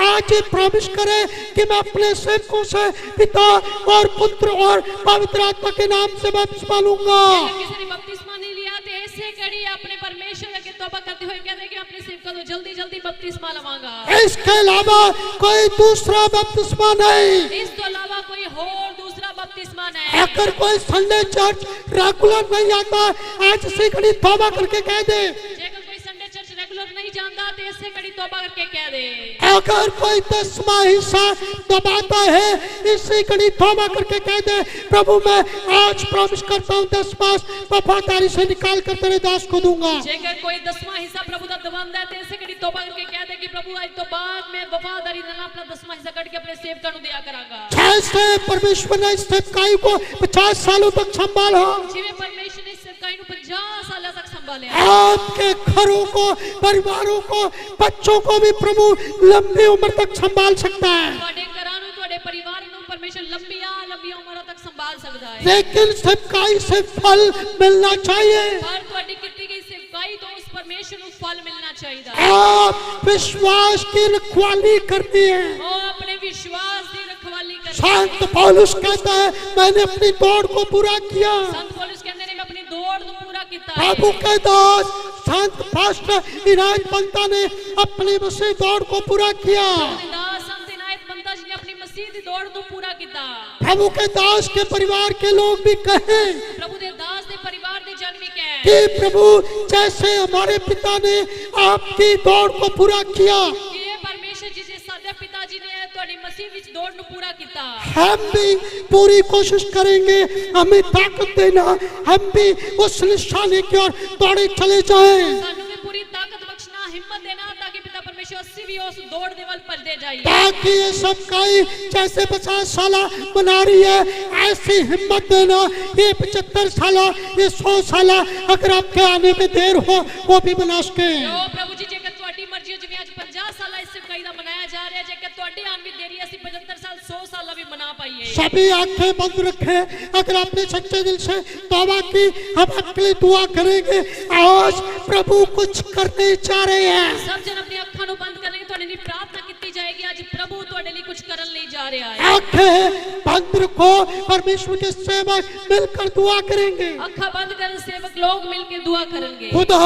आज ही प्रॉमिस करे कि मैं अपने सेवकों से पिता और पुत्र और पवित्र आत्मा के नाम से बपतिस्मा लूंगा। अगर किसी ने बपतिस्मा नहीं लिया तो ऐसे घड़ी अपने परमेश्वर के तौबा करते हुए कहते कि अपने सेवका तो जल्दी जल्दी बपतिस्मा लवांगा। इसके अलावा कोई दूसरा बपतिस्मा नहीं। इस तो अलावा कोई और दूसरा बपतिस्मा नहीं। अगर कोई संडे चर्च रेगुलर नहीं आता, आज इसी घड़ी तौबा करके कह दे। जेकर कोई संडे चर्च रेगुलर नहीं जानता तो ऐसे घड़ी तौबा करके कह दे। अगर कोई 10वां हिस्सा दबाता है, इसी घड़ी तौबा करके कह दे, प्रभु मैं आज प्रॉमिस करता हूँ 10वां वफादारी से निकाल कर तेरे दास को दूंगा। जेकर कोई 10वां हिस्सा प्रभु दा दबांदा है तो ऐसे घड़ी तौबा करके कह दे कि प्रभु आज तो बाद में वफादारी नाल अपना 10वां हिस्सा कट के अपने सेवका नु दिया करांगा। जैसे परमेश्वर ने इस सेवकाई को 50 सालों तक संभाला, जिਵੇਂ परमेश्वर ने इस सेवकाई नु 50 साल तक संभाले, आपके घरों को, परिवारों को, बच्चों को भी प्रभु लंबी उम्र तक संभाल सकता है। ਤੁਹਾਡੇ ਘਰਾਂ ਨੂੰ ਤੁਹਾਡੇ ਪਰਿਵਾਰ ਨੂੰ ਪਰਮੇਸ਼ਰ ਲੰਬੀਆਂ ਉਮਰਾਂ ਤੱਕ ਸੰਭਾਲ ਸਕਦਾ ਹੈ। लेकिन सेवकाई से फल मिलना चाहिए। ਪਰ ਤੁਹਾਡੀ ਕੀਤੀ ਗਈ ਸੇਵਕਾਈ ਤੋਂ ਉਸ ਪਰਮੇਸ਼ਰ ਨੂੰ ਫਲ ਮਿਲਣਾ ਚਾਹੀਦਾ ਹੈ। आप विश्वास की रखवाली करनी है। ਉਹ ਆਪਣੇ ਵਿਸ਼ਵਾਸ ਦੀ ਰਖਵਾਲੀ ਕਰਨੀ। संत पौलुस कहता है मैंने अपनी दौड़ को पूरा किया। ਸੰਤ ਪੌਲੁਸ ਕਹਿੰਦੇ ਨੇ ਮੈਂ ਆਪਣੀ ਦੌੜ ਨੂੰ ਪੂਰਾ ਕੀਤਾ ਹੈ। प्रभु के दास संत पास्टर इनायत बंता ने अपनी मसीह दौड़ को पूरा किया। दास संत इनायत बंता जी ने अपनी मसीह दी दौड़ ਨੂੰ ਪੂਰਾ ਕੀਤਾ। प्रभु के दास के परिवार के लोग भी कहें प्रभु दे दास दे परिवार दे जन भी कहे कि प्रभु जैसे हमारे पिता ने आपकी दौड़ को पूरा किया, कि ये परमेश्वर जी जे साडे पिताजी ने ਤੁਹਾਡੀ मसीह विच दौड़ ਨੂੰ ਪੂਰਾ ਕੀਤਾ। हम भी पूरी कोशिश करेंगे, हमें ताकत देना, हम भी उस निशाने की ओर दौड़े चले जाएं। ਸਾਨੂੰ ਵੀ ਪੂਰੀ ਤਾਕਤ ਬਖਸ਼ਣਾ, ਹਿੰਮਤ ਦੇਣਾ ताकि पिता परमेश्वर ਅਸੀਂ भी उस दौड़ ਦੇ ਵੱਲ ਭੱਜਦੇ ਜਾਈਏ। ताकि ये सब कई जैसे 50 साल बना रही है, ऐसी हिम्मत देना ये 75 साल, ये 100 साल अगर आपके आने में देर हो वो भी बना सके। ਜੋ ਪ੍ਰਭੂ ਜੀ ਜੇਕਰ ਤੁਹਾਡੀ ਮਰਜ਼ੀ ਹੋ, ਜਿਵੇਂ ਅੱਜ 50 ਸਾਲਾ ਇਸ ਸੇਵਕਾਈ ਦਾ ਮਨਾਇਆ ਜਾ ਰਿਹਾ, ਜੇਕਰ ਤੁਹਾਡੀ ਆਉਣ ਵੀ ਦੇਰੀ ਅਸੀਂ 75 ਸਾਲ 100 ਸਾਲਾ ਵੀ ਮਨਾ ਪਾਈਏ। सभी आंखें बंद रखें। अगर आपने सच्चे दिल से तौबा की, हम आपके लिए दुआ करेंगे। आज प्रभु कुछ करने जा रहे हैं। सब जन अपनी ਅੱਖਾਂ ਨੂੰ ਬੰਦ ਕਰਨਗੇ, ਤੁਹਾਡੇ ਲਈ ਪ੍ਰਾਰਥਨਾ ਕੀਤੀ ਜਾਏਗੀ। ਅੱਜ ਪ੍ਰਭੂ ਤੁਹਾਡੇ ਲਈ ਕੁਝ ਕਰਨ ਲਈ ਜਾ ਰਿਹਾ ਹੈ। आंखें बंद रखो, परमेश्वर के सेवक मिलकर दुआ करेंगे। ਅੱਖਾਂ ਬੰਦ ਕਰਨ सेवक लोग मिलकर दुआ करेंगे। खुदा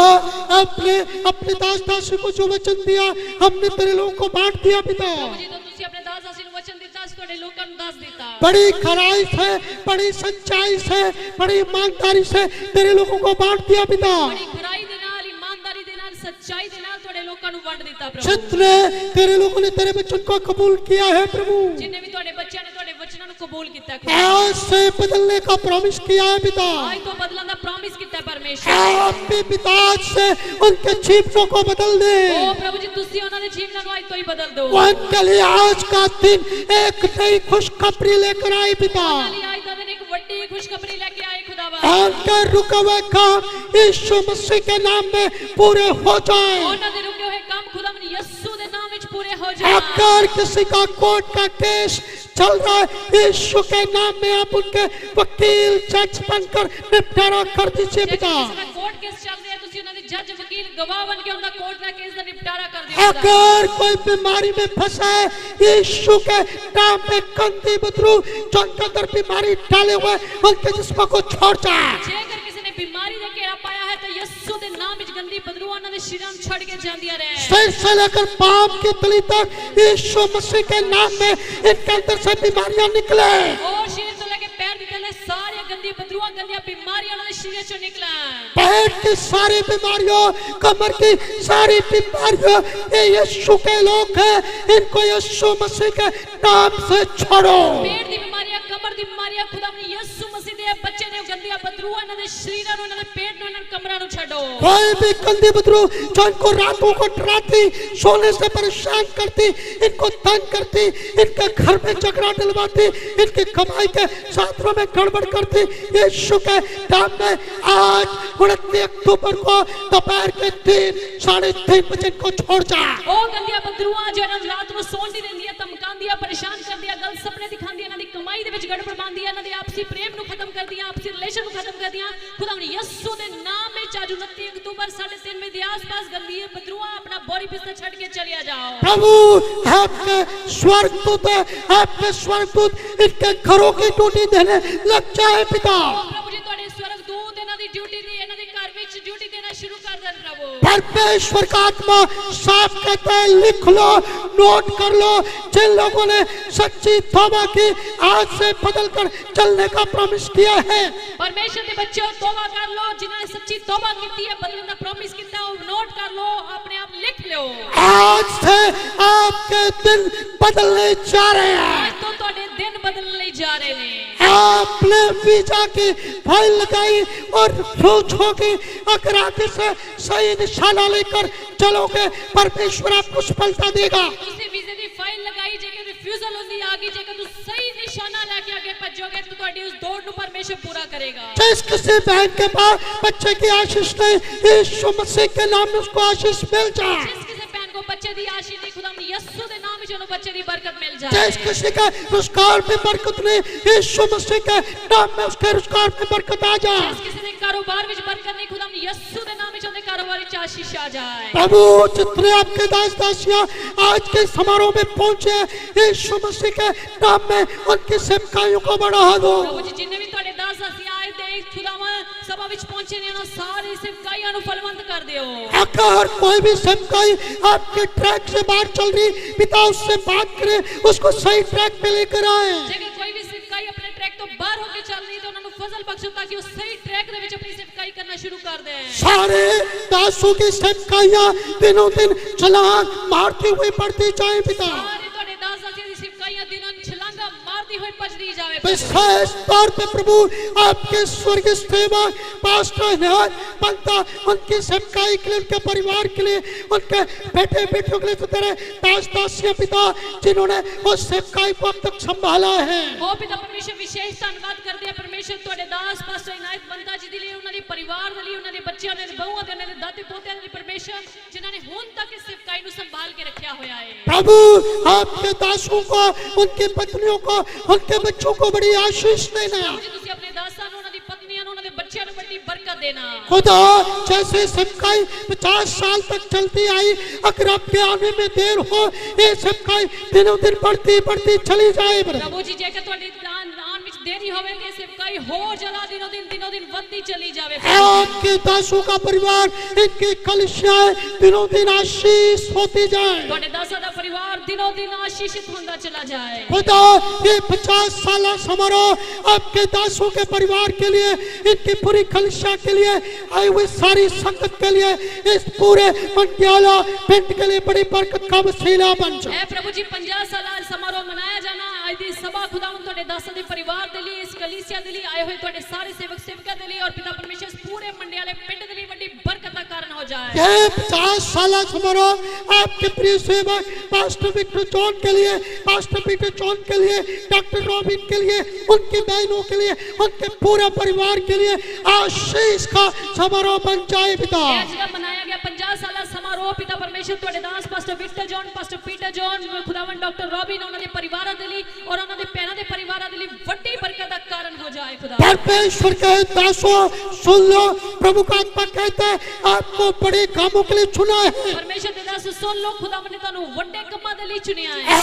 अपने अपने दास दासी को जो वचन दिया, हमने तेरे लोगों को बांट दिया पिता। प्रभु जी तो ਤੁਸੀਂ ਆਪਣੇ ਦਾਸ ਦਾਸੀ ਨੂੰ ਵਚਨ ਦਿੱਤਾ, ਅਸੀਂ ਤੁਹਾਡੇ ਲੋਕਾਂ ਨੂੰ ਦੱਸ ਦਿੱਤਾ। बड़ी खराई से, बड़ी सच्चाई से, बड़ी ईमानदारी से तेरे लोगों को बांट दिया पिता। बड़ी खराई दे नाल, ईमानदारी दे नाल, सच्चाई ਸੱਚਾਈ ਦੇ ਨਾਲ ਤੁਹਾਡੇ ਲੋਕਾਂ ਨੂੰ ਵੰਡ ਦਿੱਤਾ ਪ੍ਰਭੂ जितने तेरे लोगों ने तेरे वचन को कबूल किया है प्रभु, ਜਿੰਨੇ ਵੀ ਤੁਹਾਡੇ ਬੱਚਿਆਂ ਨੇ ਤੁਹਾਡੇ ਵਚਨਾਂ ਨੂੰ ਕਬੂਲ ਕੀਤਾ ਹੈ ਖੁਦਾ आज से बदलने का प्रॉमिस किया है पिता। ਅੱਜ ਤੋਂ ਬਦਲਣ ਦਾ ਪ੍ਰੋਮਿਸ ਕੀਤਾ ਹੈ ਪਰਮੇਸ਼ਰ आप भी पिता आज से उनके जीवनों को बदल दे। ਓ ਪ੍ਰਭੂ ਜੀ ਤੁਸੀਂ ਉਹਨਾਂ ਦੇ ਜੀਵਨਾਂ ਨੂੰ ਅੱਜ ਤੋਂ ਹੀ ਬਦਲ ਦਿਓ वो उनके लिए आज का दिन एक नई खुशखबरी लेकर आए पिता। ਉਹਨਾਂ ਲਈ ਅੱਜ ਦਾ ਦਿਨ ਇੱਕ ਵੱਡੀ ਖੁਸ਼ਖਬਰੀ ਲੈ ਕੇ ਆਏ ਖੁਦਾਵਾ उनके रुके हुए काम यीशु मसीह के नाम में पूरे हो जाए। ਉਹਨਾਂ ਦੇ ਰੁਕੇ ਹੋਏ ਕੰਮ ਖੁਦਾਵੰਦ ਯਿਸੂ ਦੇ ਨਾਮ ਵਿੱਚ ਪੂਰੇ ਹੋ ਜਾਣ अगर किसी का कोर्ट का केस चल रहा है, यीशु के नाम में आप उनके वकील जज बनकर निपटारा कर दीजिए ਜੇ पिता। ਕਿਸੇ ਦਾ ਕੋਰਟ ਕੇਸ ਚੱਲ ਰਿਹਾ ਤੁਸੀਂ ਉਹਨਾਂ ਦੇ ਜੱਜ ਵਕੀਲ ਗਵਾਹ ਬਣ ਕੇ ਉਹਨਾਂ ਕੋਰਟ ਦਾ ਕੇਸ ਦਾ ਨਿਪਟਾਰਾ ਕਰ ਦਿਓ ਖੁਦਾ अगर कोई बीमारी में फंसा है, यीशु के नाम में गंदी बदबू जो उनके अंदर बीमारी डाले हुए उनके जिस्म को छोड़ जाए। ਜੇਕਰ ਕਿਸੇ ਨੇ ਬਿਮਾਰੀ ਦਾ ਘੇਰਾ ਪਾਇਆ ਹੈ ਤਾਂ ਯਿਸੂ ਦੇ ਨਾਮ ਵਿੱਚ ਗੰਦੀ ਬਦਬੂ ਉਹਨਾਂ ਦੇ ਸ਼ਰੀਰਾਂ ਨੂੰ ਛੱਡ ਕੇ ਜਾਂਦੀਆਂ ਰਹਿ सिर से लेकर पाप की तली तक यीशु मसीह के नाम में इनके अंदर से बीमारियां निकले। और शरीर ਤੋਂ ਲੈ ਕੇ ਪੈਰ ਦੀ ਤਲੇ ਸਾਰੀਆਂ ਗੰਦੀ ਬਦਬੂਆਂ ਗੰਦੀਆਂ ਬਿਮਾਰੀਆਂ ਉਹਨਾਂ ਦੇ ਸ਼ਰੀਰ ਚੋਂ ਨਿਕਲਣ पेट की सारी बीमारियों, कमर की सारी बीमारियों, ये यीशु के लोग हैं, इनको यीशु मसीह के नाम से छोड़ो। पेट ਦੀ ਬਿਮਾਰੀਆਂ ਕਮਰ ਦੀ ਬਿਮਾਰੀਆਂ ਖੁਦਾਵੰਦ ਯਿਸੂ ਮਸੀਹ ਦੇ ਬੱਚੇ ਨੇ ਗੰਦੀਆਂ ਬਦਬੂਆਂ ਇਹਨਾਂ ਦੇ ਸ਼ਰੀਰਾਂ ਨੂੰ ਇਹਨਾਂ ਦੇ ਪੇਟ ਨੂੰ ਇਹਨਾਂ ਦੇ ਕਮਰਾਂ ਨੂੰ ਛੱਡੋ कोई भी गंदी बदबू जो इनको रातों को डराती, सोने से परेशान करती, इनको तंग करती, इनके घर में झगड़ा डलवाती, इनकी कमाई के साधनों में गड़बड़ करती, यीशु के नाम में आज 29 अक्टूबर को दोपहर के 3-3:30 बजे को छोड़ जा। ਉਹ ਗੰਦੀਆਂ ਬਦਬੂਆਂ ਜੋ ਇਹਨਾਂ ਨੂੰ ਰਾਤ ਨੂੰ ਸੌਣ ਨਹੀਂ ਦਿੰਦੀਆਂ ਧਮਕਾਉਂਦੀਆਂ ਪਰੇਸ਼ਾਨ ਕਰਦੀਆਂ ਗਲਤ ਸੁਪਨੇ ਦਿਖਾਉਂਦੀਆਂ ਇਹਨਾਂ ਦੀ ਕਮਾਈ ਦੇ ਵਿੱਚ ਗੜਬੜ ਪਾਉਂਦੀਆਂ ਇਹਨਾਂ ਦੇ ਆਪਸੀ ਪ੍ਰੇਮ ਨੂੰ ਖਤਮ ਕਰਦੀਆਂ ਆਪਸੀ ਰਿਲੇਸ਼ਨ ਨੂੰ ਖਤਮ ਕਰਦੀਆਂ ਖੁਦਾਵੰਦ ਯਿਸੂ ਦੇ ਨਾਮ ਵਿੱਚ ਅੱਜ 29 ਅਕਤੂਬਰ 3:30 ਵਜੇ ਦੇ ਆਸ-ਪਾਸ ਗੰਦੀ ਬਦਬੂਆਂ ਆਪਣਾ ਬੋਰੀ ਬਿਸਤਰ ਛੱਡ ਕੇ ਚਲਿਆ ਜਾਓ प्रभु आपके स्वर्गदूत है, आपके स्वर्गदूत इनके घरों की ड्यूटी देने लग जाए पिता। ਉਹ ਪ੍ਰਭੂ ਜੀ ਤੁਹਾਡੇ ਸਵਰਗਦੂਤ ਇਹਨਾਂ ਦੀ ਡਿਊਟੀ ਦੀ ਇਹਨਾਂ ਦੇ ਘਰ ਵਿੱਚ ਡਿਊਟੀ ਦੇਣਾ ਸ਼ੁਰੂ ਕਰ ਦੇਣ ਪ੍ਰਭੂ परमेश्वर का आत्मा साफ कहता है, लिख लो, नोट कर लो, जिन लोगों ने सच्ची तौबा की आज से बदल कर चलने का प्रॉमिस किया है। ਪਰਮੇਸ਼ਰ ਦੇ ਬੱਚਿਓ ਤੋਬਾ ਕਰ ਲਓ ਜਿਨ੍ਹਾਂ ਨੇ ਸੱਚੀ ਤੋਬਾ ਕੀਤੀ ਹੈ ਬਦਲਣ ਦਾ ਪ੍ਰੋਮਿਸ ਕੀਤਾ ਉਹ ਨੋਟ ਕਰ ਲਓ ਆਪਣੇ ਆਪ ਲਿਖ ਲਿਓ आज से आपके दिन बदलने जा रहे हैं। ਅੱਜ ਤੋਂ ਤੁਹਾਡੇ ਦਿਨ ਬਦਲਣ ਲਈ ਜਾ ਰਹੇ ਨੇ आपने वीजा की फाइल लगाई और सोचोगे अगर आगे से सही निशाना लेकर चलोगे, परमेश्वर आपको सफलता देगा। ਤੁਸੀਂ ਵੀਜ਼ੇ ਦੀ ਫਾਈਲ ਲਗਾਈ ਜੇਕਰ ਰਿਫਿਊਜ਼ਲ ਹੁੰਦੀ ਆ ਗਈ ਜੇਕਰ ਤੁਸੀਂ ਸਹੀ ਨਿਸ਼ਾਨਾ ਲੈ ਕੇ ਅੱਗੇ ਭੱਜੋਗੇ ਤਾਂ ਤੁਹਾਡੀ ਉਸ ਦੌੜ ਨੂੰ ਪਰਮੇਸ਼ਰ ਪੂਰਾ ਕਰੇਗਾ जिस किसी बहन के पास बच्चे की आशीष नहीं, यीशु मसीह के नाम में उसको आशीष मिल जाए। जिस किसी बहन को बच्चे दी आशीष नहीं खुदावंद यीशु के नाम में उन्हें बच्चे दी बरकत मिल जाए जिस किसी का रोजगार में बरकत नहीं, यीशु मसीह के नाम में उसके रोजगार में बरकत आ जाए। जिस किसी ने कारोबार में बरकत नहीं खुदावंद यीशु के नाम में उन्हें कारोबार में आशीष आ जाए प्रभु जितने आपके दास दासियां आज के समारोह में पहुंचे हैं, यीशु मसीह के नाम में उनकी सेवकाइयों को बढ़ा दो। प्रभु जी जिन्हें भी ਤੁਹਾਡੇ ਦਾਸ ਅਸੀਂ ਆਏ ਤੇ ਖੁਦਾਵੰਦ ਸਭਾ ਵਿੱਚ ਪਹੁੰਚੇ ਨੇ ਉਹਨਾਂ ਸਾਰੀ ਸੇਵਕਾਈਆਂ ਨੂੰ ਫਲਵੰਤ ਕਰ ਦਿਓ अगर कोई भी सेवकाई आपके ट्रैक से बाहर चल रही, पिता उससे बात करे, उसको सही ट्रैक पे लेकर आए। ਜੇਕਰ ਕੋਈ ਵੀ ਸੇਵਕਾਈ ਆਪਣੇ ਟਰੈਕ ਤੋਂ ਬਾਹਰ ਹੋ ਕੇ ਚੱਲ ਰਹੀ ਤਾਂ ਉਹਨਾਂ ਨੂੰ ਫਜ਼ਲ ਬਖਸ਼ੋ ਤਾਂ ਕਿ ਉਹ ਸਹੀ ਟਰੈਕ ਦੇ ਵਿੱਚ ਆਪਣੀ ਸੇਵਕਾਈ ਕਰਨਾ ਸ਼ੁਰੂ ਕਰ ਦੇਣ सारे दासों की सेवकाइयां दिनों दिन छलांग मारती हुई बढ़ती जाए पिता। ਸਾਰੇ ਤੁਹਾਡੇ ਦਾਸ ਦਾਸੀਆਂ ਦੀ ਸੇਵਕਾਈਆਂ ਦਿਨਾਂ ਛਲਾਂਗਾ ਮਾਰਦੀ ਹੋਈ ਭਜਦੀ ਜਾਵੇ विशेष तौर पे प्रभु आपके स्वर्गीय सेवक पास्टर इनायत बंता उनकी सेवकाई के लिए, उनके परिवार के लिए, उनके बेटे बेटियों के लिए, तो तेरे दास दासियां पिता जिन्होंने उस सेवकाई को अब तक संभाला है। ਉਹ ਪਿਤਾ ਪਰਮੇਸ਼ਰ ਵਿਸ਼ੇਸ਼ ਧੰਨਵਾਦ ਕਰਦੇ ਆ ਪਰਮੇਸ਼ਰ ਤੁਹਾਡੇ ਦਾਸ ਪਾਸਟਰ ਇਨਾਇਤ ਬੰਤਾ ਜੀ ਦੇ ਲਈ ਉਹਨਾਂ ਦੇ ਪਰਿਵਾਰ ਦੇ ਲਈ ਉਹਨਾਂ ਦੇ ਬੱਚਿਆਂ ਦੇ ਬਹੂਆਂ ਦੇ ਉਹਨਾਂ ਦੇ ਦਾਤੇ ਪੋਤਿਆਂ ਦੇ ਲਈ ਪਰਮੇਸ਼ਰ ਜਿਨ੍ਹਾਂ ਨੇ ਹੁਣ ਤੱਕ ਇਸ ਸੇਵਕਾਈ ਨੂੰ ਸੰਭਾਲ ਕੇ ਰੱਖਿਆ ਹੋਇਆ ਹੈ प्रभु आपके दासों को, उनकी पत्नियों को, उनके बच्चों को बड़ी आशीष देना। ਜੀ ਤੁਸੀਂ ਆਪਣੇ ਦਾਸਾਂ ਨੂੰ ਉਹਨਾਂ ਦੀ ਪਤਨੀਆਂ ਨੂੰ ਉਹਨਾਂ ਦੇ ਬੱਚਿਆਂ ਨੂੰ ਵੱਡੀ ਬਰਕਤ ਦੇਣਾ खुदा जैसे सेवकाई 50 साल तक चलती आई, अगर आपके आने में देर हो, ये सेवकाई दिनों दिन बढ़ती बढ़ती चली जाए। ਪ੍ਰਭੂ ਜੀ ਜੇਕਰ ਤੁਹਾਡੇ ਆਉਣ ਵਿੱਚ ਦੇਰੀ ਹੋਵੇ ਤੇ ਸੇਵਕਾਈ ਹੋਰ ਜ਼ਿਆਦਾ ਦਿਨੋਂ ਦਿਨ ਵੱਧਦੀ ਚਲੀ ਜਾਵੇ आपके दासों का परिवार, इनकी कलिसियाएं दिनों दिन आशीष होती जाए। ਤੁਹਾਡੇ ਦਾਸਾਂ ਦਾ ਪਰਿਵਾਰ ਦਿਨੋਂ ਦਿਨ ਆਸ਼ੀषित ਹੁੰਦਾ ਚਲਾ ਜਾਏ खुदा ये 50 साल समारोह आपके दासों के परिवार के लिए, इनकी पूरी कलिसिया के लिए आई हुई सारी संगत के लिए, इस पूरे मंडियाला पिंड के लिए बड़ी बरकत का वसीला बन जाए। ऐ प्रभु जी 50 साल समारोह मनाया जाना आज दी सभा खुदावन ਤੁਹਾਡੇ ਦਾਸਾਂ ਦੇ ਪਰਿਵਾਰ ਦੇ ਲਈ, ਇਸ ਕਲੀਸਿया ਦੇ ਲਈ ਆਏ ਹੋਏ ਤੁਹਾਡੇ ਸਾਰੇ ਸੇਵਕ ਸੇਵਕਾਂ ਦੇ ਲਈ और पिता परमेश्वर इस पूरे मंडियाले पिंड ਦੇ ਲਈ ਵੱਡੀ बरकत का कारण हो जाए। ये 50 साल समारोह आपके प्रिय सेवक पास्टर विक्टर जॉन के लिए, पास्टर पीटर जॉन के लिए, डॉक्टर रॉबिन के लिए, उनकी बहनों के लिए, उनके पूरे परिवार के लिए आशीष का समारोह बन जाए पिता। आज का मनाया गया 50 साल समारोह पिता परमेश्वर ਤੁਹਾਡੇ ਦਾਸ pastor Victor John, pastor Peter John, ਖੁਦਾਵੰਦ ਡਾਕਟਰ ਰੋਬਿਨ ਉਹਨਾਂ ਦੇ ਪਰਿਵਾਰਾਂ ਦੇ ਲਈ और ਉਹਨਾਂ ਦੇ ਭੈਣਾਂ ਦੇ ਪਰਿਵਾਰਾਂ ਦੇ ਲਈ ਵੱਡੀ ਬਰਕਤ ਦਾ ਕਾਰਨ हो जाए खुदा। परमेश्वर के दासों सुन लो, प्रभु का आत्मा कहता है आपको बड़े कामों के लिए चुना है। परमेश्वर के दास सुन लो, खुदावंद ने ਤੁਹਾਨੂੰ ਵੱਡੇ ਕੰਮਾਂ ਦੇ ਲਈ ਚੁਣਿਆ ਹੈ।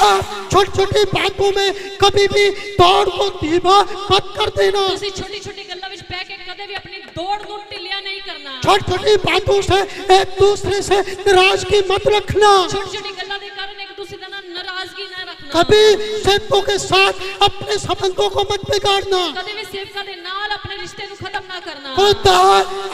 छोटी छोटी बातों में कभी भी दौड़ को धीमा मत कर देना। ਤੁਸੀਂ ਛੋਟੀ ਛੋਟੀ ਗੱਲਾਂ ਵਿੱਚ ਪੈ ਕੇ ਕਦੇ ਵੀ ਆਪਣੀ ਦੌੜ ਨੂੰ ਢਿੱਲਿਆ ਨਹੀਂ करना। छोटी छोटी बातों से एक दूसरे से नाराजगी मत रखना। छोटी छोटी गल्लां दे कारण एक दूसरे के नाल नाराजगी ना रखना। कभी सेवकों के साथ अपने संबंधों को मत बिगाड़ना। कभी भी सेवका दे नाल अपने रिश्ते को खत्म ना करना। खुदा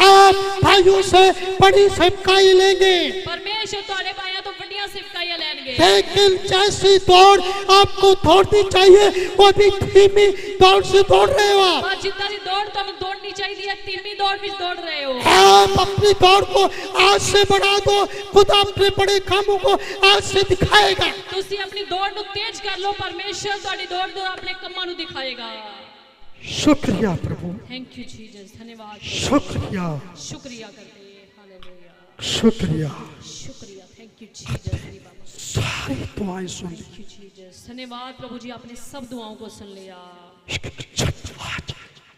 आप भाइयों से बड़ी सेवकाई लेंगे, परमेश्वर तुम्हारे भाइयों तो बढ़िया सेवकाइयां लेंगे, लेकिन जैसी दौड़ आपको दौड़नी चाहिए वो भी धीमी दौड़ से दौड़ रहे हो। और जितना दी दौड़ तुहानू दौड़नी चाहिए है, धीमी दौड़ विच दौड़ रहे हो। आप अपनी दौड़ को आज से बढ़ा दो, खुदा अपने बड़े कामों को आज से दिखाएगा। तुसी अपनी दौड़ नु तेज कर लो, परमेश्वर तुम्हारी दौड़ दो अपने कम्मां नु दिखाएगा। शुक्रिया प्रभु, थैंक यू जीसस, धन्यवाद, शुक्रिया, शुक्रिया करते हैं, हालेलुया, शुक्रिया, शुक्रिया, थैंक यू जीसस, सारी दुआएं सुन ली। थैंक यू जीसस, धन्यवाद प्रभु जी, आपने सब दुआओं को सुन लिया। आज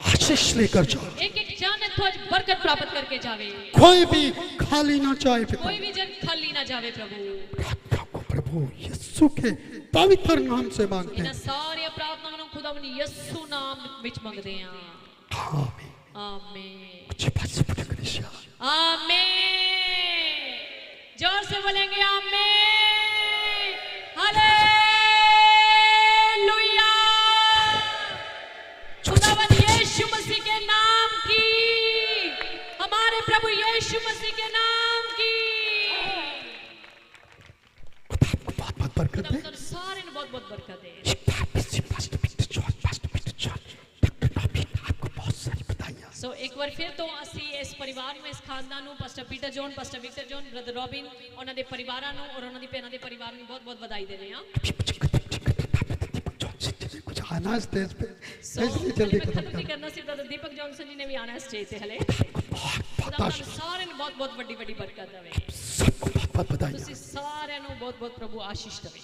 आशीष लेकर जाओ, एक एक जान तो आज बरकत प्राप्त करके जावे, कोई भी खाली ना जाए पिता। कोई भी जन खाली ना जावे प्रभु। प्रार्थना को प्रभु यीशु के पवित्र नाम से मांगते इन हैं, सारी प्रार्थनाओं को खुदावंद यीशु नाम विच मंगते हैं, आमीन। आमीन, अच्छी बात से पढ़े कलीसिया, आमीन, जोर से बोलेंगे आमीन, हालेलुया। खुदावंद यीशु मसीह के नाम की, हमारे प्रभु यीशु मसीह के नाम की खुदा आपको बहुत बहुत बरकत दे। खुदावंद सारे ने बहुत बहुत बरकत दे। आपको बहुत सारी बधाइयाँ। सो एक बार फिर तो ਅਸੀਂ ਇਸ ਪਰਿਵਾਰ ਨੂੰ, ਇਸ ਖਾਨਦਾਨ ਨੂੰ, pastor Peter John, pastor Victor John, brother Robin, ਉਹਨਾਂ ਦੇ ਪਰਿਵਾਰਾਂ ਨੂੰ ਔਰ ਉਹਨਾਂ ਦੀ ਭੈਣਾਂ ਦੇ ਪਰਿਵਾਰ ਨੂੰ ਬਹੁਤ ਬਹੁਤ ਵਧਾਈ ਦੇ ਰਹੇ ਹਾਂ। कुछ आना स्टेज पे, सो इसलिए जल्दी खत्म खत्म नहीं कर। करना, सिर्फ ब्रदर दीपक जॉनसन जी ने भी आना है स्टेज पे हले। बहुत ਤੁਹਾਨੂੰ ਸਾਰਿਆਂ ਨੂੰ ਬਹੁਤ ਬਹੁਤ ਵੱਡੀ ਵੱਡੀ ਬਰਕਤ ਦੇਵੇ। सबको बहुत बहुत बधाई। ਤੁਸੀਂ ਸਾਰਿਆਂ ਨੂੰ ਬਹੁਤ ਬਹੁਤ ਪ੍ਰਭੂ ਆਸ਼ੀष ਦੇਵੇ।